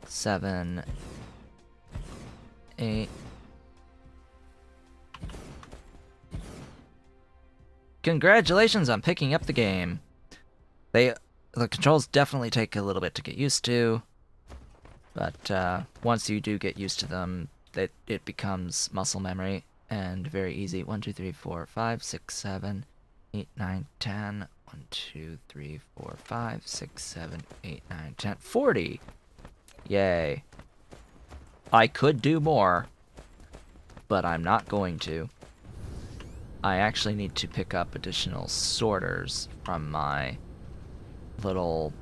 7, 8. Congratulations on picking up the game. The controls definitely take a little bit to get used to, but once you do get used to them, it becomes muscle memory and very easy. 1, 2, 3, 4, 5, 6, 7, 8, 9, 10. 1, 2, 3, 4, 5, 6, 7, 8, 9, 10. 40! Yay. I could do more, but I'm not going to. I actually need to pick up additional sorters from my little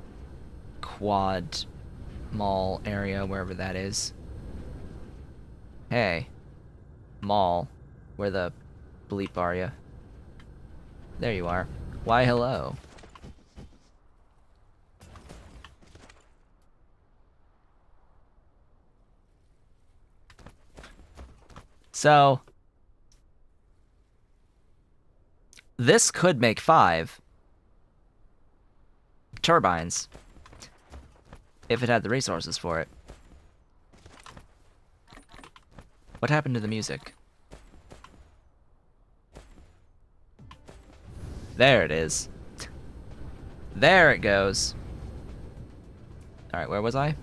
quad mall area, wherever that is. Hey, mall, where the bleep are you? There you are. Why, hello. So, this could make 5 turbines if it had the resources for it. What happened to the music? There it is. There it goes. Alright, where was I?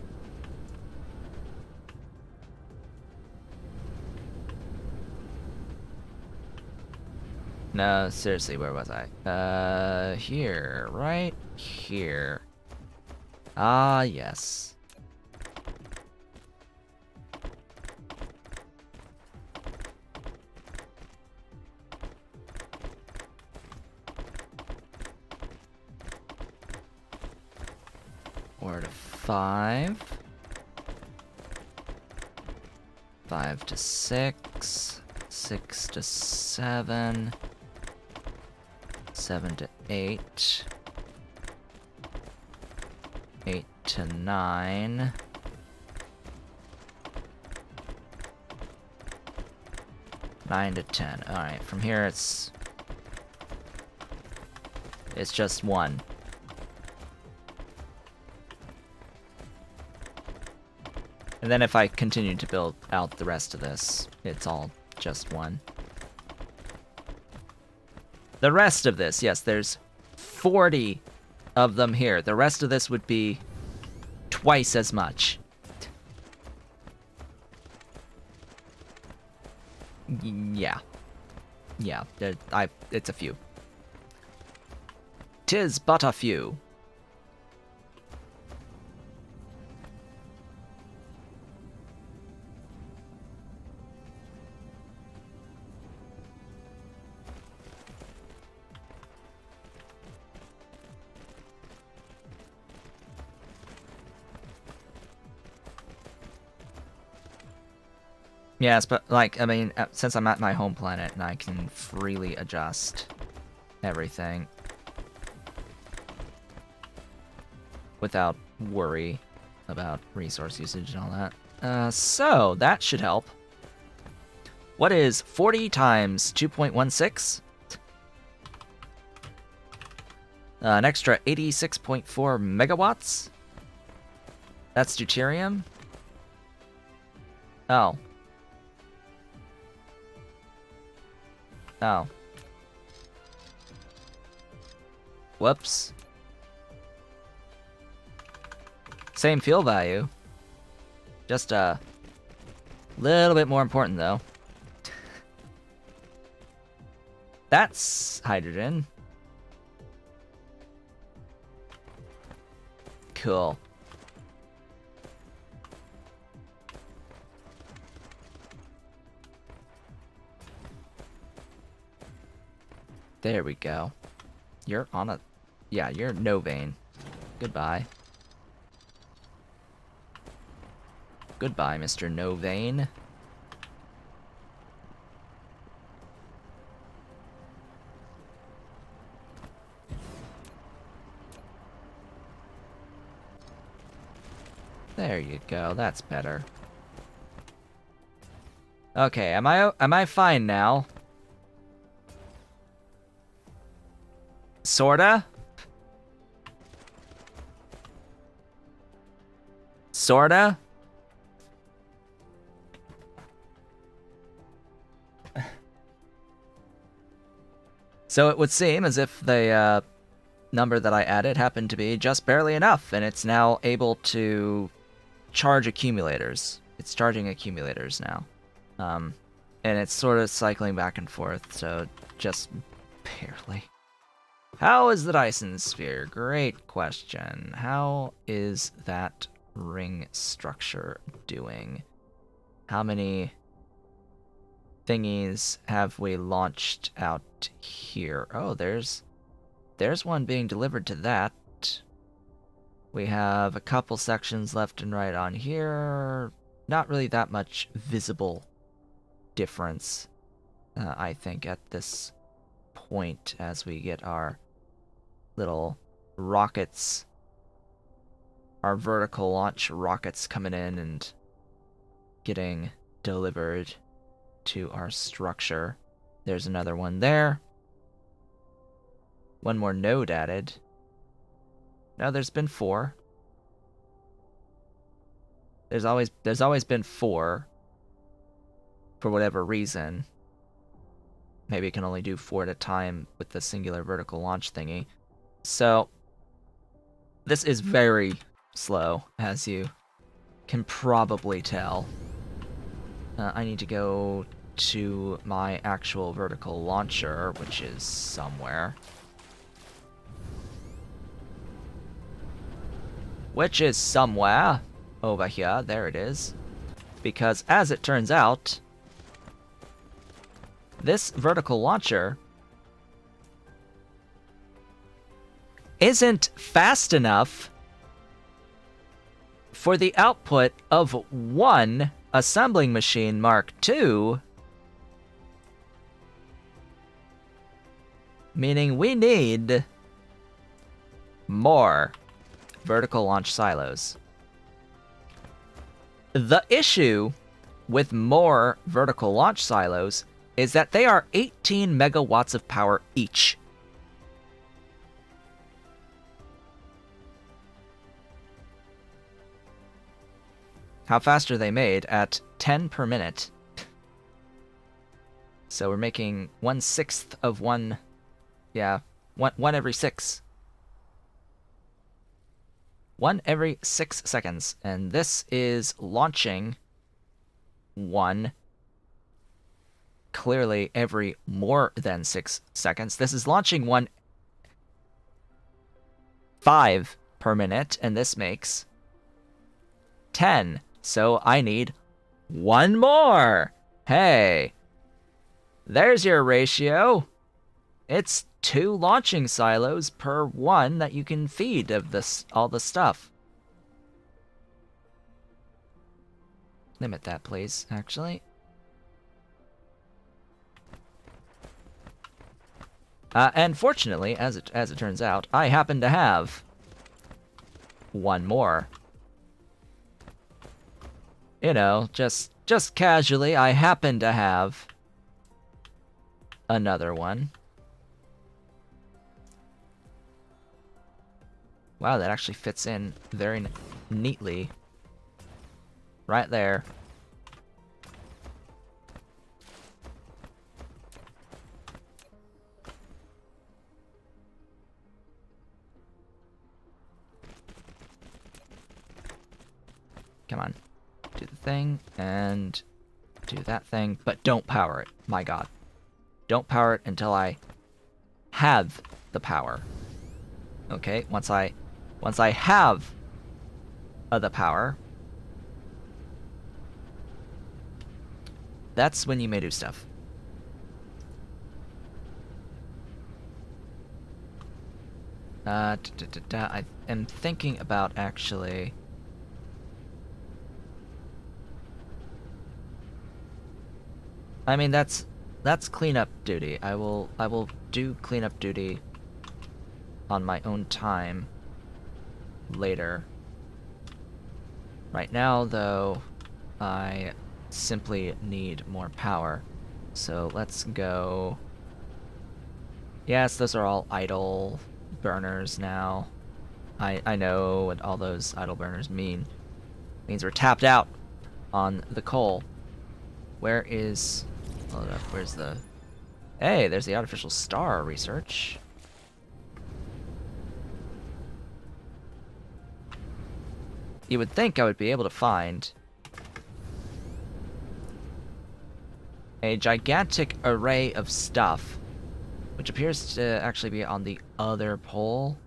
No, seriously, where was I? Here, right here. Ah, yes. Or to 5. 5 to 6. 6 to 7. 7 to 8. 8 to 9. 9 to 10. Alright, from here it's just 1. And then if I continue to build out the rest of this, it's all just 1. The rest of this, yes, there's 40 of them here. The rest of this would be twice as much. Yeah. Yeah, it's a few. 'Tis but a few. Yes, but, like, I mean, since I'm at my home planet and I can freely adjust everything without worry about resource usage and all that. So, that should help. What is 40 times 2.16? An extra 86.4 megawatts? That's deuterium? Oh. Oh. Whoops. Same fuel value. Just a little bit more important, though. That's hydrogen. Cool. There we go. You're on a... Yeah, you're no vein. Goodbye. Goodbye, Mr. No Vein. There you go. That's better. Okay, am I fine now? Sorta? Sorta? So it would seem as if the number that I added happened to be just barely enough, and it's now able to charge accumulators. It's charging accumulators now. And it's sort of cycling back and forth, so just barely. How is the Dyson Sphere? Great question. How is that ring structure doing? How many thingies have we launched out here? Oh, there's one being delivered to that. We have a couple sections left and right on here. Not really that much visible difference, I think, at this point as we get our little rockets, our vertical launch rockets coming in and getting delivered to our structure. There's another one there. One more node added. No, there's been 4. There's always been 4. For whatever reason. Maybe it can only do 4 at a time with the singular vertical launch thingy. So, this is very slow, as you can probably tell. I need to go to my actual vertical launcher, which is somewhere. Which is somewhere over here. There it is. Because, as it turns out, this vertical launcher isn't fast enough for the output of one assembling machine Mark II, meaning we need more vertical launch silos. The issue with more vertical launch silos is that they are 18 megawatts of power each. How fast are they made? At 10 per minute. So we're making 1/6 of one... Yeah, one every 6. 1 every 6 seconds. And this is launching 1 clearly every more than 6 seconds. This is launching 1 5 per minute, and this makes 10. So I need 1 more. Hey, there's your ratio. It's 2 launching silos per 1 that you can feed of this, all the stuff. Limit that, please, actually. And fortunately, as it turns out, I happen to have one more. You know, just casually, I happen to have another one. Wow, that actually fits in very neatly. Right there. Come on. Do the thing, and do that thing, but don't power it. My god. Don't power it until I have the power. Okay, once I have the power, that's when you may do stuff. I am thinking about actually... I mean, that's cleanup duty. I will do cleanup duty on my own time later. Right now, though, I simply need more power. So let's go... Yes, those are all idle burners now. I know what all those idle burners mean. It means we're tapped out on the coal. Where is... Hold up, where's the... Hey, there's the artificial star research. You would think I would be able to find a gigantic array of stuff, which appears to actually be on the other pole.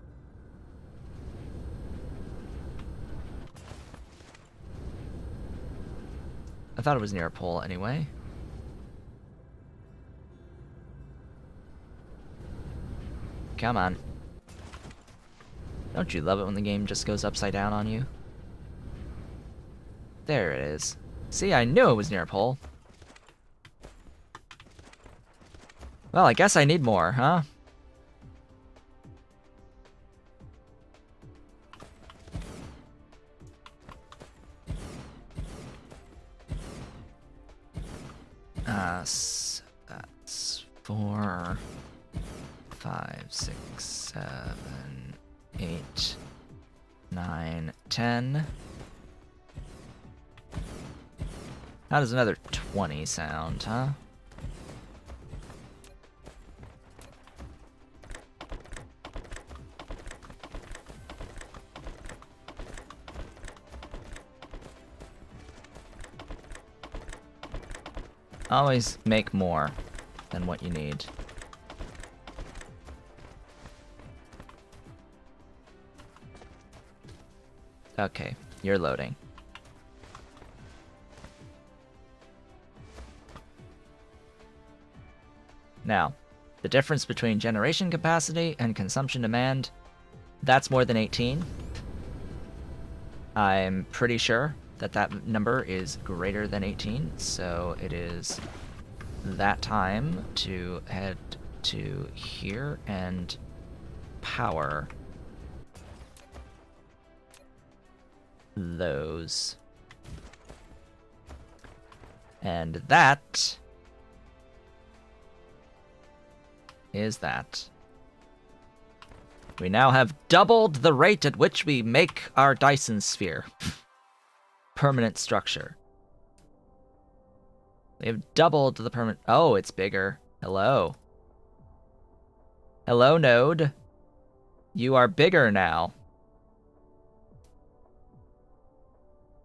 I thought it was near a pole anyway. Come on. Don't you love it when the game just goes upside down on you? There it is. See, I knew it was near a pole. Well, I guess I need more, huh? That's 4, 5, 6, 7, 8, 9, 10. How does another 20 sound, huh? Always make more than what you need. Okay, you're loading. Now, the difference between generation capacity and consumption demand, that's more than 18. I'm pretty sure that that number is greater than 18, so it is that time to head to here and power those. And that is that. We now have doubled the rate at which we make our Dyson Sphere. Permanent structure. We have doubled the permanent... Oh, it's bigger. Hello. Hello, node. You are bigger now.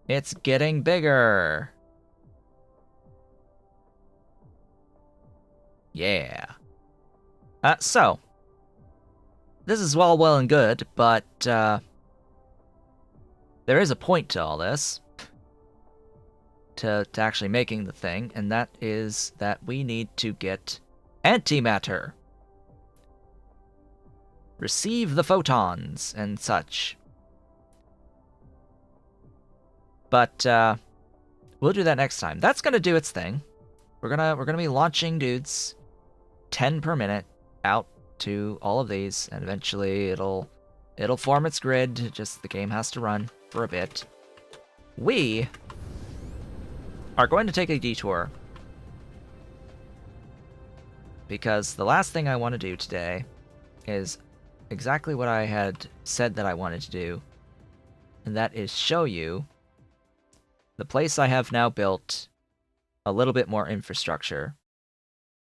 It's getting bigger. Yeah. So, this is all well and good, but there is a point to all this. To actually making the thing, and that is that we need to get Antimatter. Receive the photons and such. But we'll do that next time. That's gonna do its thing. We're gonna be launching dudes 10 per minute out to all of these, and eventually it'll form its grid. Just the game has to run for a bit. We are going to take a detour because the last thing I want to do today is exactly what I had said that I wanted to do, and that is show you the place I have now built a little bit more infrastructure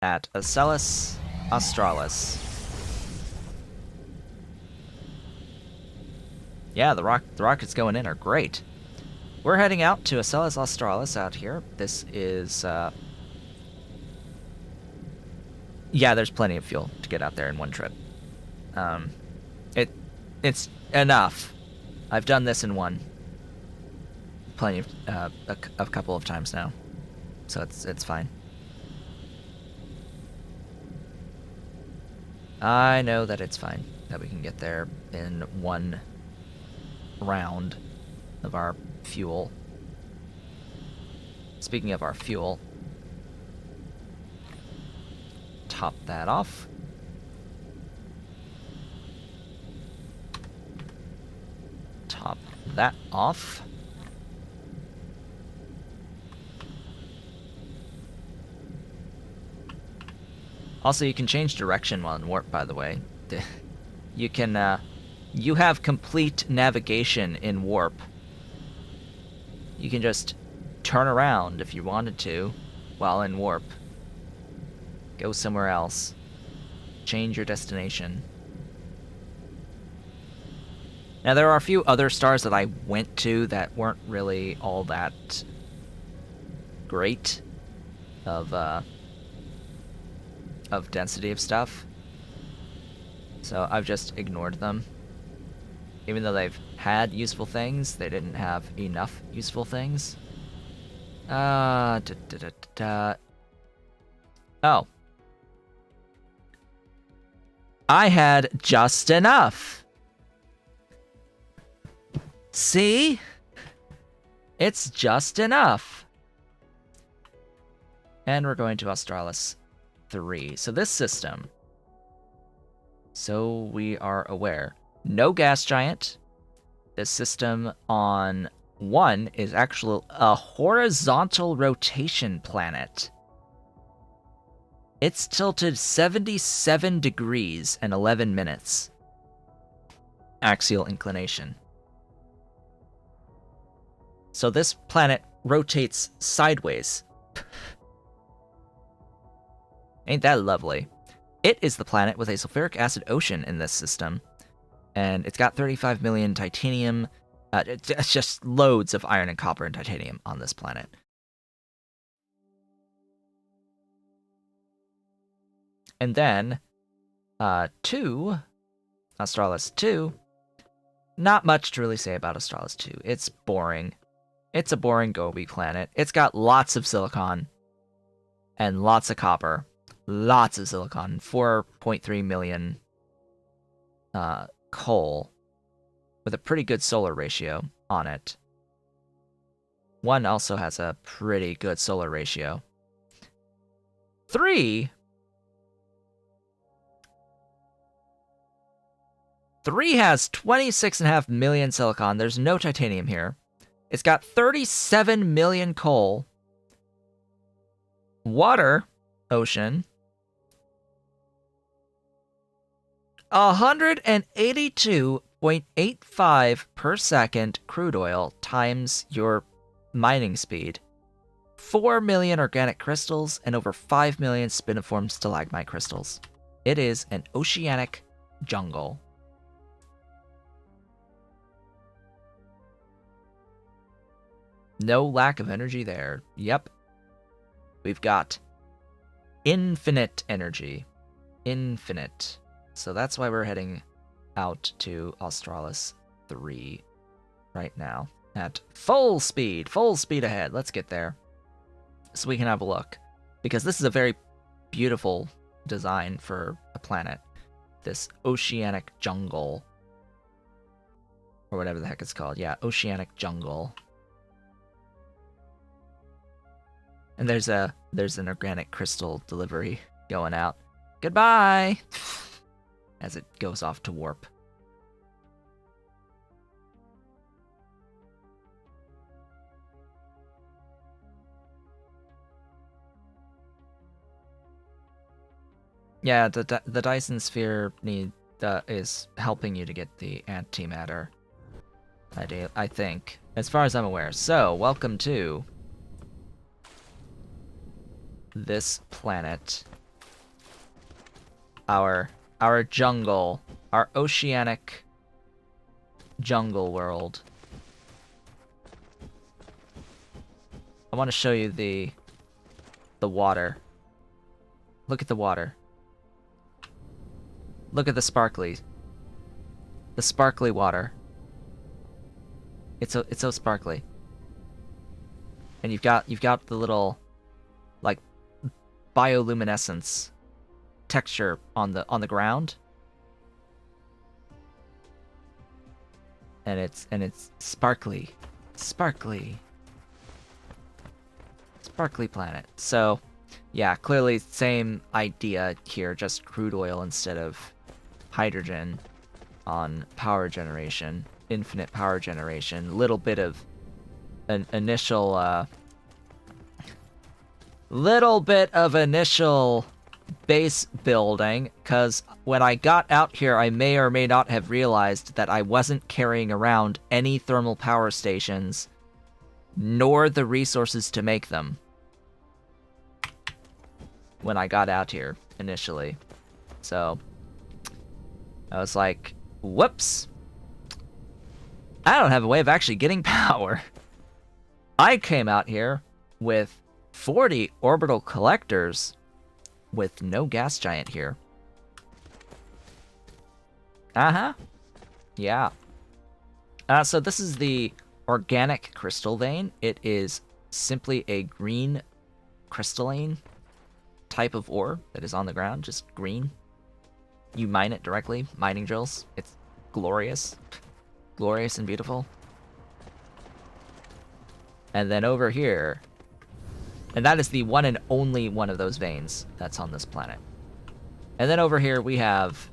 at Ocellus Australis. Yeah, the rockets going in are great. We're heading out to Ocellus Australis out here. This is, yeah, there's plenty of fuel to get out there in one trip. It's enough. I've done this in one. Plenty of, a couple of times now. So it's fine. I know that it's fine. That we can get there in one round of our fuel. Speaking of our fuel, top that off. Top that off. Also, you can change direction while in warp, by the way. You can, you have complete navigation in warp. You can just turn around if you wanted to while in warp. Go somewhere else. Change your destination. Now, there are a few other stars that I went to that weren't really all that great of density of stuff. So I've just ignored them. Even though they've had useful things, they didn't have enough useful things. Oh. I had just enough. See? It's just enough. And we're going to Australis 3. So this system, so we are aware, no gas giant. This system on 1 is actually a horizontal rotation planet. It's tilted 77 degrees and 11 minutes. Axial inclination. So this planet rotates sideways. Ain't that lovely? It is the planet with a sulfuric acid ocean in this system. And it's got 35 million titanium. It's just loads of iron and copper and titanium on this planet. And then, Australis 2. Not much to really say about Australis 2. It's boring. It's a boring Gobi planet. It's got lots of silicon and lots of copper. Lots of silicon. 4.3 million coal with a pretty good solar ratio on it. 1 also has a pretty good solar ratio. 3 has 26.5 million silicon. There's no titanium here. It's got 37 million coal. Water, ocean. 182.85 per second crude oil times your mining speed. 4 million organic crystals and over 5 million spiniform stalagmite crystals. It is an oceanic jungle. No lack of energy there. Yep. We've got infinite energy. Infinite. So that's why we're heading out to Australis 3 right now. At full speed ahead. Let's get there so we can have a look. Because this is a very beautiful design for a planet. This oceanic jungle. Or whatever the heck it's called. Yeah, oceanic jungle. And there's an organic crystal delivery going out. Goodbye! as it goes off to warp. Yeah, the Dyson Sphere is helping you to get the antimatter. I think, as far as I'm aware. So, welcome to this planet. Our jungle, our oceanic jungle world. I want to show you the water. Look at the water. Look at the sparkly water. It's so sparkly. And you've got the little like bioluminescence texture on the ground. And it's sparkly planet. So, yeah, clearly same idea here, just crude oil instead of hydrogen on power generation, infinite power generation, little bit of an initial base building, because when I got out here, I may or may not have realized that I wasn't carrying around any thermal power stations, nor the resources to make them when I got out here initially. So I was like, whoops. I don't have a way of actually getting power. I came out here with 40 orbital collectors with no gas giant here. Yeah. So this is the organic crystal vein. It is simply a green crystalline type of ore that is on the ground, just green. You mine it directly, mining drills. It's glorious. Glorious and beautiful. And then over here, and that is the one and only one of those veins that's on this planet. And then over here we have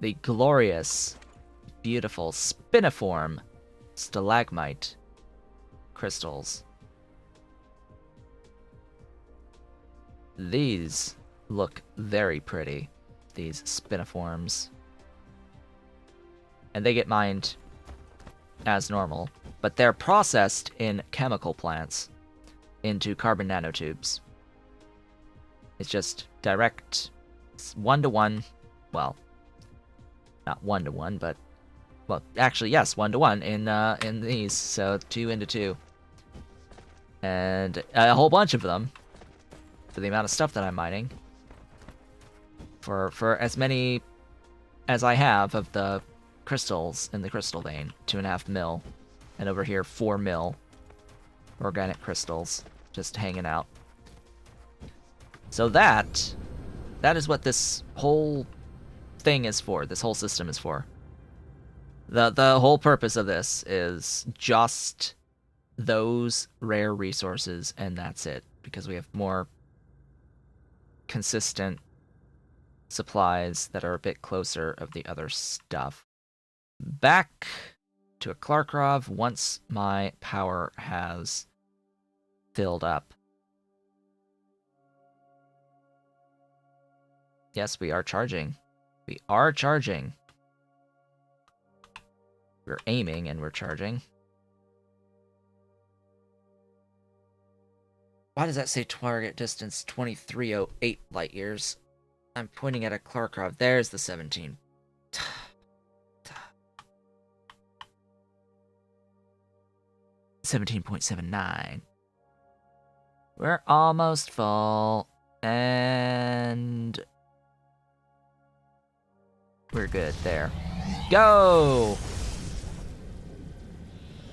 the glorious, beautiful, spiniform stalagmite crystals. These look very pretty, these spiniforms. And they get mined as normal, but they're processed in chemical plants into carbon nanotubes. It's just direct, one-to-one, well, not one-to-one, but, well, actually, yes, one-to-one in these, so 2 into 2. And a whole bunch of them, for the amount of stuff that I'm mining, for as many as I have of the crystals in the crystal vein, 2.5 mil, and over here 4 mil organic crystals just hanging out. So that is what this whole thing is for. This whole system is for. The whole purpose of this is just those rare resources, and that's it, because we have more consistent supplies that are a bit closer of the other stuff. Back to a Klarkrov once my power has filled up. Yes, we are charging. We are charging. We're aiming and we're charging. Why does that say target distance 2308 light years? I'm pointing at a Klarkrov. There's the 17. 17.79. We're almost full. And we're good there. Go!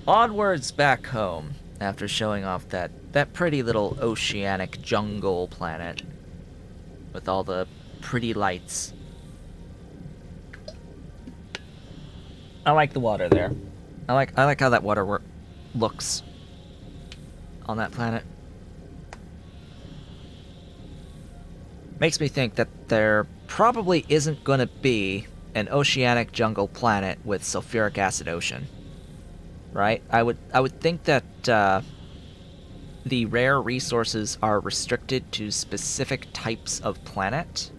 Onwards back home, after showing off that pretty little oceanic jungle planet with all the pretty lights. I like the water there. I like how that water looks on that planet. makes me think that there probably isn't going to be an oceanic jungle planet with sulfuric acid ocean, right? I would think that the rare resources are restricted to specific types of planet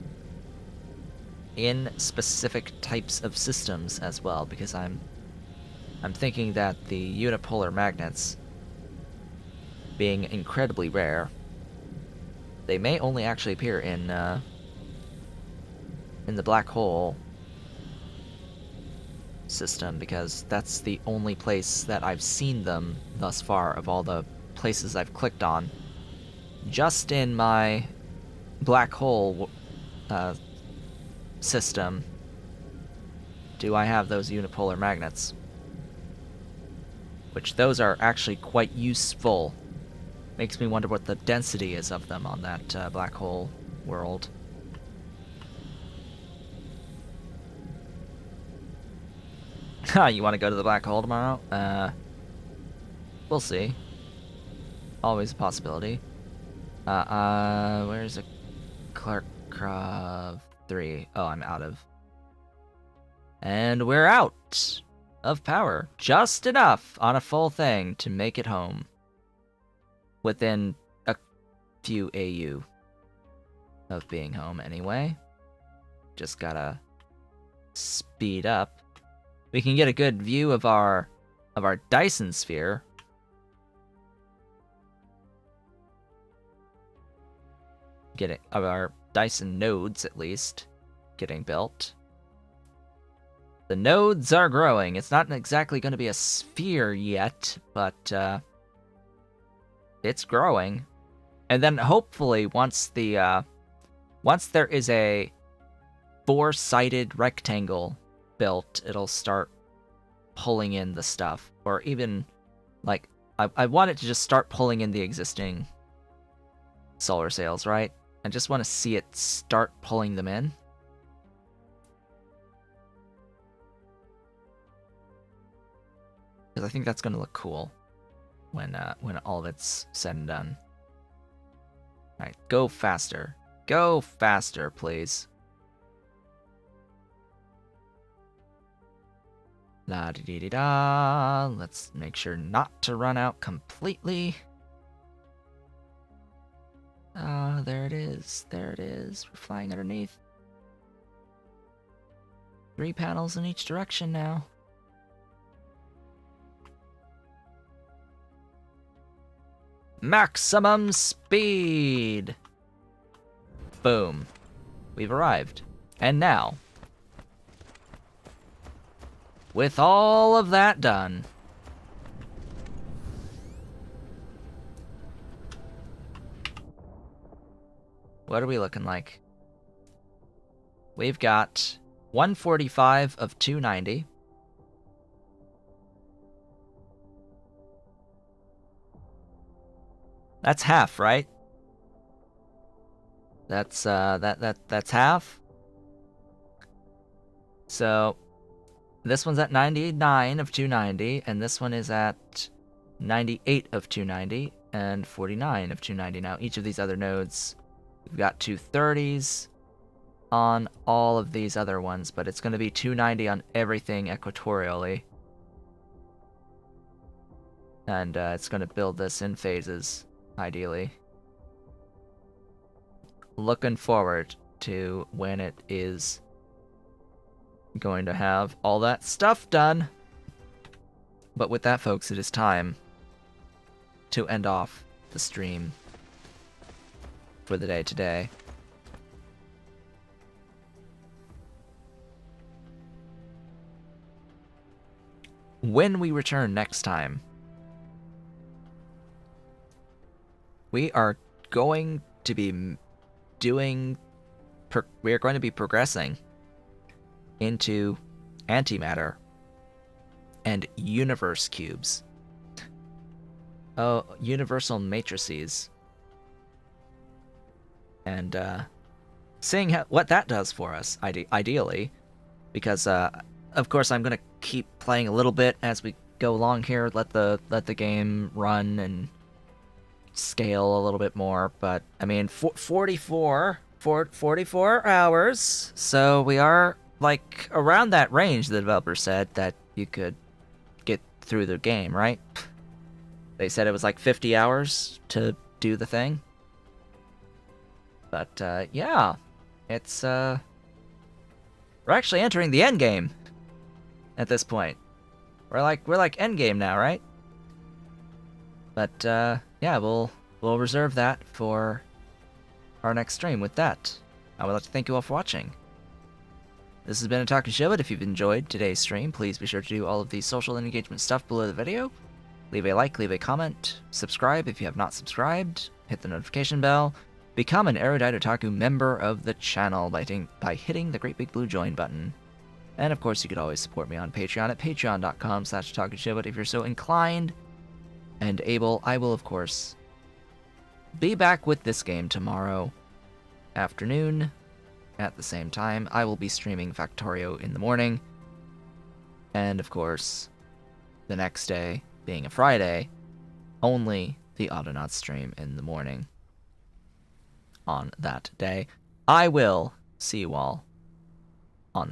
in specific types of systems as well, because I'm thinking that the unipolar magnets, being incredibly rare, they may only actually appear in the black hole system, because that's the only place that I've seen them thus far of all the places I've clicked on. Just in my black hole system do I have those unipolar magnets, which those are actually quite useful. Makes me wonder what the density is of them on that black hole world. You want to go to the black hole tomorrow? We'll see. Always a possibility. Where's a Clarkrov 3? Oh, I'm out of. And we're out of power. Just enough on a full thing to make it home. Within a few AU of being home anyway. Just gotta speed up. We can get a good view of our Dyson Sphere. Of our Dyson nodes, at least, getting built. The nodes are growing. It's not exactly going to be a sphere yet, but it's growing. And then hopefully once there is a 4-sided rectangle built, it'll start pulling in the stuff. Or even, like, I want it to just start pulling in the existing solar sails, right? I just want to see it start pulling them in. Because I think that's going to look cool when all of it's said and done. Alright, go faster. Go faster, please. La di di di da. Let's make sure not to run out completely. Ah, there it is. There it is. We're flying underneath. 3 panels in each direction now. Maximum speed! Boom. We've arrived. And now, with all of that done, what are we looking like? We've got 145 of 290. That's half, right? That's that's half. So this one's at 99 of 290, and this one is at 98 of 290 and 49 of 290. Now each of these other nodes, we've got 230s on all of these other ones, but it's going to be 290 on everything equatorially. And it's going to build this in phases, ideally. Looking forward to when it is going to have all that stuff done. But with that, folks, it is time to end off the stream for the day today. When we return next time, we are going to be progressing into antimatter and universe cubes. Oh, universal matrices. And seeing what that does for us, ideally, because of course I'm gonna keep playing a little bit as we go along here, let the game run and scale a little bit more. But I mean, 44 44 hours. So we are, like, around that range the developer said that you could get through the game, right? They said it was like 50 hours to do the thing. But, yeah. It's, we're actually entering the end game at this point. We're like end game now, right? But, yeah, we'll reserve that for our next stream. With that, I would like to thank you all for watching. This has been a Talking Show, but if you've enjoyed today's stream, please be sure to do all of the social and engagement stuff below the video. Leave a like, leave a comment, subscribe if you have not subscribed, hit the notification bell, become an Erudite Otaku member of the channel by hitting the great big blue join button. And of course, you could always support me on Patreon at patreon.com/talkingshow, but if you're so inclined and able, I will, of course, be back with this game tomorrow afternoon at the same time. I will be streaming Factorio in the morning. And of course, the next day, being a Friday, only the Autonaut stream in the morning on that day. I will see you all